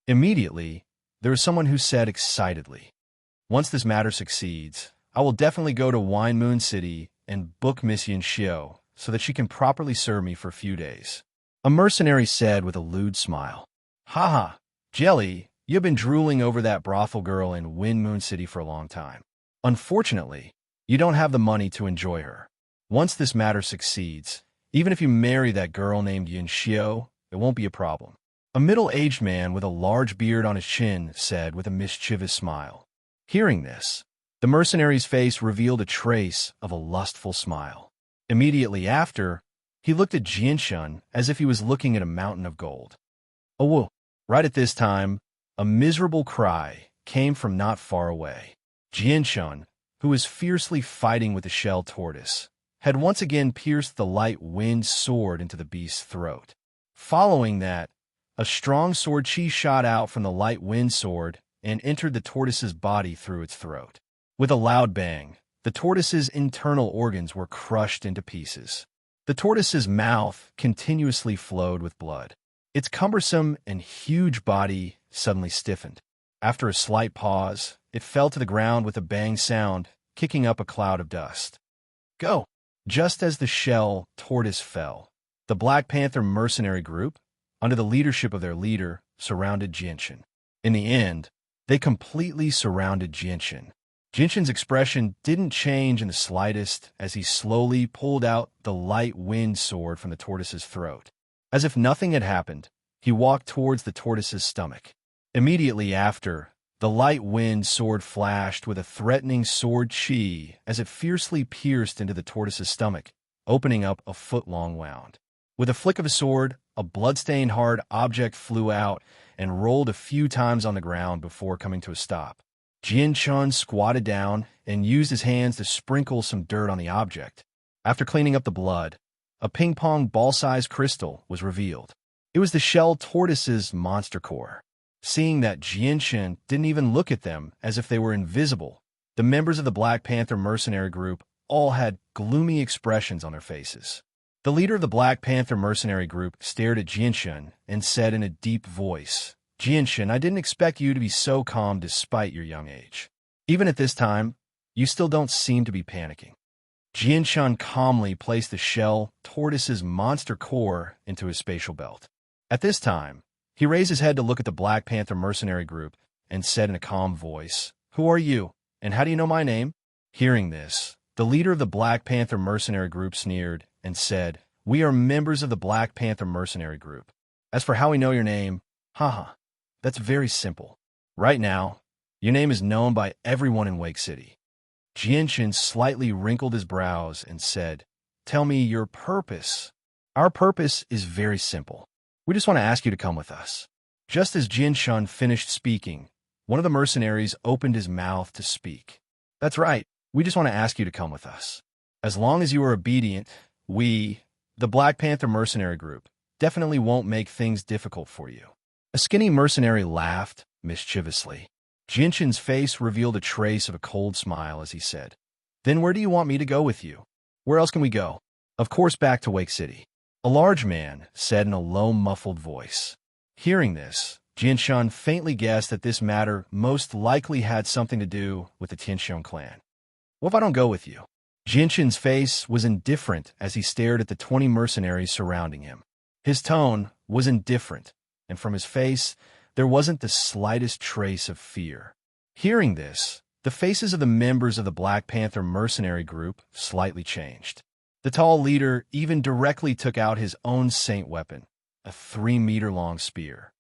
Immediately, there was someone who said excitedly, Once this matter succeeds, I will definitely go to Wine Moon City and book Miss Yin so that she can properly serve me for a few days. A mercenary said with a lewd smile, Haha, Jelly, you've been drooling over that brothel girl in Wind Moon City for a long time. Unfortunately, you don't have the money to enjoy her. Once this matter succeeds, Even if you marry that girl named Yunxiu, it won't be a problem. A middle-aged man with a large beard on his chin said with a mischievous smile. Hearing this, the mercenary's face revealed a trace of a lustful smile. Immediately after, he looked at Jianshun as if he was looking at a mountain of gold. Oh, whoa. Right at this time, a miserable cry came from not far away. Jianshun, who was fiercely fighting with the shell tortoise, had once again pierced the light wind sword into the beast's throat. Following that, a strong sword chi shot out from the light wind sword and entered the tortoise's body through its throat. With a loud bang, the tortoise's internal organs were crushed into pieces. The tortoise's mouth continuously flowed with blood. Its cumbersome and huge body suddenly stiffened. After a slight pause, it fell to the ground with a bang sound, kicking up a cloud of dust. Go! Just as the shell tortoise fell, the Black Panther mercenary group, under the leadership of their leader, surrounded Jianshun. In the end, they completely surrounded Jianshun. Jianshun's expression didn't change in the slightest as he slowly pulled out the light wind sword from the tortoise's throat. As if nothing had happened, he walked towards the tortoise's stomach. Immediately after, the light wind sword flashed with a threatening sword chi as it fiercely pierced into the tortoise's stomach, opening up a foot-long wound. With a flick of a sword, a blood-stained hard object flew out and rolled a few times on the ground before coming to a stop. Jianshun squatted down and used his hands to sprinkle some dirt on the object. After cleaning up the blood, a ping-pong ball-sized crystal was revealed. It was the shell tortoise's monster core. Seeing that Jianshun didn't even look at them as if they were invisible, the members of the Black Panther mercenary group all had gloomy expressions on their faces. The leader of the Black Panther mercenary group stared at Jianshun and said in a deep voice, Jianshun, I didn't expect you to be so calm despite your young age. Even at this time, you still don't seem to be panicking. Jianshun calmly placed the shell tortoise's monster core into his spatial belt. At this time, he raised his head to look at the Black Panther mercenary group and said in a calm voice, Who are you, and how do you know my name? Hearing this, the leader of the Black Panther mercenary group sneered and said, We are members of the Black Panther mercenary group. As for how we know your name, haha, that's very simple. Right now, your name is known by everyone in Wake City. Jianshun slightly wrinkled his brows and said, Tell me your purpose. Our purpose is very simple. We just want to ask you to come with us. Just as Jianshun finished speaking, one of the mercenaries opened his mouth to speak. That's right. We just want to ask you to come with us. As long as you are obedient, we, the Black Panther mercenary group, definitely won't make things difficult for you. A skinny mercenary laughed mischievously. Jianshun's face revealed a trace of a cold smile as he said, Then where do you want me to go with you? Where else can we go? Of course back to Wake City. A large man said in a low, muffled voice. Hearing this, Jianshun faintly guessed that this matter most likely had something to do with the Tianxiong clan. What if I don't go with you? Jianshun's face was indifferent as he stared at the 20 mercenaries surrounding him. His tone was indifferent, and from his face, there wasn't the slightest trace of fear. Hearing this, the faces of the members of the Black Panther mercenary group slightly changed. The tall leader even directly took out his own saint weapon, a 3-meter-long spear.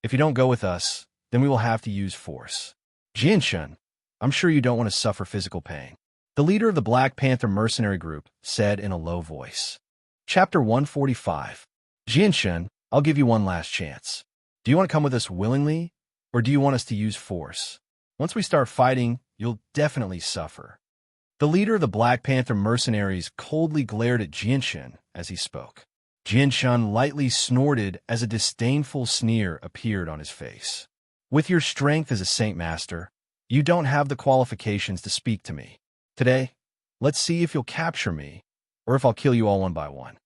If you don't go with us, then we will have to use force. Jianshun, I'm sure you don't want to suffer physical pain. The leader of the Black Panther mercenary group said in a low voice. Chapter 145. Jianshun, I'll give you one last chance. Do you want to come with us willingly, or do you want us to use force? Once we start fighting, you'll definitely suffer. The leader of the Black Panther mercenaries coldly glared at Jianshun as he spoke. Jianshun lightly snorted as a disdainful sneer appeared on his face. With your strength as a Saint Master, you don't have the qualifications to speak to me. Today, let's see if you'll capture me, or if I'll kill you all one by one.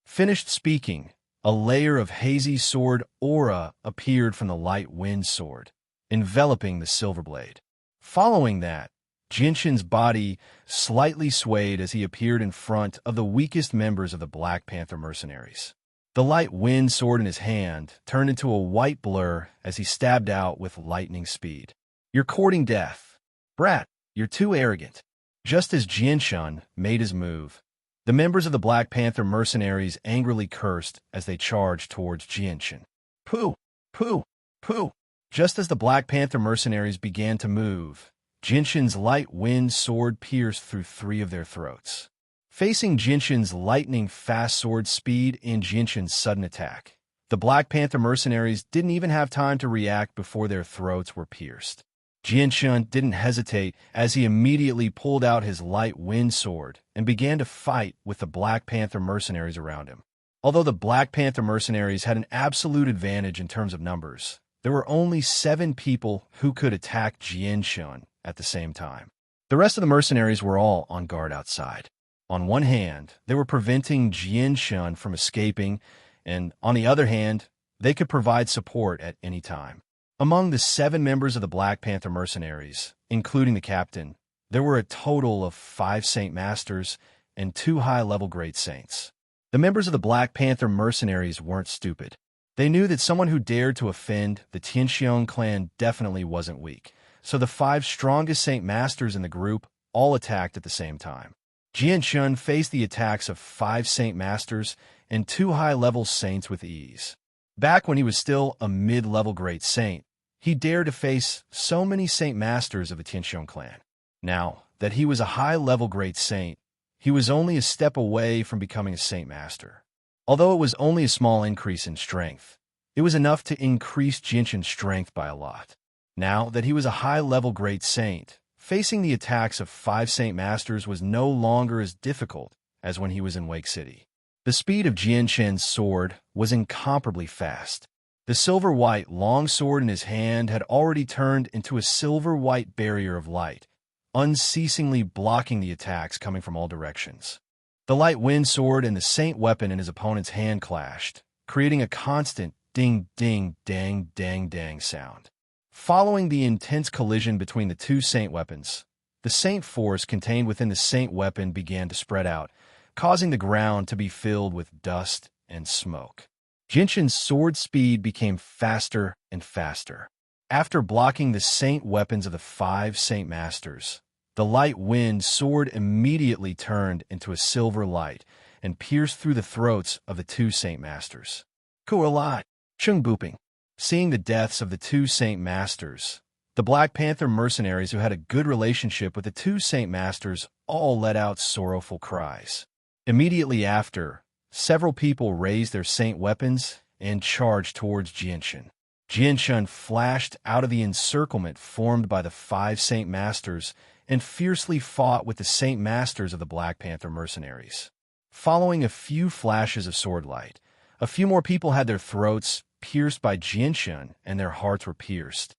Finished speaking, a layer of hazy sword aura appeared from the light wind sword, enveloping the silver blade. Following that, Jianshun's body slightly swayed as he appeared in front of the weakest members of the Black Panther mercenaries. The light wind sword in his hand turned into a white blur as he stabbed out with lightning speed. You're courting death. Brat, you're too arrogant. Just as Jianshun made his move, The members of the Black Panther mercenaries angrily cursed as they charged towards Jianshan. Pooh! Pooh! Pooh! Just as the Black Panther mercenaries began to move, Jinshin's light wind sword pierced through 3 of their throats. Facing Jinshin's lightning-fast sword speed and Jinshin's sudden attack, the Black Panther mercenaries didn't even have time to react before their throats were pierced. Jianshan didn't hesitate as he immediately pulled out his light wind sword and began to fight with the Black Panther mercenaries around him. Although the Black Panther mercenaries had an absolute advantage in terms of numbers, there were only 7 people who could attack Jianshan at the same time. The rest of the mercenaries were all on guard outside. On one hand, they were preventing Jianshan from escaping, and on the other hand, they could provide support at any time. Among the 7 members of the Black Panther mercenaries, including the captain, there were a total of 5 Saint Masters and 2 high-level Great Saints. The members of the Black Panther mercenaries weren't stupid. They knew that someone who dared to offend the Tianxiong clan definitely wasn't weak, so the 5 strongest Saint Masters in the group all attacked at the same time. Jianshan faced the attacks of 5 Saint Masters and 2 high-level Saints with ease. Back when he was still a mid-level Great Saint, he dared to face so many Saint Masters of the Tianxiong clan. Now that he was a high-level Great Saint, he was only a step away from becoming a Saint Master. Although it was only a small increase in strength, it was enough to increase Jinshin's strength by a lot. Now that he was a high-level Great Saint, facing the attacks of 5 Saint Masters was no longer as difficult as when he was in Wake City. The speed of Jianshan's sword was incomparably fast. The silver-white long sword in his hand had already turned into a silver-white barrier of light, unceasingly blocking the attacks coming from all directions. The light wind sword and the saint weapon in his opponent's hand clashed, creating a constant ding-ding-dang-dang-dang sound. Following the intense collision between the 2 saint weapons, the saint force contained within the saint weapon began to spread out, causing the ground to be filled with dust and smoke. Jinshin's sword speed became faster and faster. After blocking the saint weapons of the 5 Saint Masters, the light wind sword immediately turned into a silver light and pierced through the throats of the 2 Saint Masters. Ku'alai, Chung Buping. Seeing the deaths of the 2 Saint Masters, the Black Panther mercenaries who had a good relationship with the 2 Saint Masters all let out sorrowful cries. Immediately after, several people raised their saint weapons and charged towards Jianshan. Jianshan flashed out of the encirclement formed by the 5 Saint Masters and fiercely fought with the Saint Masters of the Black Panther mercenaries. Following a few flashes of sword light, a few more people had their throats pierced by Jianshan and their hearts were pierced.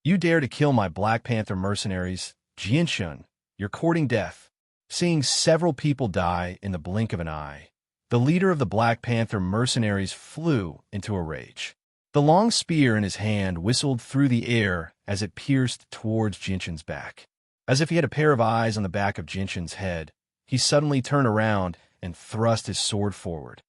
You dare to kill my Black Panther mercenaries, Jianshan, you're courting death. Seeing several people die in the blink of an eye, the leader of the Black Panther mercenaries flew into a rage. The long spear in his hand whistled through the air as it pierced towards Jinshin's back. As if he had a pair of eyes on the back of Jinshin's head, he suddenly turned around and thrust his sword forward.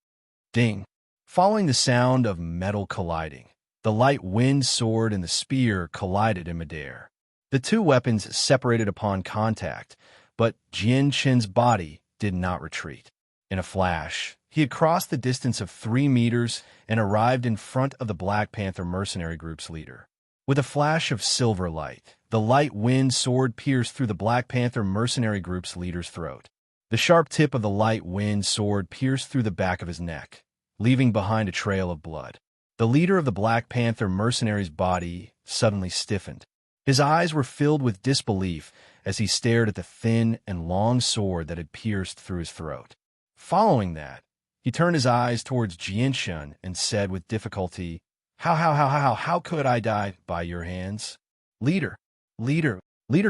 Ding! Following the sound of metal colliding, the light wind sword and the spear collided in midair. The 2 weapons separated upon contact, but Jianshin's body did not retreat. In a flash, he had crossed the distance of 3 meters and arrived in front of the Black Panther mercenary group's leader. With a flash of silver light, the light wind sword pierced through the Black Panther mercenary group's leader's throat. The sharp tip of the light wind sword pierced through the back of his neck, leaving behind a trail of blood. The leader of the Black Panther mercenary's body suddenly stiffened. His eyes were filled with disbelief as he stared at the thin and long sword that had pierced through his throat. Following that, he turned his eyes towards Jianshan and said with difficulty, How could I die by your hands? Leader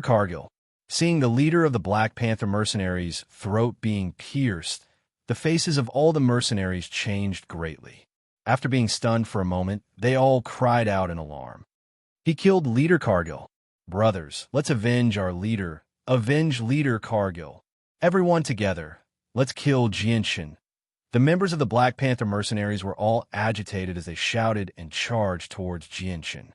Cargill. Seeing the leader of the Black Panther mercenaries' throat being pierced, the faces of all the mercenaries changed greatly. After being stunned for a moment, they all cried out in alarm. He killed Leader Cargill. Brothers, let's avenge our leader. Avenge Leader Cargill. Everyone together. Let's kill Jianshan. The members of the Black Panther mercenaries were all agitated as they shouted and charged towards Jianshan.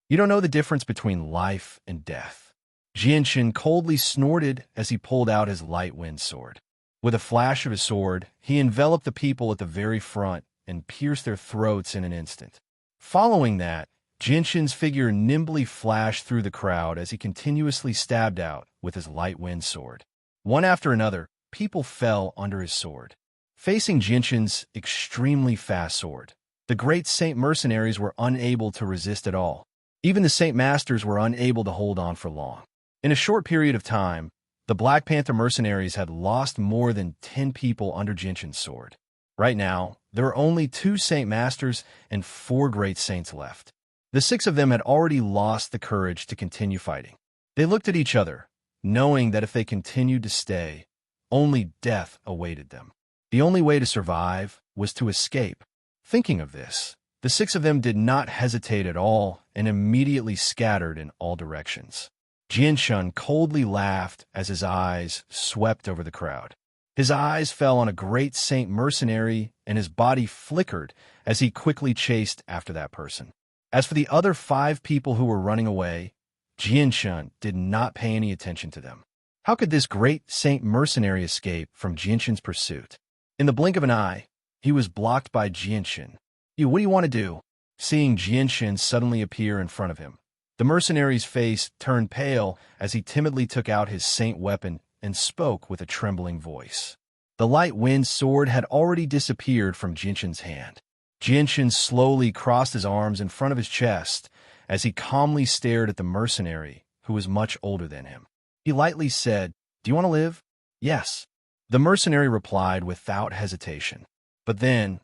You don't know the difference between life and death. Jianshan coldly snorted as he pulled out his light wind sword. With a flash of his sword, he enveloped the people at the very front and pierced their throats in an instant. Following that, Jinshin's figure nimbly flashed through the crowd as he continuously stabbed out with his light wind sword. One after another, people fell under his sword. Facing Jinshin's extremely fast sword, the great Saint mercenaries were unable to resist at all. Even the Saint Masters were unable to hold on for long. In a short period of time, the Black Panther mercenaries had lost more than 10 people under Jinshin's sword. Right now, there are only 2 Saint Masters and 4 Great Saints left. The 6 of them had already lost the courage to continue fighting. They looked at each other, knowing that if they continued to stay, only death awaited them. The only way to survive was to escape. Thinking of this, the 6 of them did not hesitate at all and immediately scattered in all directions. Jinshin coldly laughed as his eyes swept over the crowd. His eyes fell on a great Saint mercenary, and his body flickered as he quickly chased after that person. As for the other 5 people who were running away, Jinshin did not pay any attention to them. How could this great Saint mercenary escape from Jinshin's pursuit? In the blink of an eye, he was blocked by Jinshin. What do you want to do? Seeing Jinshin suddenly appear in front of him, the mercenary's face turned pale as he timidly took out his saint weapon and spoke with a trembling voice. The light wind sword had already disappeared from Jinshin's hand. Jinshin slowly crossed his arms in front of his chest as he calmly stared at the mercenary, who was much older than him. He lightly said, "Do you want to live?" "Yes." The mercenary replied without hesitation. But then,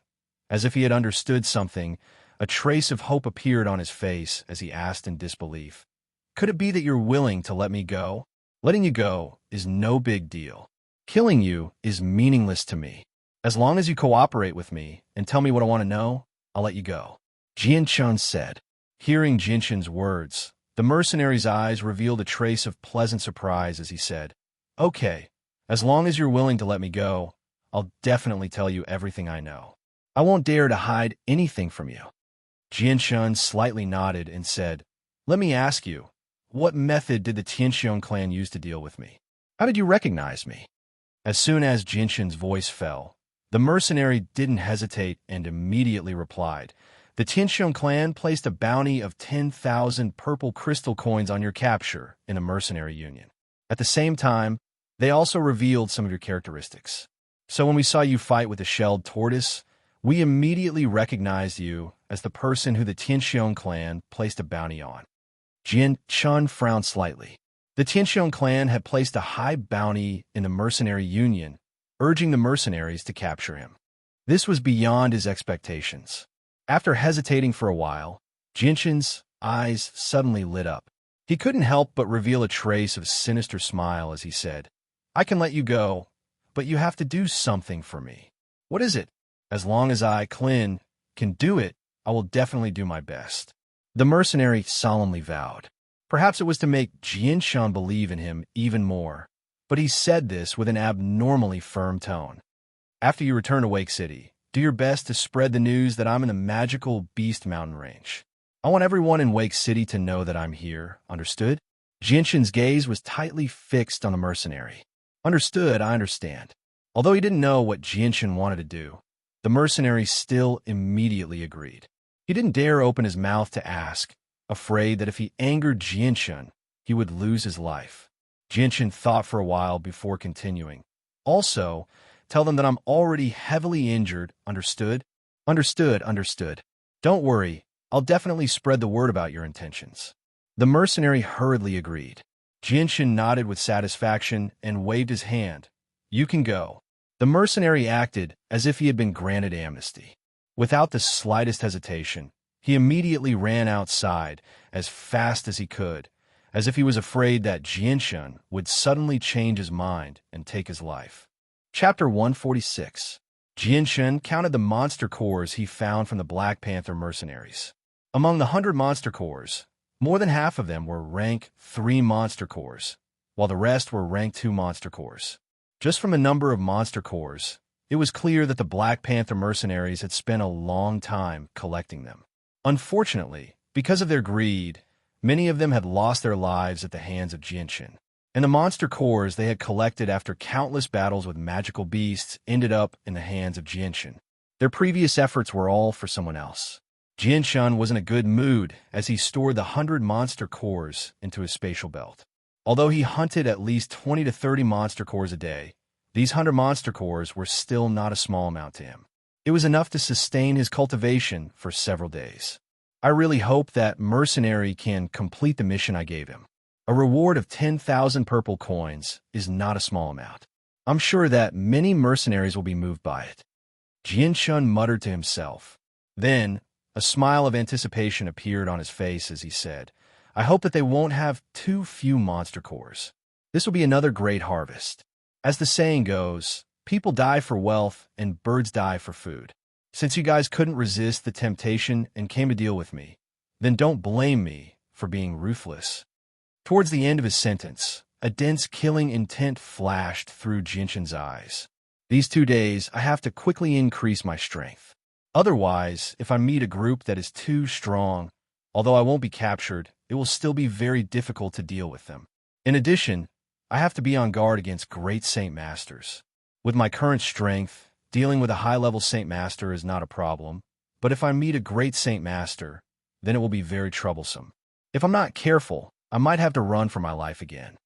as if he had understood something, a trace of hope appeared on his face as he asked in disbelief, "Could it be that you're willing to let me go? Letting you go is no big deal. Killing you is meaningless to me. As long as you cooperate with me and tell me what I want to know, I'll let you go," Jinshin said. Hearing Jinshin's words, the mercenary's eyes revealed a trace of pleasant surprise as he said, "Okay, as long as you're willing to let me go, I'll definitely tell you everything I know. I won't dare to hide anything from you." Jinshin slightly nodded and said, "Let me ask you, what method did the Tianxiong clan use to deal with me? How did you recognize me?" As soon as Jinshin's voice fell, the mercenary didn't hesitate and immediately replied, "The Tianxiong clan placed a bounty of 10,000 purple crystal coins on your capture in a mercenary union. At the same time, they also revealed some of your characteristics. So when we saw you fight with the shelled tortoise, we immediately recognized you as the person who the Tianxiong clan placed a bounty on." Jinshin frowned slightly. The Tianxiong clan had placed a high bounty in the mercenary union, urging the mercenaries to capture him. This was beyond his expectations. After hesitating for a while, Jinshin's eyes suddenly lit up. He couldn't help but reveal a trace of sinister smile as he said, "I can let you go, but you have to do something for me." "What is it?" "As long as I, Clin, can do it, I will definitely do my best." The mercenary solemnly vowed. Perhaps it was to make Jinshin believe in him even more, but he said this with an abnormally firm tone. "After you return to Wake City, do your best to spread the news that I'm in the magical Beast Mountain Range. I want everyone in Wake City to know that I'm here, understood?" Jinshin's gaze was tightly fixed on the mercenary. "Understood, I understand." Although he didn't know what Jinshin wanted to do, the mercenary still immediately agreed. He didn't dare open his mouth to ask, afraid that if he angered Jinshin, he would lose his life. Jinshin thought for a while before continuing. "Also, tell them that I'm already heavily injured, understood?" "Understood, understood. Don't worry, I'll definitely spread the word about your intentions." The mercenary hurriedly agreed. Jinshin nodded with satisfaction and waved his hand. "You can go." The mercenary acted as if he had been granted amnesty. Without the slightest hesitation, he immediately ran outside as fast as he could, as if he was afraid that Jinshin would suddenly change his mind and take his life. Chapter 146. Jinshin counted the monster cores he found from the Black Panther mercenaries. Among the 100 monster cores, more than half of them were rank 3 monster cores, while the rest were rank 2 monster cores. Just from the number of monster cores, it was clear that the Black Panther mercenaries had spent a long time collecting them. Unfortunately, because of their greed, many of them had lost their lives at the hands of Jinshin. and the monster cores they had collected after countless battles with magical beasts ended up in the hands of Jianshan. Their previous efforts were all for someone else. Jianshan was in a good mood as he stored the 100 monster cores into his spatial belt. Although he hunted at least 20 to 30 monster cores a day, these 100 monster cores were still not a small amount to him. It was enough to sustain his cultivation for several days. I really hope that mercenary can complete the mission I gave him. A reward of 10,000 purple coins is not a small amount. I'm sure that many mercenaries will be moved by it. Jianshan muttered to himself. Then, a smile of anticipation appeared on his face as he said, I hope that they won't have too few monster cores. This will be another great harvest. As the saying goes, people die for wealth and birds die for food. Since you guys couldn't resist the temptation and came to deal with me, then don't blame me for being ruthless. Towards the end of his sentence, a dense killing intent flashed through Jianshan's eyes. These 2 days, I have to quickly increase my strength. Otherwise, if I meet a group that is too strong, although I won't be captured, it will still be very difficult to deal with them. In addition, I have to be on guard against great Saint Masters. With my current strength, dealing with a high-level Saint Master is not a problem, but if I meet a great Saint Master, then it will be very troublesome. If I'm not careful, I might have to run for my life again.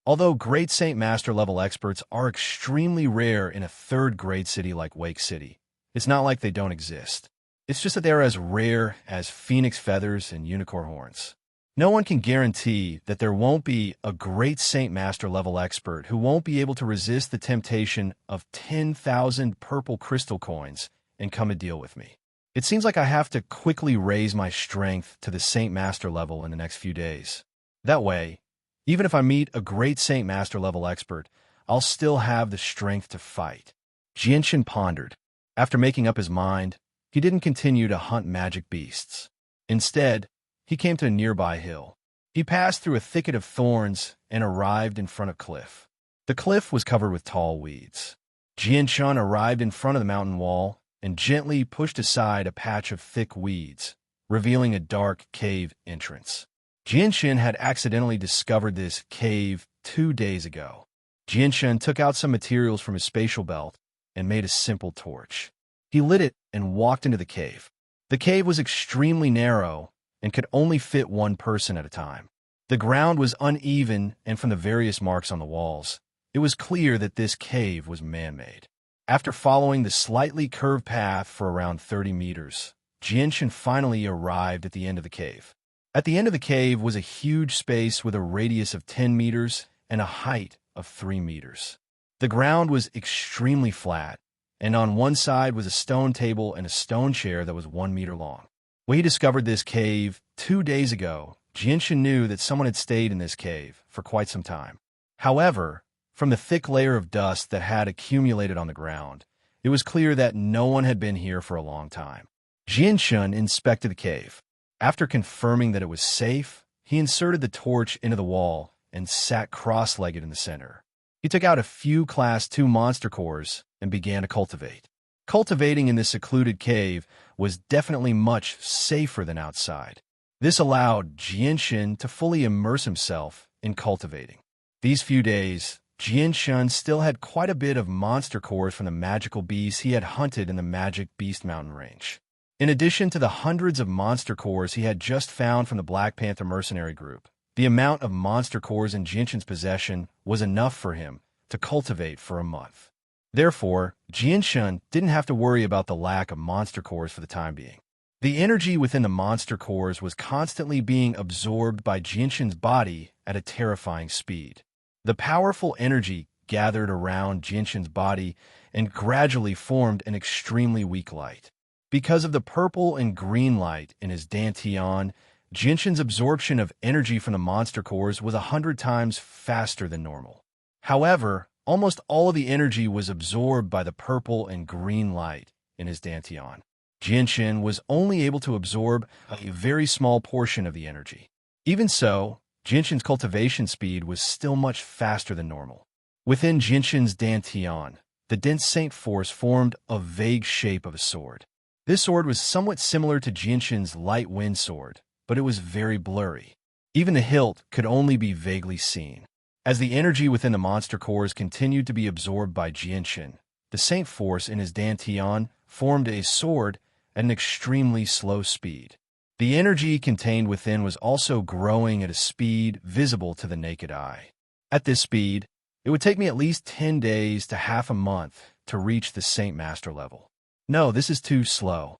Although great Saint Master level experts are extremely rare in a third-grade city like Wake City, it's not like they don't exist. It's just that they're as rare as phoenix feathers and unicorn horns. No one can guarantee that there won't be a great Saint Master level expert who won't be able to resist the temptation of 10,000 purple crystal coins and come and deal with me. It seems like I have to quickly raise my strength to the Saint Master level in the next few days. That way, even if I meet a great Saint Master level expert, I'll still have the strength to fight. Jianshan pondered. After making up his mind, he didn't continue to hunt magic beasts. Instead, he came to a nearby hill. He passed through a thicket of thorns and arrived in front of a cliff. The cliff was covered with tall weeds. Jianshan arrived in front of the mountain wall and gently pushed aside a patch of thick weeds, revealing a dark cave entrance. Jianshan had accidentally discovered this cave 2 days ago. Jianshan took out some materials from his spatial belt and made a simple torch. He lit it and walked into the cave. The cave was extremely narrow and could only fit one person at a time. The ground was uneven, and from the various marks on the walls, it was clear that this cave was man-made. After following the slightly curved path for around 30 meters, Jianshan finally arrived at the end of the cave. At the end of the cave was a huge space with a radius of 10 meters and a height of 3 meters. The ground was extremely flat, and on one side was a stone table and a stone chair that was 1 meter long. When he discovered this cave 2 days ago, Jianshan knew that someone had stayed in this cave for quite some time. However, from the thick layer of dust that had accumulated on the ground, it was clear that no one had been here for a long time. Jianshan inspected the cave. After confirming that it was safe, he inserted the torch into the wall and sat cross-legged in the center. He took out a few Class 2 monster cores and began to cultivate. Cultivating in this secluded cave was definitely much safer than outside. This allowed Jianshan to fully immerse himself in cultivating. These few days, Jianshan still had quite a bit of monster cores from the magical beasts he had hunted in the Magic Beast Mountain range. In addition to the hundreds of monster cores he had just found from the Black Panther mercenary group, the amount of monster cores in Jianshan's possession was enough for him to cultivate for a month. Therefore, Jianshan didn't have to worry about the lack of monster cores for the time being. The energy within the monster cores was constantly being absorbed by Jianshan's body at a terrifying speed. The powerful energy gathered around Jianshan's body and gradually formed an extremely weak light. Because of the purple and green light in his dantian, Jianshan's absorption of energy from the monster cores was 100 times faster than normal. However, almost all of the energy was absorbed by the purple and green light in his dantian. Jianshan was only able to absorb a very small portion of the energy. Even so, Jianshan's cultivation speed was still much faster than normal. Within Jianshan's dantian, the dense saint force formed a vague shape of a sword. This sword was somewhat similar to Jianshan's light wind sword, but it was very blurry. Even the hilt could only be vaguely seen. As the energy within the monster cores continued to be absorbed by Jianshan, the Saint Force in his dantian formed a sword at an extremely slow speed. The energy contained within was also growing at a speed visible to the naked eye. At this speed, it would take me at least 10 days to half a month to reach the Saint Master level. No, this is too slow.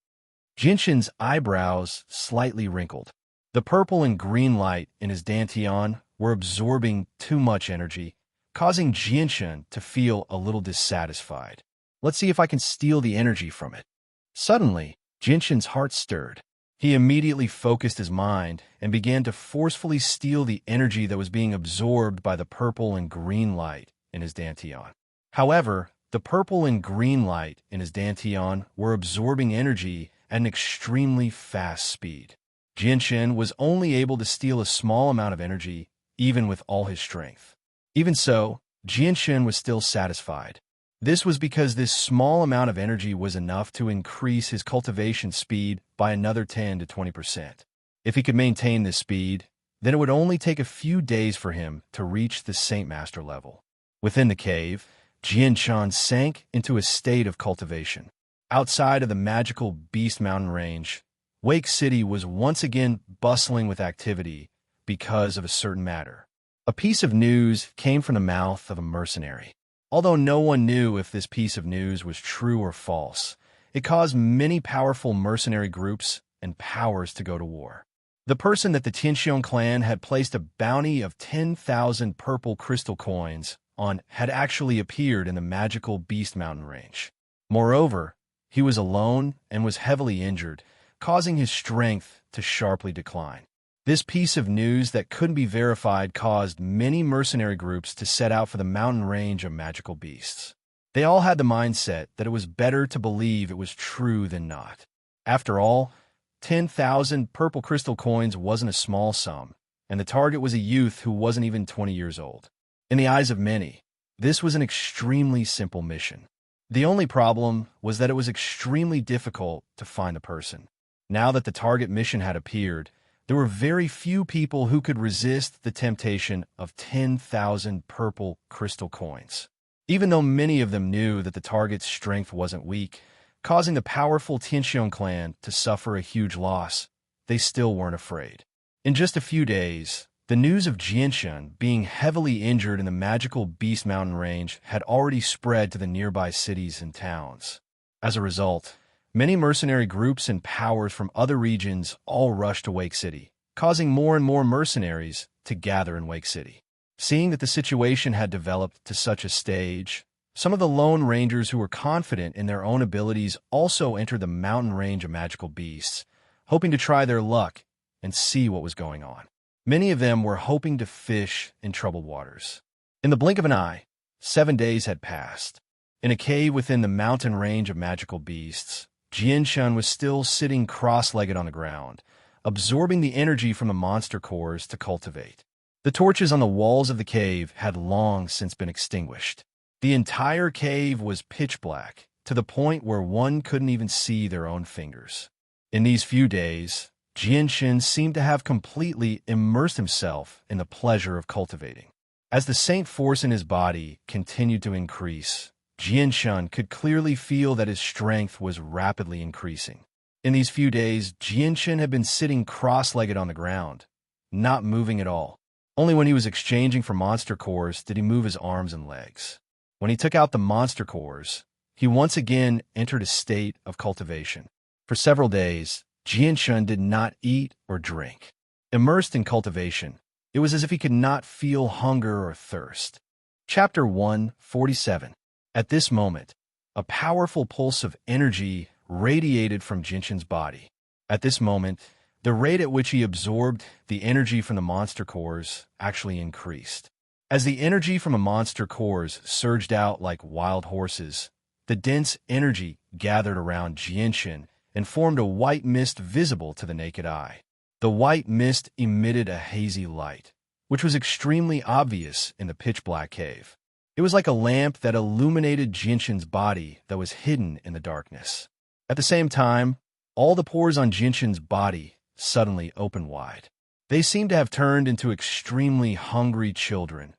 Jinshin's eyebrows slightly wrinkled. The purple and green light in his dantian were absorbing too much energy, causing Jinshin to feel a little dissatisfied. Let's see if I can steal the energy from it. Suddenly, Jinshin's heart stirred. He immediately focused his mind and began to forcefully steal the energy that was being absorbed by the purple and green light in his dantian. However, the purple and green light in his dantian were absorbing energy at an extremely fast speed. Jinshin was only able to steal a small amount of energy, even with all his strength. Even so, Jinshin was still satisfied. This was because this small amount of energy was enough to increase his cultivation speed by another 10 to 20%. If he could maintain this speed, then it would only take a few days for him to reach the Saint Master level. Within the cave, Jianshan sank into a state of cultivation. Outside of the magical Beast Mountain range, Wake City was once again bustling with activity because of a certain matter. A piece of news came from the mouth of a mercenary. Although no one knew if this piece of news was true or false, it caused many powerful mercenary groups and powers to go to war. The person that the Tianxiong clan had placed a bounty of 10,000 purple crystal coins on had actually appeared in the magical Beast Mountain range. Moreover, he was alone and was heavily injured, causing his strength to sharply decline. This piece of news that couldn't be verified caused many mercenary groups to set out for the mountain range of magical beasts. They all had the mindset that it was better to believe it was true than not. After all, 10,000 purple crystal coins wasn't a small sum, and the target was a youth who wasn't even 20 years old. In the eyes of many, this was an extremely simple mission. The only problem was that it was extremely difficult to find the person. Now that the target mission had appeared, there were very few people who could resist the temptation of 10,000 purple crystal coins. Even though many of them knew that the target's strength wasn't weak, causing the powerful Tianxiong clan to suffer a huge loss, they still weren't afraid. In just a few days, the news of Jianshan being heavily injured in the magical Beast Mountain range had already spread to the nearby cities and towns. As a result, many mercenary groups and powers from other regions all rushed to Wake City, causing more and more mercenaries to gather in Wake City. Seeing that the situation had developed to such a stage, some of the lone rangers who were confident in their own abilities also entered the mountain range of magical beasts, hoping to try their luck and see what was going on. Many of them were hoping to fish in troubled waters. In the blink of an eye, 7 days had passed. In a cave within the mountain range of magical beasts, Jianshan was still sitting cross-legged on the ground, absorbing the energy from the monster cores to cultivate. The torches on the walls of the cave had long since been extinguished. The entire cave was pitch black, to the point where one couldn't even see their own fingers. In these few days, Jianshan seemed to have completely immersed himself in the pleasure of cultivating. As the Saint Force in his body continued to increase, Jianshan could clearly feel that his strength was rapidly increasing. In these few days, Jianshan had been sitting cross-legged on the ground, not moving at all. Only when he was exchanging for monster cores did he move his arms and legs. When he took out the monster cores, he once again entered a state of cultivation. For several days, Jianshan did not eat or drink. Immersed in cultivation, it was as if he could not feel hunger or thirst. Chapter 147. At this moment, a powerful pulse of energy radiated from Jinshan's body. At this moment, the rate at which he absorbed the energy from the monster cores actually increased. As the energy from the monster cores surged out like wild horses, the dense energy gathered around Jianshan and formed a white mist visible to the naked eye. The white mist emitted a hazy light, which was extremely obvious in the pitch-black cave. It was like a lamp that illuminated Jinshan's body that was hidden in the darkness. At the same time, all the pores on Jinshan's body suddenly opened wide. They seemed to have turned into extremely hungry children,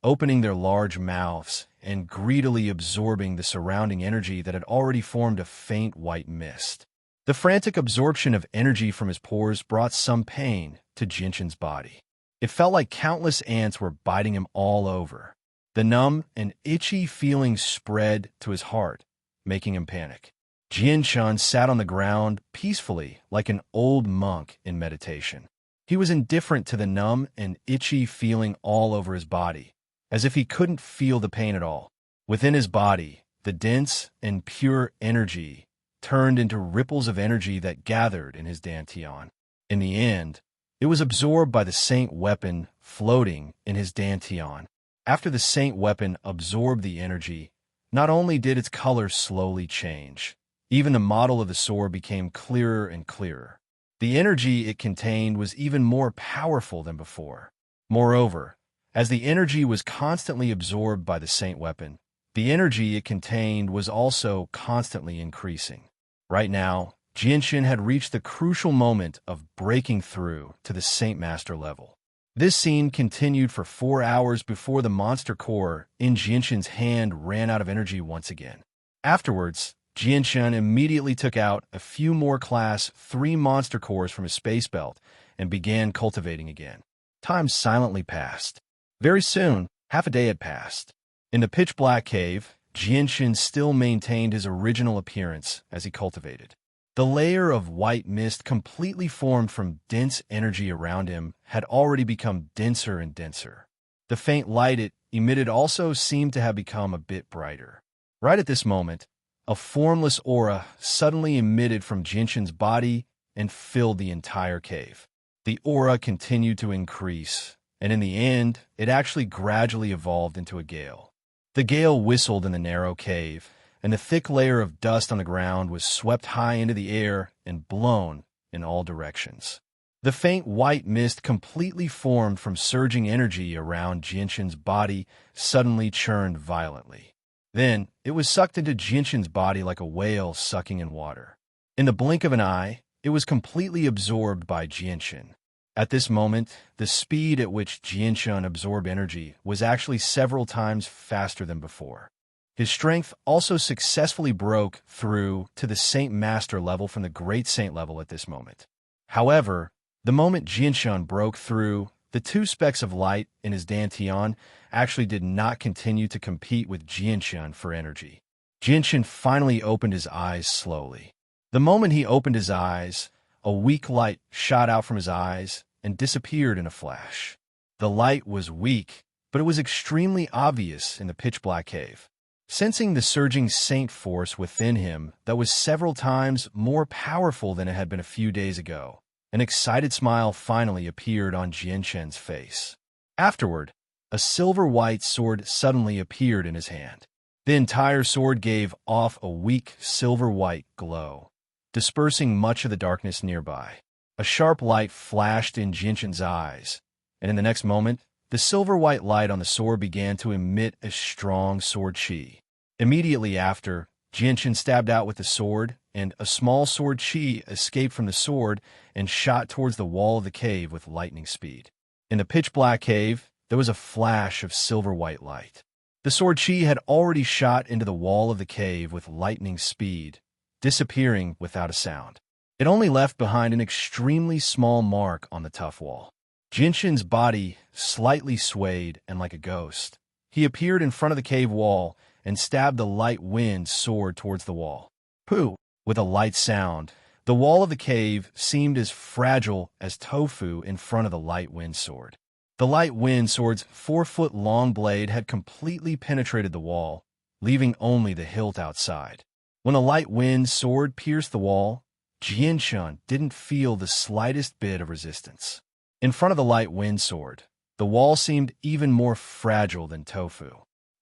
opening their large mouths and greedily absorbing the surrounding energy that had already formed a faint white mist. The frantic absorption of energy from his pores brought some pain to Jinshin's body. It felt like countless ants were biting him all over. The numb and itchy feeling spread to his heart, making him panic. Jinshin sat on the ground peacefully like an old monk in meditation. He was indifferent to the numb and itchy feeling all over his body, as if he couldn't feel the pain at all. Within his body, the dense and pure energy turned into ripples of energy that gathered in his dantian. In the end, it was absorbed by the Saint weapon floating in his dantian. After the Saint weapon absorbed the energy, not only did its color slowly change, even the model of the sword became clearer and clearer. The energy it contained was even more powerful than before. Moreover, as the energy was constantly absorbed by the Saint weapon, the energy it contained was also constantly increasing. Right now, Jinshin had reached the crucial moment of breaking through to the Saint Master level. This scene continued for 4 hours before the monster core in Jinshin's hand ran out of energy once again. Afterwards, Jinshin immediately took out a few more Class 3 monster cores from his space belt and began cultivating again. Time silently passed. Very soon, half a day had passed. In the pitch-black cave, Jinshin still maintained his original appearance as he cultivated. The layer of white mist completely formed from dense energy around him had already become denser and denser. The faint light it emitted also seemed to have become a bit brighter. Right at this moment, a formless aura suddenly emitted from Jinshin's body and filled the entire cave. The aura continued to increase, and in the end, it actually gradually evolved into a gale. The gale whistled in the narrow cave, and the thick layer of dust on the ground was swept high into the air and blown in all directions. The faint white mist completely formed from surging energy around Jinshin's body suddenly churned violently. Then, it was sucked into Jinshin's body like a whale sucking in water. In the blink of an eye, it was completely absorbed by Jinshin. At this moment, the speed at which Jinshin absorbed energy was actually several times faster than before. His strength also successfully broke through to the Saint Master level from the Great Saint level at this moment. However, the moment Jinshin broke through, the 2 specks of light in his dantian actually did not continue to compete with Jinshin for energy. Jinshin finally opened his eyes slowly. The moment he opened his eyes, a weak light shot out from his eyes and disappeared in a flash. The light was weak, but it was extremely obvious in the pitch-black cave. Sensing the surging saint force within him that was several times more powerful than it had been a few days ago, an excited smile finally appeared on Jinshin's face. Afterward, a silver-white sword suddenly appeared in his hand. The entire sword gave off a weak silver-white glow, dispersing much of the darkness nearby. A sharp light flashed in Jinshin's eyes, and in the next moment, the silver-white light on the sword began to emit a strong sword chi. Immediately after, Jinshin stabbed out with the sword, and a small sword chi escaped from the sword and shot towards the wall of the cave with lightning speed. In the pitch-black cave, there was a flash of silver-white light. The sword chi had already shot into the wall of the cave with lightning speed, disappearing without a sound. It only left behind an extremely small mark on the tough wall. Jinshin's body slightly swayed, and like a ghost, he appeared in front of the cave wall and stabbed the light wind sword towards the wall. Pooh! With a light sound, the wall of the cave seemed as fragile as tofu in front of the light wind sword. The light wind sword's 4-foot-long blade had completely penetrated the wall, leaving only the hilt outside. When the light wind sword pierced the wall, Jinshin didn't feel the slightest bit of resistance. In front of the light wind sword, the wall seemed even more fragile than tofu.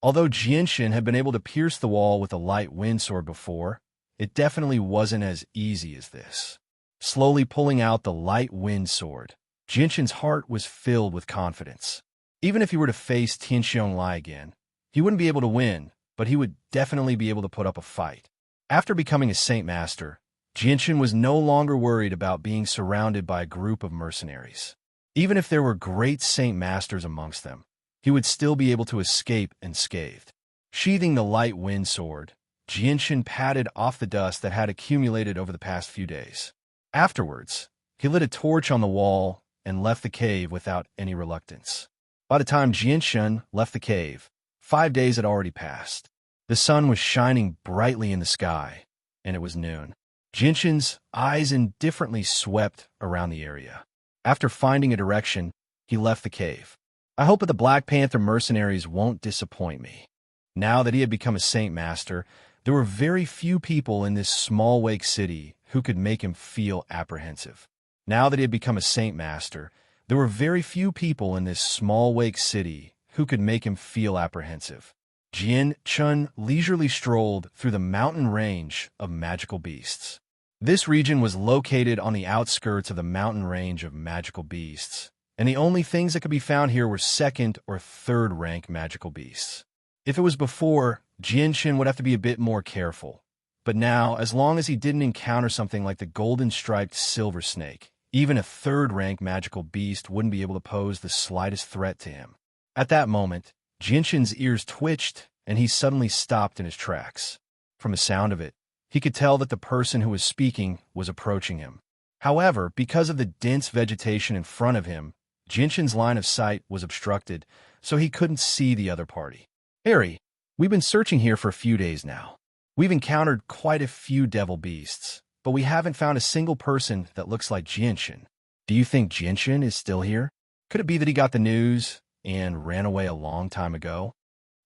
Although Jinshin had been able to pierce the wall with a light wind sword before, it definitely wasn't as easy as this. Slowly pulling out the light wind sword, Jinshin's heart was filled with confidence. Even if he were to face Tianxiong again, he wouldn't be able to win, but he would definitely be able to put up a fight. After becoming a Saint Master, Jinshin was no longer worried about being surrounded by a group of mercenaries. Even if there were great Saint Masters amongst them, he would still be able to escape unscathed. Sheathing the light wind sword, Jianshan patted off the dust that had accumulated over the past few days. Afterwards, he lit a torch on the wall and left the cave without any reluctance. By the time Jianshan left the cave, 5 days had already passed. The sun was shining brightly in the sky, and it was noon. Jianshan's eyes indifferently swept around the area. After finding a direction, he left the cave. I hope that the Black Panther mercenaries won't disappoint me. Now that he had become a Saint Master, there were very few people in this small wake city who could make him feel apprehensive. Now that he had become a Saint Master, there were very few people in this small wake city who could make him feel apprehensive. Jianshan leisurely strolled through the mountain range of magical beasts. This region was located on the outskirts of the mountain range of magical beasts, and the only things that could be found here were second or third rank magical beasts. If it was before, Jianshan would have to be a bit more careful. But now, as long as he didn't encounter something like the golden-striped silver snake, even a third-rank magical beast wouldn't be able to pose the slightest threat to him. At that moment, Jianshan's ears twitched, and he suddenly stopped in his tracks. From the sound of it, he could tell that the person who was speaking was approaching him. However, because of the dense vegetation in front of him, Jianshan's line of sight was obstructed, so he couldn't see the other party. Harry, we've been searching here for a few days now. We've encountered quite a few devil beasts, but we haven't found a single person that looks like Jianshan. Do you think Jianshan is still here? Could it be that he got the news and ran away a long time ago?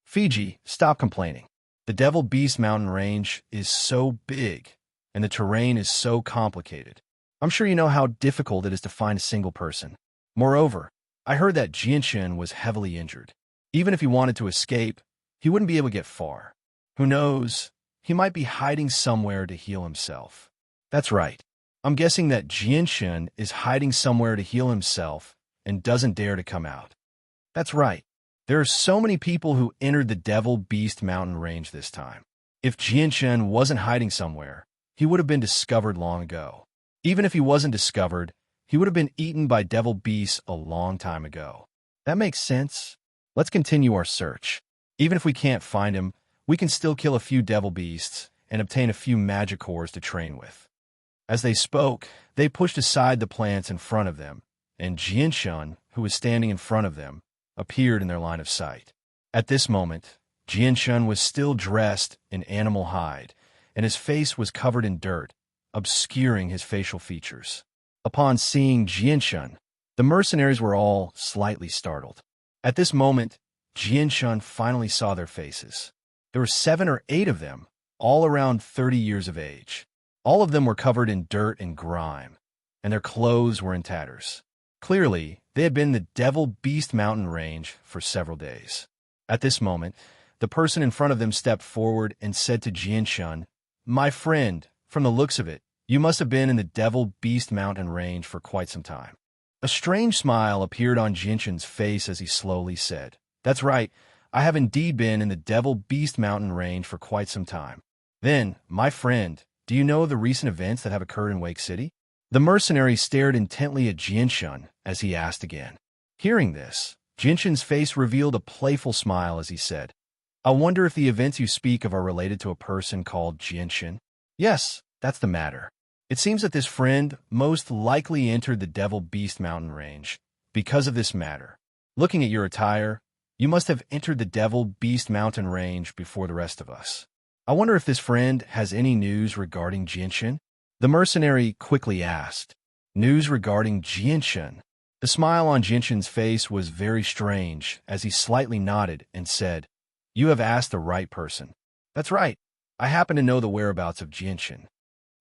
Fiji, stop complaining. The Devil Beast mountain range is so big, and the terrain is so complicated. I'm sure you know how difficult it is to find a single person. Moreover, I heard that Jianshan was heavily injured. Even if he wanted to escape, he wouldn't be able to get far. Who knows? He might be hiding somewhere to heal himself. That's right. I'm guessing that Jianshan is hiding somewhere to heal himself and doesn't dare to come out. That's right. There are so many people who entered the Devil Beast mountain range this time. If Jianshan wasn't hiding somewhere, he would have been discovered long ago. Even if he wasn't discovered, he would have been eaten by devil beasts a long time ago. That makes sense. Let's continue our search. Even if we can't find him, we can still kill a few devil beasts and obtain a few magic cores to train with. As they spoke, they pushed aside the plants in front of them, and Jianshan, who was standing in front of them, appeared in their line of sight. At this moment, Jianshan was still dressed in animal hide, and his face was covered in dirt, obscuring his facial features. Upon seeing Jianshan, the mercenaries were all slightly startled. At this moment, Jianshan finally saw their faces. There were 7 or 8 of them, all around 30 years of age. All of them were covered in dirt and grime, and their clothes were in tatters. Clearly, they had been in the Devil Beast mountain range for several days. At this moment, the person in front of them stepped forward and said to Jianshan, "My friend, from the looks of it, you must have been in the Devil Beast mountain range for quite some time." A strange smile appeared on Jianshan's face as he slowly said, "That's right, I have indeed been in the Devil Beast mountain range for quite some time." Then, "My friend, do you know the recent events that have occurred in Wake City?" The mercenary stared intently at Jianshan as he asked again. Hearing this, Jianshan's face revealed a playful smile as he said, "I wonder if the events you speak of are related to a person called Jianshan?" "Yes, that's the matter. It seems that this friend most likely entered the Devil Beast mountain range because of this matter. Looking at your attire, you must have entered the Devil Beast mountain range before the rest of us. I wonder if this friend has any news regarding Jianshan?" The mercenary quickly asked, "News regarding Jianshan?" The smile on Jianshan's face was very strange as he slightly nodded and said, "You have asked the right person. That's right. I happen to know the whereabouts of Jianshan."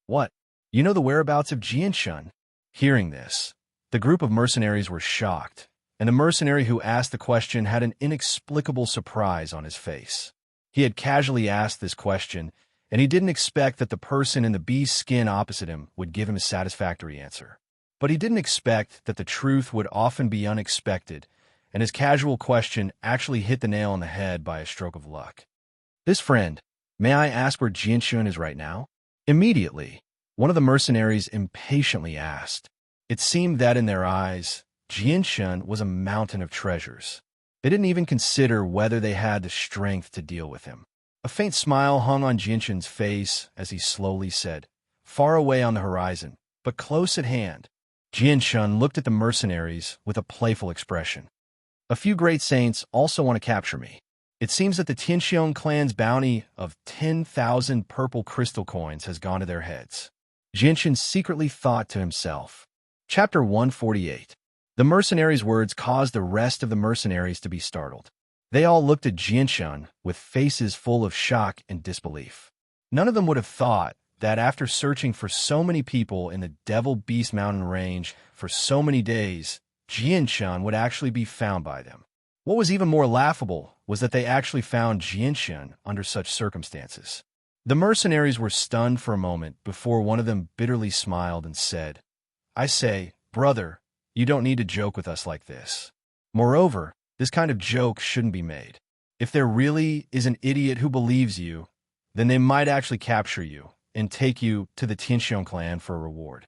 "What? You know the whereabouts of Jianshan?" Hearing this, the group of mercenaries were shocked, and the mercenary who asked the question had an inexplicable surprise on his face. He had casually asked this question, and he didn't expect that the person in the beast's skin opposite him would give him a satisfactory answer. But he didn't expect that the truth would often be unexpected, and his casual question actually hit the nail on the head by a stroke of luck. "This friend, may I ask where Jianshan is right now?" Immediately, one of the mercenaries impatiently asked. It seemed that in their eyes, Jianshan was a mountain of treasures. They didn't even consider whether they had the strength to deal with him. A faint smile hung on Jinshin's face as he slowly said, "Far away on the horizon, but close at hand." Jinshin looked at the mercenaries with a playful expression. "A few great saints also want to capture me. It seems that the Tianxiong clan's bounty of 10,000 purple crystal coins has gone to their heads." Jinshin secretly thought to himself. Chapter 148. The mercenaries' words caused the rest of the mercenaries to be startled. They all looked at Jinshin with faces full of shock and disbelief. None of them would have thought that after searching for so many people in the Devil Beast Mountain range for so many days, Jinshin would actually be found by them. What was even more laughable was that they actually found Jinshin under such circumstances. The mercenaries were stunned for a moment before one of them bitterly smiled and said, "I say, brother, you don't need to joke with us like this. Moreover, this kind of joke shouldn't be made. If there really is an idiot who believes you, then they might actually capture you and take you to the Tianxiong clan for a reward."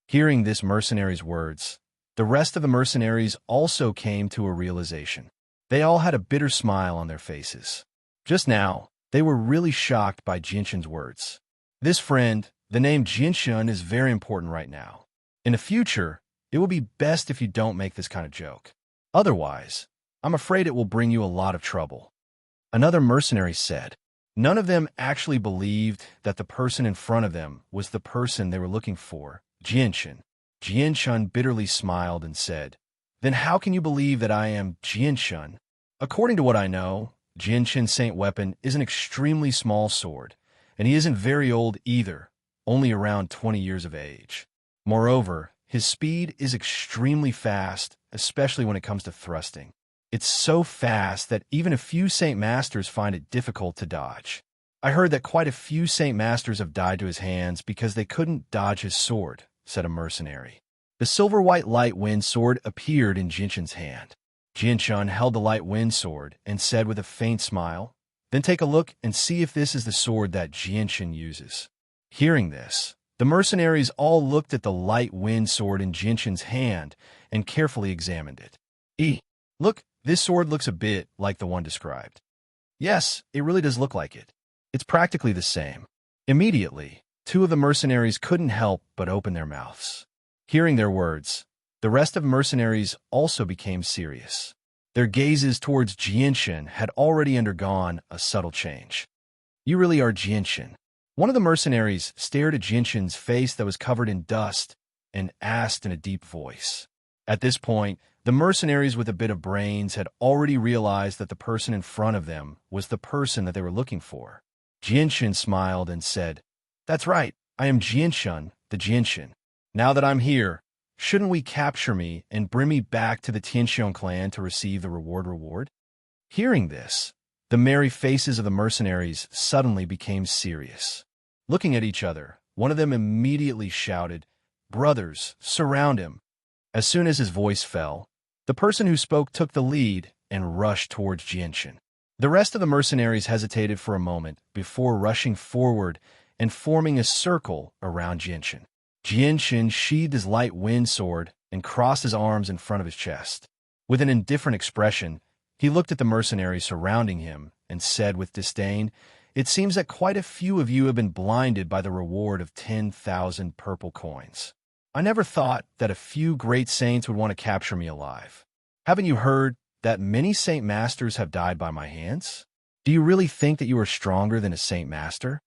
Hearing this mercenary's words, the rest of the mercenaries also came to a realization. They all had a bitter smile on their faces. Just now, they were really shocked by Jinshin's words. This friend, the name Jinshin, is very important right now. In the future, it will be best if you don't make this kind of joke. Otherwise, I'm afraid it will bring you a lot of trouble. Another mercenary said. None of them actually believed that the person in front of them was the person they were looking for, Jinshin. Jinshin bitterly smiled and said, "Then how can you believe that I am Jinshin? According to what I know, Jinshin's saint weapon is an extremely small sword, and he isn't very old either, only around 20 years of age. Moreover, his speed is extremely fast, especially when it comes to thrusting. It's so fast that even a few Saint Masters find it difficult to dodge. I heard that quite a few Saint Masters have died to his hands because they couldn't dodge his sword," said a mercenary. The silver-white light wind sword appeared in Jinshin's hand. Jinshin held the light wind sword and said with a faint smile, "Then take a look and see if this is the sword that Jinshin uses." Hearing this, the mercenaries all looked at the light wind sword in Jinshin's hand and carefully examined it. Look, this sword looks a bit like the one described." "Yes, it really does look like it. It's practically the same." Immediately, two of the mercenaries couldn't help but open their mouths. Hearing their words, the rest of the mercenaries also became serious. Their gazes towards Jinshin had already undergone a subtle change. "You really are Jinshin." One of the mercenaries stared at Jinshin's face that was covered in dust and asked in a deep voice. At this point, the mercenaries with a bit of brains had already realized that the person in front of them was the person that they were looking for. Jinshin smiled and said, "That's right, I am Jinshin, the Jinshin. Now that I'm here, shouldn't we capture me and bring me back to the Tianxiong clan to receive the reward?" Hearing this, the merry faces of the mercenaries suddenly became serious. Looking at each other, one of them immediately shouted, "Brothers, surround him." As soon as his voice fell, the person who spoke took the lead and rushed towards Jinshin. The rest of the mercenaries hesitated for a moment before rushing forward and forming a circle around Jinshin. Jinshin sheathed his light wind sword and crossed his arms in front of his chest. With an indifferent expression, he looked at the mercenaries surrounding him and said with disdain, "It seems that quite a few of you have been blinded by the reward of 10,000 purple coins. I never thought that a few great saints would want to capture me alive. Haven't you heard that many Saint Masters have died by my hands? Do you really think that you are stronger than a Saint Master?"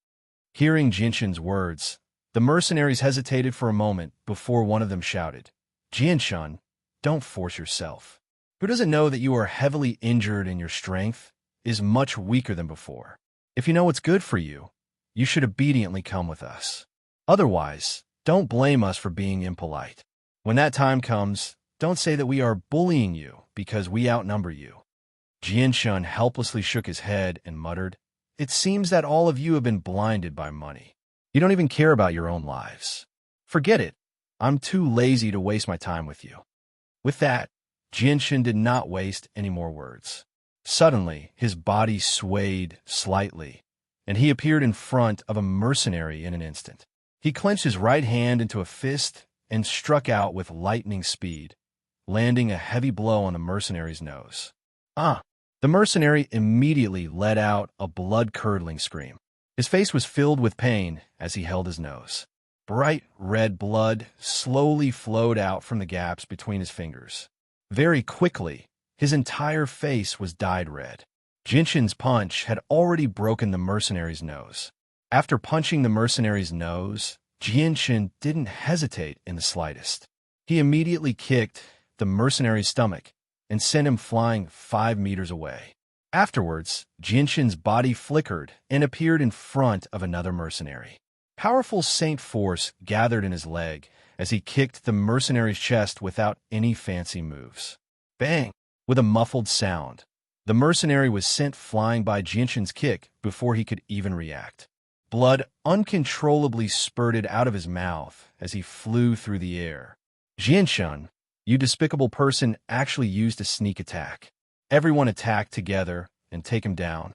Hearing Jinshin's words, the mercenaries hesitated for a moment before one of them shouted, "Jinshin, don't force yourself. Who doesn't know that you are heavily injured and your strength is much weaker than before? If you know what's good for you, you should obediently come with us. Otherwise, don't blame us for being impolite. When that time comes, don't say that we are bullying you because we outnumber you." Jinshin helplessly shook his head and muttered, "It seems that all of you have been blinded by money. You don't even care about your own lives. Forget it. I'm too lazy to waste my time with you." With that, Jinshin did not waste any more words. Suddenly, his body swayed slightly, and he appeared in front of a mercenary in an instant. He clenched his right hand into a fist and struck out with lightning speed, landing a heavy blow on the mercenary's nose. Ah! The mercenary immediately let out a blood-curdling scream. His face was filled with pain as he held his nose. Bright red blood slowly flowed out from the gaps between his fingers. Very quickly, his entire face was dyed red. Jinshin's punch had already broken the mercenary's nose. After punching the mercenary's nose, Jinshin didn't hesitate in the slightest. He immediately kicked the mercenary's stomach and sent him flying 5 meters away. Afterwards, Jinshin's body flickered and appeared in front of another mercenary. Powerful saint force gathered in his leg as he kicked the mercenary's chest without any fancy moves. Bang! With a muffled sound, the mercenary was sent flying by Jinshin's kick before he could even react. Blood uncontrollably spurted out of his mouth as he flew through the air. Jinshin, you despicable person, actually used a sneak attack. Everyone attacked together and take him down.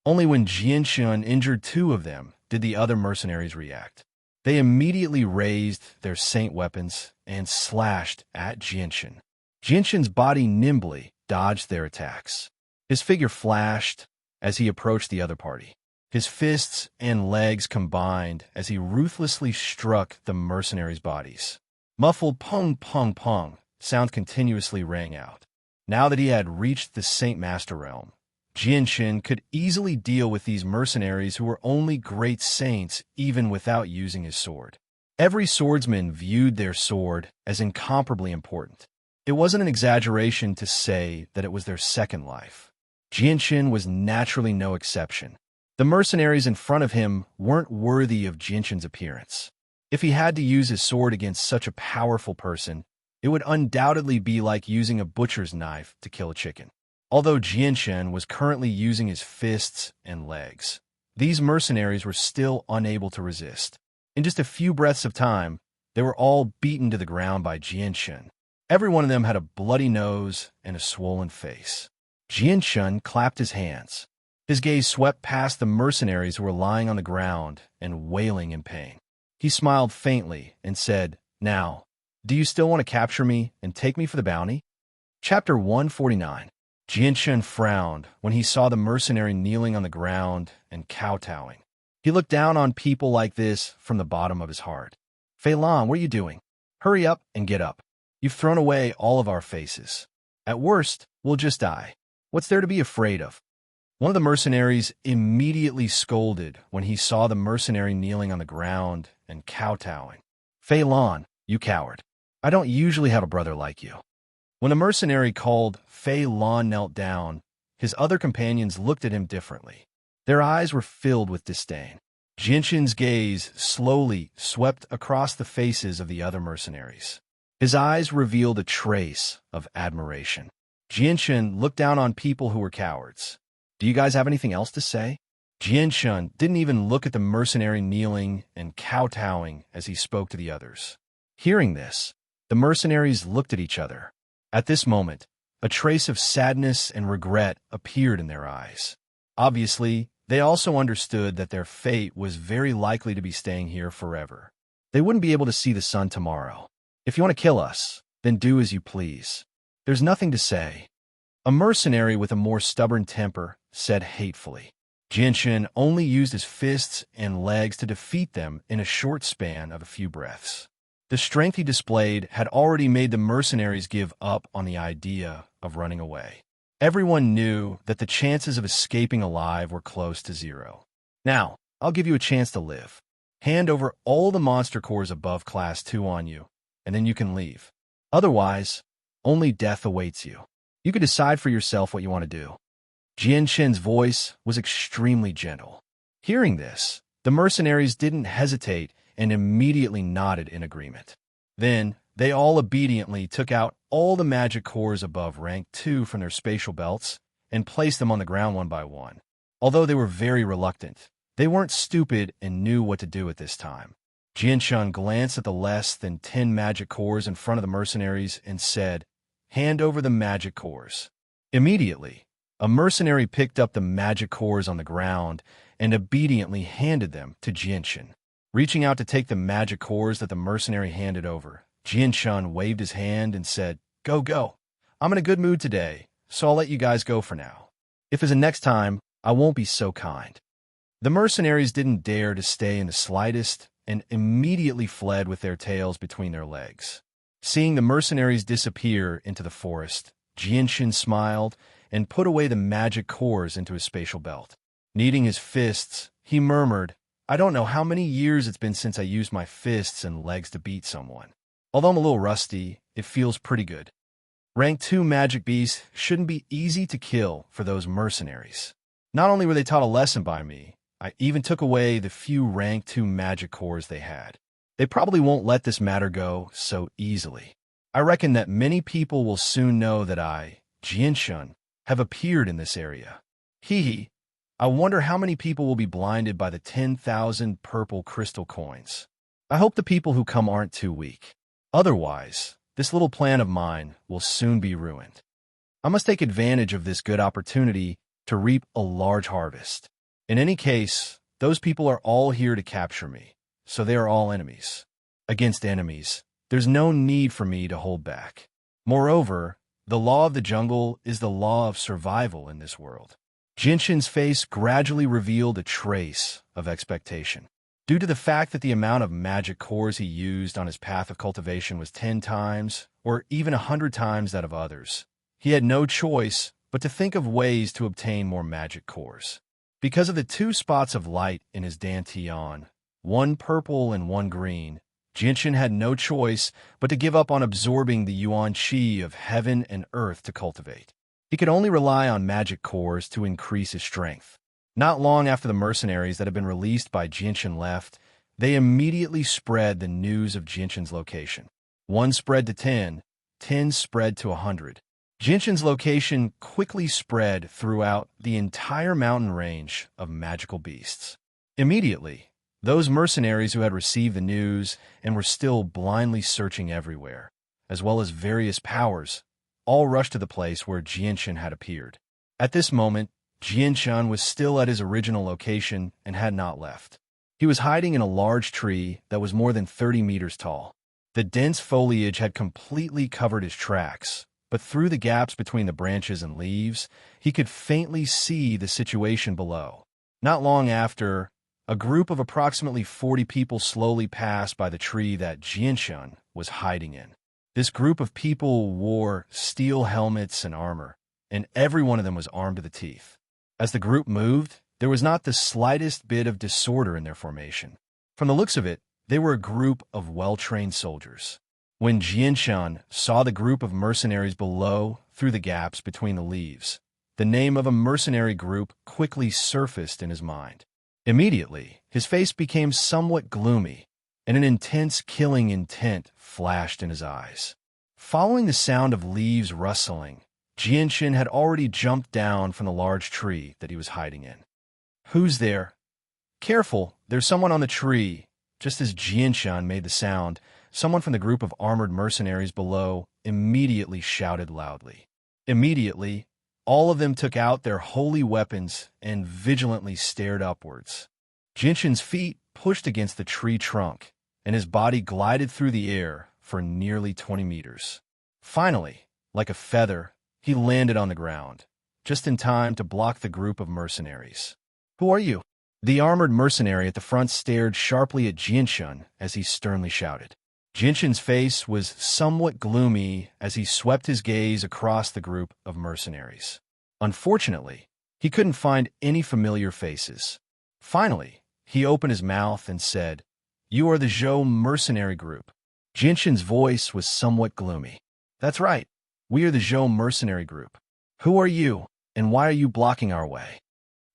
Only when Jinshin injured 2 of them did the other mercenaries react. They immediately raised their saint weapons and slashed at Jinshin. Jinshin's body nimbly dodged their attacks. His figure flashed as he approached the other party. His fists and legs combined as he ruthlessly struck the mercenaries' bodies. Muffled pong pong pong sound continuously rang out. Now that he had reached the Saint Master Realm, Jinshin could easily deal with these mercenaries who were only great saints even without using his sword. Every swordsman viewed their sword as incomparably important. It wasn't an exaggeration to say that it was their second life. Jinshin was naturally no exception. The mercenaries in front of him weren't worthy of Jinshin's appearance. If he had to use his sword against such a powerful person, it would undoubtedly be like using a butcher's knife to kill a chicken. Although Jinshin was currently using his fists and legs, these mercenaries were still unable to resist. In just a few breaths of time, they were all beaten to the ground by Jinshin. Every one of them had a bloody nose and a swollen face. Jinshin clapped his hands. His gaze swept past the mercenaries who were lying on the ground and wailing in pain. He smiled faintly and said, "Now, do you still want to capture me and take me for the bounty?" Chapter 149. Jinshin frowned when he saw the mercenary kneeling on the ground and kowtowing. He looked down on people like this from the bottom of his heart. "Fei Lan, what are you doing? Hurry up and get up. You've thrown away all of our faces. At worst, we'll just die. What's there to be afraid of?" One of the mercenaries immediately scolded when he saw the mercenary kneeling on the ground and kowtowing. "Fei Lan, you coward. I don't usually have a brother like you." When the mercenary called Fei Lan knelt down, his other companions looked at him differently. Their eyes were filled with disdain. Jinshin's gaze slowly swept across the faces of the other mercenaries. His eyes revealed a trace of admiration. Jinshin looked down on people who were cowards. "Do you guys have anything else to say?" Jinshin didn't even look at the mercenary kneeling and kowtowing as he spoke to the others. Hearing this, the mercenaries looked at each other. At this moment, a trace of sadness and regret appeared in their eyes. Obviously, they also understood that their fate was very likely to be staying here forever. They wouldn't be able to see the sun tomorrow. "If you want to kill us, then do as you please. There's nothing to say." A mercenary with a more stubborn temper said hatefully. Jinshin only used his fists and legs to defeat them in a short span of a few breaths. The strength he displayed had already made the mercenaries give up on the idea of running away. Everyone knew that the chances of escaping alive were close to 0. "Now, I'll give you a chance to live. Hand over all the monster cores above Class 2 on you, and then you can leave. Otherwise, only death awaits you. You can decide for yourself what you want to do." Jinshin's voice was extremely gentle. Hearing this, the mercenaries didn't hesitate and immediately nodded in agreement. Then, they all obediently took out all the magic cores above rank 2 from their spatial belts and placed them on the ground one by one. Although they were very reluctant, they weren't stupid and knew what to do at this time. Jinshin glanced at the less than 10 magic cores in front of the mercenaries and said, "Hand over the magic cores." Immediately, a mercenary picked up the magic cores on the ground and obediently handed them to Jinshin. Reaching out to take the magic cores that the mercenary handed over, Jinshin waved his hand and said, "Go, go. I'm in a good mood today, so I'll let you guys go for now. If as a next time, I won't be so kind." The mercenaries didn't dare to stay in the slightest and immediately fled with their tails between their legs. Seeing the mercenaries disappear into the forest, Jianshin smiled and put away the magic cores into his spatial belt. Kneading his fists, he murmured, "I don't know how many years it's been since I used my fists and legs to beat someone. Although I'm a little rusty, it feels pretty good." Rank 2 magic beasts shouldn't be easy to kill for those mercenaries. Not only were they taught a lesson by me, I even took away the few rank 2 magic cores they had. They probably won't let this matter go so easily. I reckon that many people will soon know that I, Jianshin, have appeared in this area. Hee. I wonder how many people will be blinded by the 10,000 purple crystal coins. I hope the people who come aren't too weak. Otherwise, this little plan of mine will soon be ruined. I must take advantage of this good opportunity to reap a large harvest. In any case, those people are all here to capture me, so they are all enemies. Against enemies, there's no need for me to hold back. Moreover, the law of the jungle is the law of survival in this world. Jinshin's face gradually revealed a trace of expectation. Due to the fact that the amount of magic cores he used on his path of cultivation was 10 times, or even 100 times that of others, he had no choice but to think of ways to obtain more magic cores. Because of the 2 spots of light in his dantian, one purple and one green, Jinshin had no choice but to give up on absorbing the yuan qi of heaven and earth to cultivate. He could only rely on magic cores to increase his strength. Not long after the mercenaries that had been released by Jinshin left, they immediately spread the news of Jinshin's location. 1 spread to 10, 10 spread to 100. Jinshin's location quickly spread throughout the entire mountain range of magical beasts. Immediately, those mercenaries who had received the news and were still blindly searching everywhere, as well as various powers, all rushed to the place where Jianshin had appeared. At this moment, Jianshin was still at his original location and had not left. He was hiding in a large tree that was more than 30 meters tall. The dense foliage had completely covered his tracks, but through the gaps between the branches and leaves, he could faintly see the situation below. Not long after, a group of approximately 40 people slowly passed by the tree that Jianshin was hiding in. This group of people wore steel helmets and armor, and every one of them was armed to the teeth. As the group moved, there was not the slightest bit of disorder in their formation. From the looks of it, they were a group of well-trained soldiers. When Jianshin saw the group of mercenaries below through the gaps between the leaves, the name of a mercenary group quickly surfaced in his mind. Immediately, his face became somewhat gloomy, and an intense killing intent flashed in his eyes. Following the sound of leaves rustling, Jianshin had already jumped down from the large tree that he was hiding in. "Who's there?" "Careful, there's someone on the tree." Just as Jianshin made the sound, someone from the group of armored mercenaries below immediately shouted loudly. Immediately, all of them took out their holy weapons and vigilantly stared upwards. Jinshin's feet pushed against the tree trunk, and his body glided through the air for nearly 20 meters. Finally, like a feather, he landed on the ground, just in time to block the group of mercenaries. "Who are you?" The armored mercenary at the front stared sharply at Jianshin as he sternly shouted. Jinshin's face was somewhat gloomy as he swept his gaze across the group of mercenaries. Unfortunately, he couldn't find any familiar faces. Finally, he opened his mouth and said, "You are the Zhou mercenary group." Jinshin's voice was somewhat gloomy. "That's right. We are the Zhou mercenary group. Who are you, and why are you blocking our way?"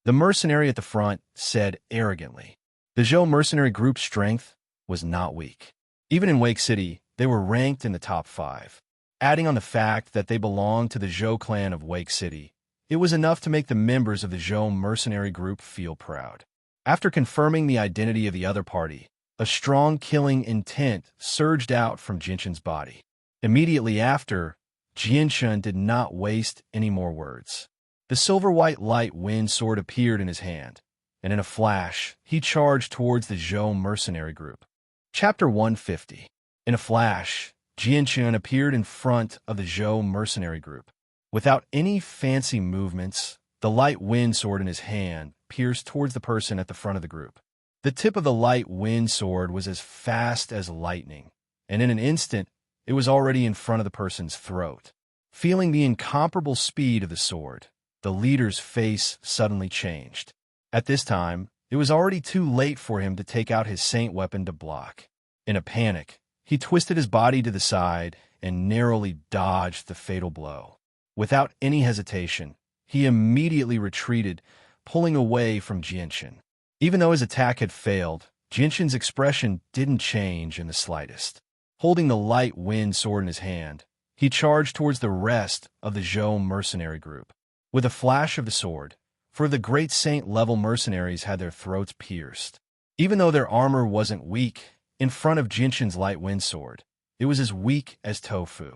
The mercenary at the front said arrogantly. The Zhou mercenary group's strength was not weak. Even in Wake City, they were ranked in the top 5. Adding on the fact that they belonged to the Zhou clan of Wake City, it was enough to make the members of the Zhou mercenary group feel proud. After confirming the identity of the other party, a strong killing intent surged out from Jinshin's body. Immediately after, Jianshin did not waste any more words. The silver-white light wind sword appeared in his hand, and in a flash, he charged towards the Zhou mercenary group. Chapter 150. In a flash, Jianshin appeared in front of the Zhou mercenary group. Without any fancy movements, the light wind sword in his hand pierced towards the person at the front of the group. The tip of the light wind sword was as fast as lightning, and in an instant, it was already in front of the person's throat. Feeling the incomparable speed of the sword, the leader's face suddenly changed. At this time, it was already too late for him to take out his saint weapon to block. In a panic, he twisted his body to the side and narrowly dodged the fatal blow. Without any hesitation, he immediately retreated, pulling away from Jinshin. Even though his attack had failed, Jinshin's expression didn't change in the slightest. Holding the light wind sword in his hand, he charged towards the rest of the Zhou mercenary group. With a flash of the sword, for the great saint-level mercenaries had their throats pierced. Even though their armor wasn't weak, in front of Jinshin's light wind sword, it was as weak as tofu.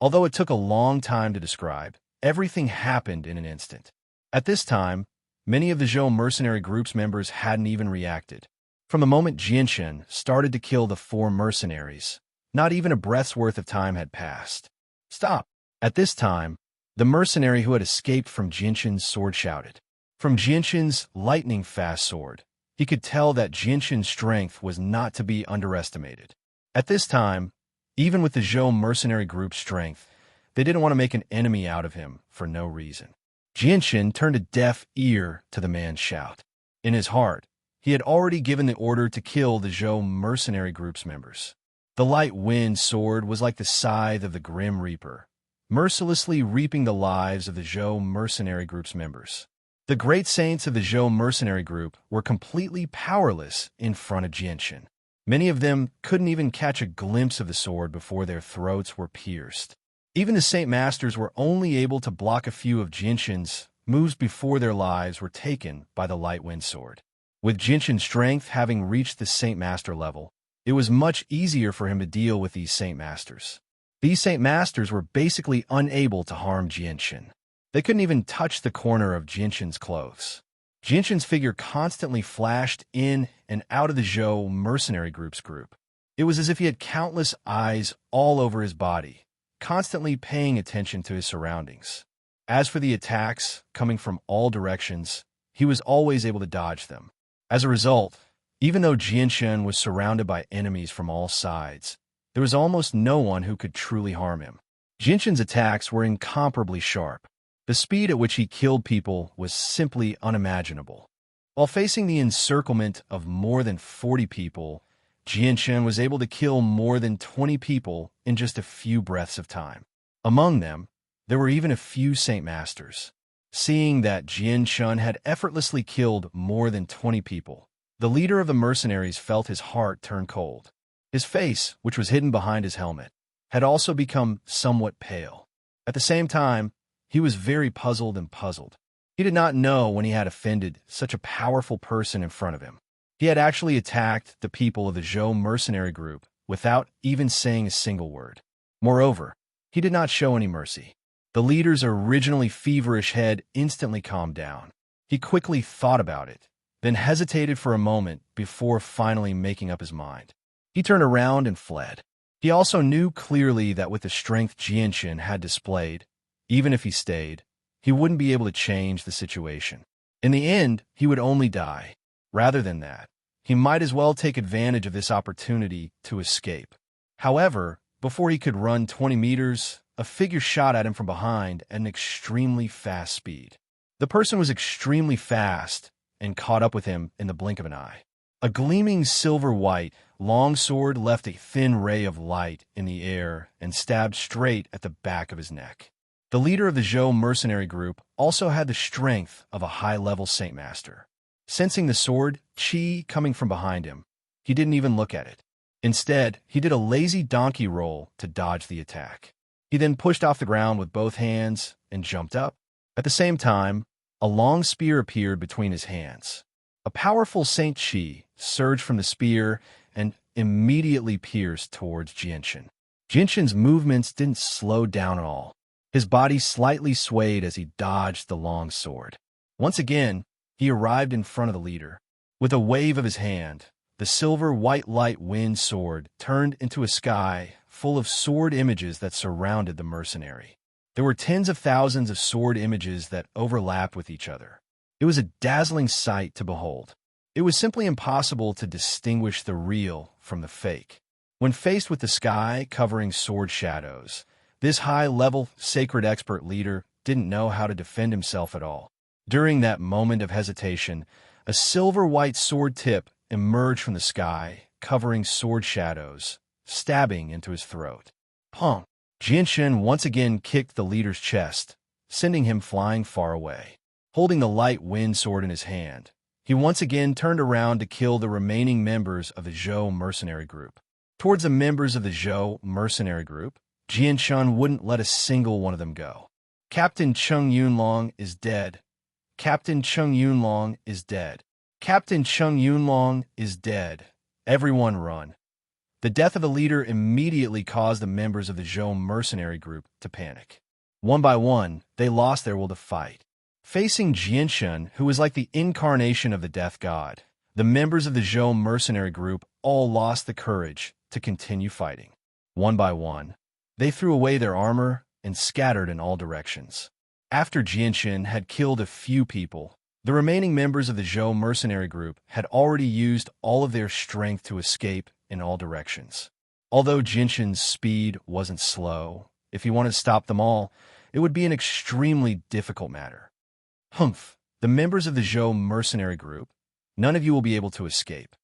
Although it took a long time to describe, everything happened in an instant. At this time, many of the Zhou mercenary group's members hadn't even reacted. From the moment Jinshin started to kill the 4 mercenaries, not even a breath's worth of time had passed. Stop! At this time, the mercenary who had escaped from Jinshin's sword shouted. From Jinshin's lightning-fast sword, he could tell that Jinshin's strength was not to be underestimated. At this time, even with the Zhou mercenary group's strength, they didn't want to make an enemy out of him for no reason. Jinshin turned a deaf ear to the man's shout. In his heart, he had already given the order to kill the Zhou mercenary group's members. The light wind sword was like the scythe of the Grim Reaper, mercilessly reaping the lives of the Zhou mercenary group's members. The great saints of the Zhou mercenary group were completely powerless in front of Jinshin. Many of them couldn't even catch a glimpse of the sword before their throats were pierced. Even the Saint Masters were only able to block a few of Jinshin's moves before their lives were taken by the light wind sword. With Jinshin's strength having reached the Saint Master level, it was much easier for him to deal with these Saint Masters. These Saint Masters were basically unable to harm Jinshin. They couldn't even touch the corner of Jinshin's clothes. Jinshin's figure constantly flashed in and out of the Zhou mercenary group's group. It was as if he had countless eyes all over his body, constantly paying attention to his surroundings. As for the attacks coming from all directions, he was always able to dodge them. As a result, even though Jinshin was surrounded by enemies from all sides, there was almost no one who could truly harm him. Jinshin's attacks were incomparably sharp. The speed at which he killed people was simply unimaginable. While facing the encirclement of more than 40 people, Jinshin was able to kill more than 20 people in just a few breaths of time. Among them, there were even a few Saint Masters. Seeing that Jinshin had effortlessly killed more than 20 people, the leader of the mercenaries felt his heart turn cold. His face, which was hidden behind his helmet, had also become somewhat pale. At the same time, he was very puzzled. He did not know when he had offended such a powerful person in front of him. He had actually attacked the people of the Zhou mercenary group without even saying a single word. Moreover, he did not show any mercy. The leader's originally feverish head instantly calmed down. He quickly thought about it, then hesitated for a moment before finally making up his mind. He turned around and fled. He also knew clearly that with the strength Jinshin had displayed, even if he stayed, he wouldn't be able to change the situation. In the end, he would only die. Rather than that, he might as well take advantage of this opportunity to escape. However, before he could run 20 meters, a figure shot at him from behind at an extremely fast speed. The person was extremely fast and caught up with him in the blink of an eye. A gleaming silver-white longsword left a thin ray of light in the air and stabbed straight at the back of his neck. The leader of the Zhou mercenary group also had the strength of a high-level Saint Master. Sensing the sword chi coming from behind him, he didn't even look at it. Instead, he did a lazy donkey roll to dodge the attack. He then pushed off the ground with both hands and jumped up. At the same time, a long spear appeared between his hands. A powerful Saint Chi surged from the spear and immediately pierced towards Jinshin. Jinshin's movements didn't slow down at all. His body slightly swayed as he dodged the long sword. Once again, he arrived in front of the leader. With a wave of his hand, the silver white light wind sword turned into a sky full of sword images that surrounded the mercenary. There were tens of thousands of sword images that overlapped with each other. It was a dazzling sight to behold. It was simply impossible to distinguish the real from the fake. When faced with the sky covering sword shadows, this high-level, sacred expert leader didn't know how to defend himself at all. During that moment of hesitation, a silver-white sword tip emerged from the sky, covering sword shadows, stabbing into his throat. Pong! Jinshin once again kicked the leader's chest, sending him flying far away. Holding the light wind sword in his hand, he once again turned around to kill the remaining members of the Zhou mercenary group. Towards the members of the Zhou mercenary group, Jinshin wouldn't let a single one of them go. Captain Chung Yunlong is dead. Captain Chung Yunlong is dead. Captain Chung Yunlong is dead. Everyone run. The death of the leader immediately caused the members of the Zhou mercenary group to panic. One by one, they lost their will to fight. Facing Jinshin, who was like the incarnation of the death god, the members of the Zhou mercenary group all lost the courage to continue fighting. One by one, they threw away their armor and scattered in all directions. After Jinshin had killed a few people, the remaining members of the Zhou mercenary group had already used all of their strength to escape in all directions. Although Jinshin's speed wasn't slow, if he wanted to stop them all, it would be an extremely difficult matter. Humph! The members of the Zhou mercenary group, none of you will be able to escape.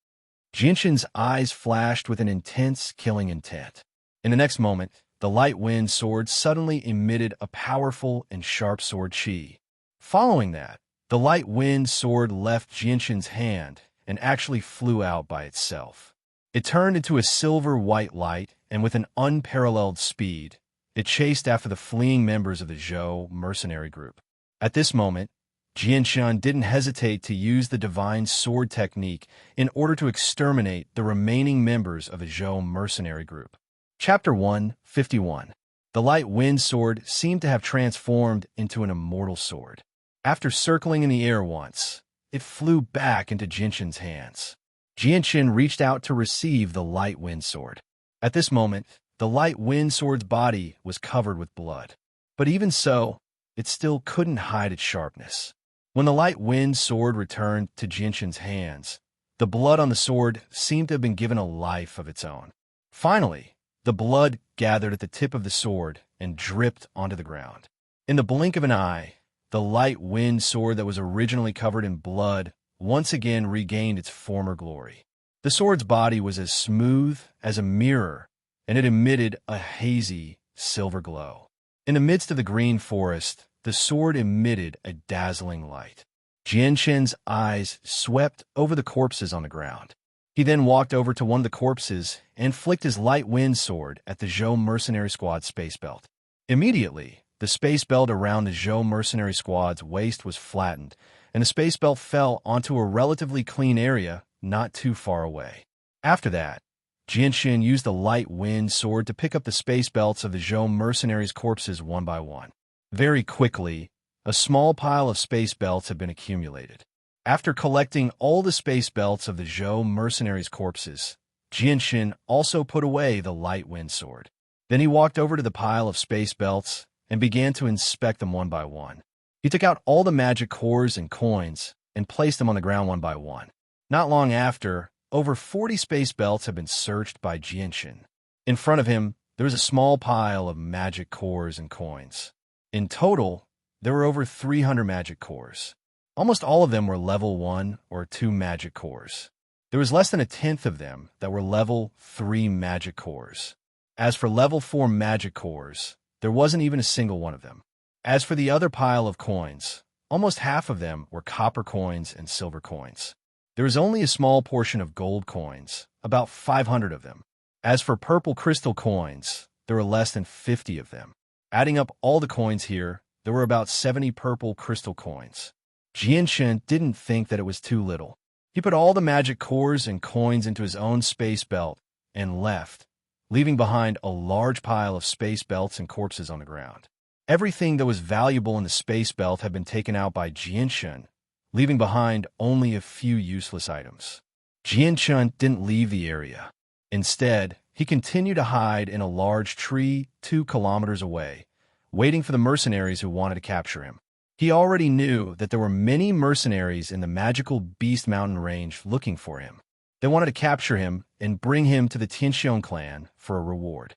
Jinshin's eyes flashed with an intense, killing intent. In the next moment, the light wind sword suddenly emitted a powerful and sharp sword chi. Following that, the light wind sword left Jinshin's hand and actually flew out by itself. It turned into a silver-white light, and with an unparalleled speed, it chased after the fleeing members of the Zhou mercenary group. At this moment, Jinshin didn't hesitate to use the divine sword technique in order to exterminate the remaining members of the Zhou mercenary group. Chapter 151. The light wind sword seemed to have transformed into an immortal sword. After circling in the air once, it flew back into Jinshin's hands. Jinshin reached out to receive the light wind sword. At this moment, the light wind sword's body was covered with blood. But even so, it still couldn't hide its sharpness. When the light wind sword returned to Jinshin's hands, the blood on the sword seemed to have been given a life of its own. Finally, the blood gathered at the tip of the sword and dripped onto the ground. In the blink of an eye, the light wind sword that was originally covered in blood once again regained its former glory. The sword's body was as smooth as a mirror, and it emitted a hazy silver glow. In the midst of the green forest, the sword emitted a dazzling light. Jinshin's eyes swept over the corpses on the ground. He then walked over to one of the corpses and flicked his light wind sword at the Zhou mercenary squad's space belt. Immediately, the space belt around the Zhou mercenary squad's waist was flattened, and the space belt fell onto a relatively clean area not too far away. After that, Jinshin used the light wind sword to pick up the space belts of the Zhou mercenaries' corpses one by one. Very quickly, a small pile of space belts had been accumulated. After collecting all the space belts of the Zhou mercenaries' corpses, Jinshin also put away the light wind sword. Then he walked over to the pile of space belts and began to inspect them one by one. He took out all the magic cores and coins and placed them on the ground one by one. Not long after, over 40 space belts had been searched by Jinshin. In front of him, there was a small pile of magic cores and coins. In total, there were over 300 magic cores. Almost all of them were level 1 or 2 magic cores. There was less than a tenth of them that were level 3 magic cores. As for level 4 magic cores, there wasn't even a single one of them. As for the other pile of coins, almost half of them were copper coins and silver coins. There was only a small portion of gold coins, about 500 of them. As for purple crystal coins, there were less than 50 of them. Adding up all the coins here, there were about 70 purple crystal coins. Jinshin didn't think that it was too little. He put all the magic cores and coins into his own space belt and left, leaving behind a large pile of space belts and corpses on the ground. Everything that was valuable in the space belt had been taken out by Jinshin, leaving behind only a few useless items. Jinshin didn't leave the area. Instead, he continued to hide in a large tree 2 kilometers away, waiting for the mercenaries who wanted to capture him. He already knew that there were many mercenaries in the magical Beast Mountain range looking for him. They wanted to capture him and bring him to the Tianxiong clan for a reward.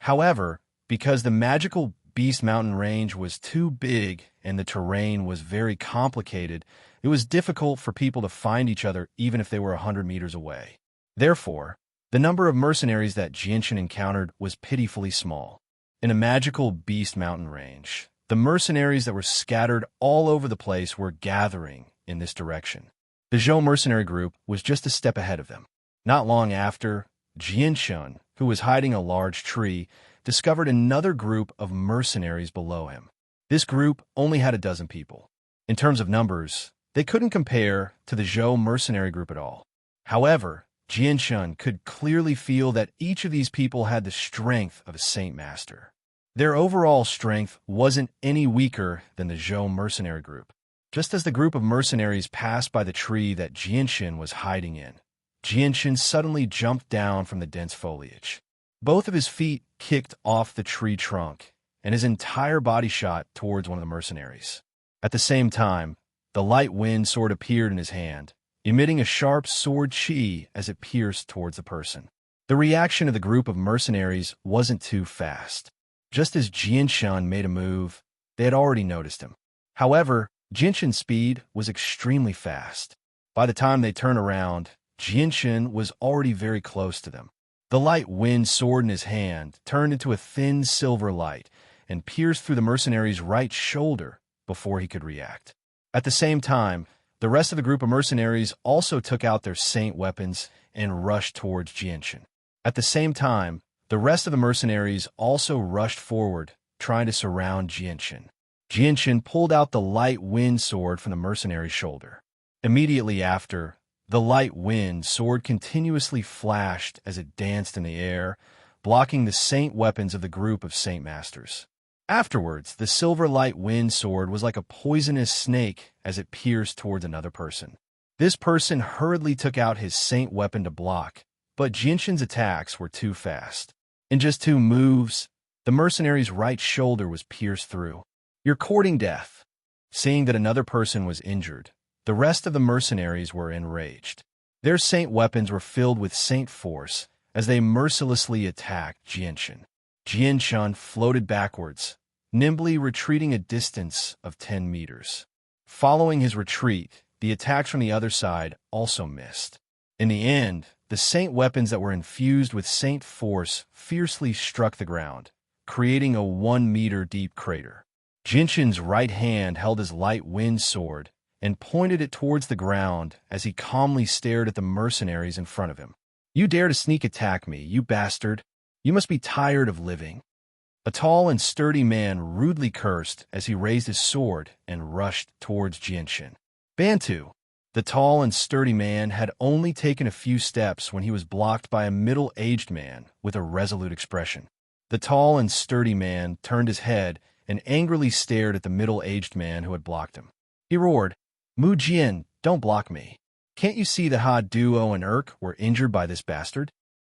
However, because the magical Beast Mountain range was too big and the terrain was very complicated, it was difficult for people to find each other even if they were 100 meters away. Therefore, the number of mercenaries that Jianshan encountered was pitifully small. In a magical Beast Mountain range, the mercenaries that were scattered all over the place were gathering in this direction. The Zhou mercenary group was just a step ahead of them. Not long after, Jianshan, who was hiding in a large tree, discovered another group of mercenaries below him. This group only had a dozen people. In terms of numbers, they couldn't compare to the Zhou mercenary group at all. However, Jianshan could clearly feel that each of these people had the strength of a Saint Master. Their overall strength wasn't any weaker than the Zhou mercenary group. Just as the group of mercenaries passed by the tree that Jianshan was hiding in, Jianshan suddenly jumped down from the dense foliage. Both of his feet kicked off the tree trunk, and his entire body shot towards one of the mercenaries. At the same time, the light wind sword appeared in his hand, emitting a sharp sword chi as it pierced towards the person. The reaction of the group of mercenaries wasn't too fast. Just as Jianshan made a move, they had already noticed him. However, Jianshan's speed was extremely fast. By the time they turned around, Jianshan was already very close to them. The light wind sword in his hand turned into a thin silver light and pierced through the mercenary's right shoulder before he could react. At the same time, the rest of the group of mercenaries also took out their saint weapons and rushed towards Jianshan. At the same time, the rest of the mercenaries also rushed forward, trying to surround Jianshan. Jianshan pulled out the light wind sword from the mercenary's shoulder. Immediately after, the light wind sword continuously flashed as it danced in the air, blocking the saint weapons of the group of saint masters. Afterwards, the silver light wind sword was like a poisonous snake as it pierced towards another person. This person hurriedly took out his saint weapon to block, but Jianshan's attacks were too fast. In just 2 moves, the mercenary's right shoulder was pierced through. "You're courting death." Seeing that another person was injured, the rest of the mercenaries were enraged. Their saint weapons were filled with saint force as they mercilessly attacked Jianshan. Jianshan floated backwards, nimbly retreating a distance of 10 meters. Following his retreat, the attacks from the other side also missed. In the end, the saint weapons that were infused with saint force fiercely struck the ground, creating a 1-meter-deep crater. Jianshan's right hand held his light wind sword and pointed it towards the ground as he calmly stared at the mercenaries in front of him. "You dare to sneak attack me, you bastard! You must be tired of living." A tall and sturdy man rudely cursed as he raised his sword and rushed towards Jianshan. Bantu! The tall and sturdy man had only taken a few steps when he was blocked by a middle-aged man with a resolute expression. The tall and sturdy man turned his head and angrily stared at the middle-aged man who had blocked him. He roared, "Mu Jian, don't block me. Can't you see that Ha Duo and Urk were injured by this bastard?"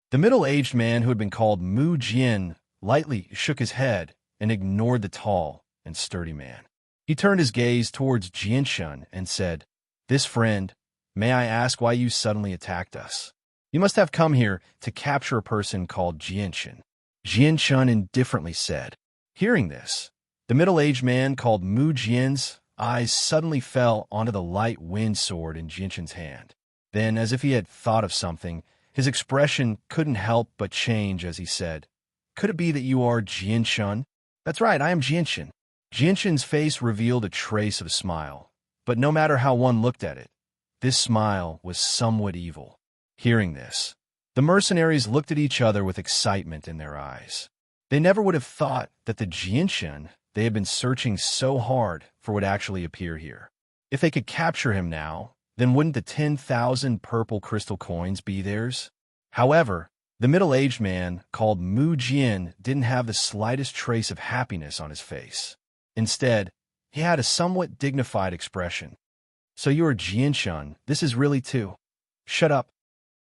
The middle-aged man who had been called Mu Jian lightly shook his head and ignored the tall and sturdy man. He turned his gaze towards Jianshan and said, "This friend, may I ask why you suddenly attacked us? You must have come here to capture a person called Jianshan." Jianshan indifferently said. Hearing this, the middle-aged man called Mu Jian's eyes suddenly fell onto the light wind sword in Jianshan's hand. Then, as if he had thought of something, his expression couldn't help but change as he said, "Could it be that you are Jianshan?" "That's right, I am Jianshan." Jianshan's face revealed a trace of a smile, but no matter how one looked at it, this smile was somewhat evil. Hearing this, the mercenaries looked at each other with excitement in their eyes. They never would have thought that the Jianshan they had been searching so hard for would actually appear here. If they could capture him now, then wouldn't the 10,000 purple crystal coins be theirs? However, the middle-aged man called Mu Jian didn't have the slightest trace of happiness on his face. Instead, he had a somewhat dignified expression. "So you are Jianshan, this is really too." "Shut up.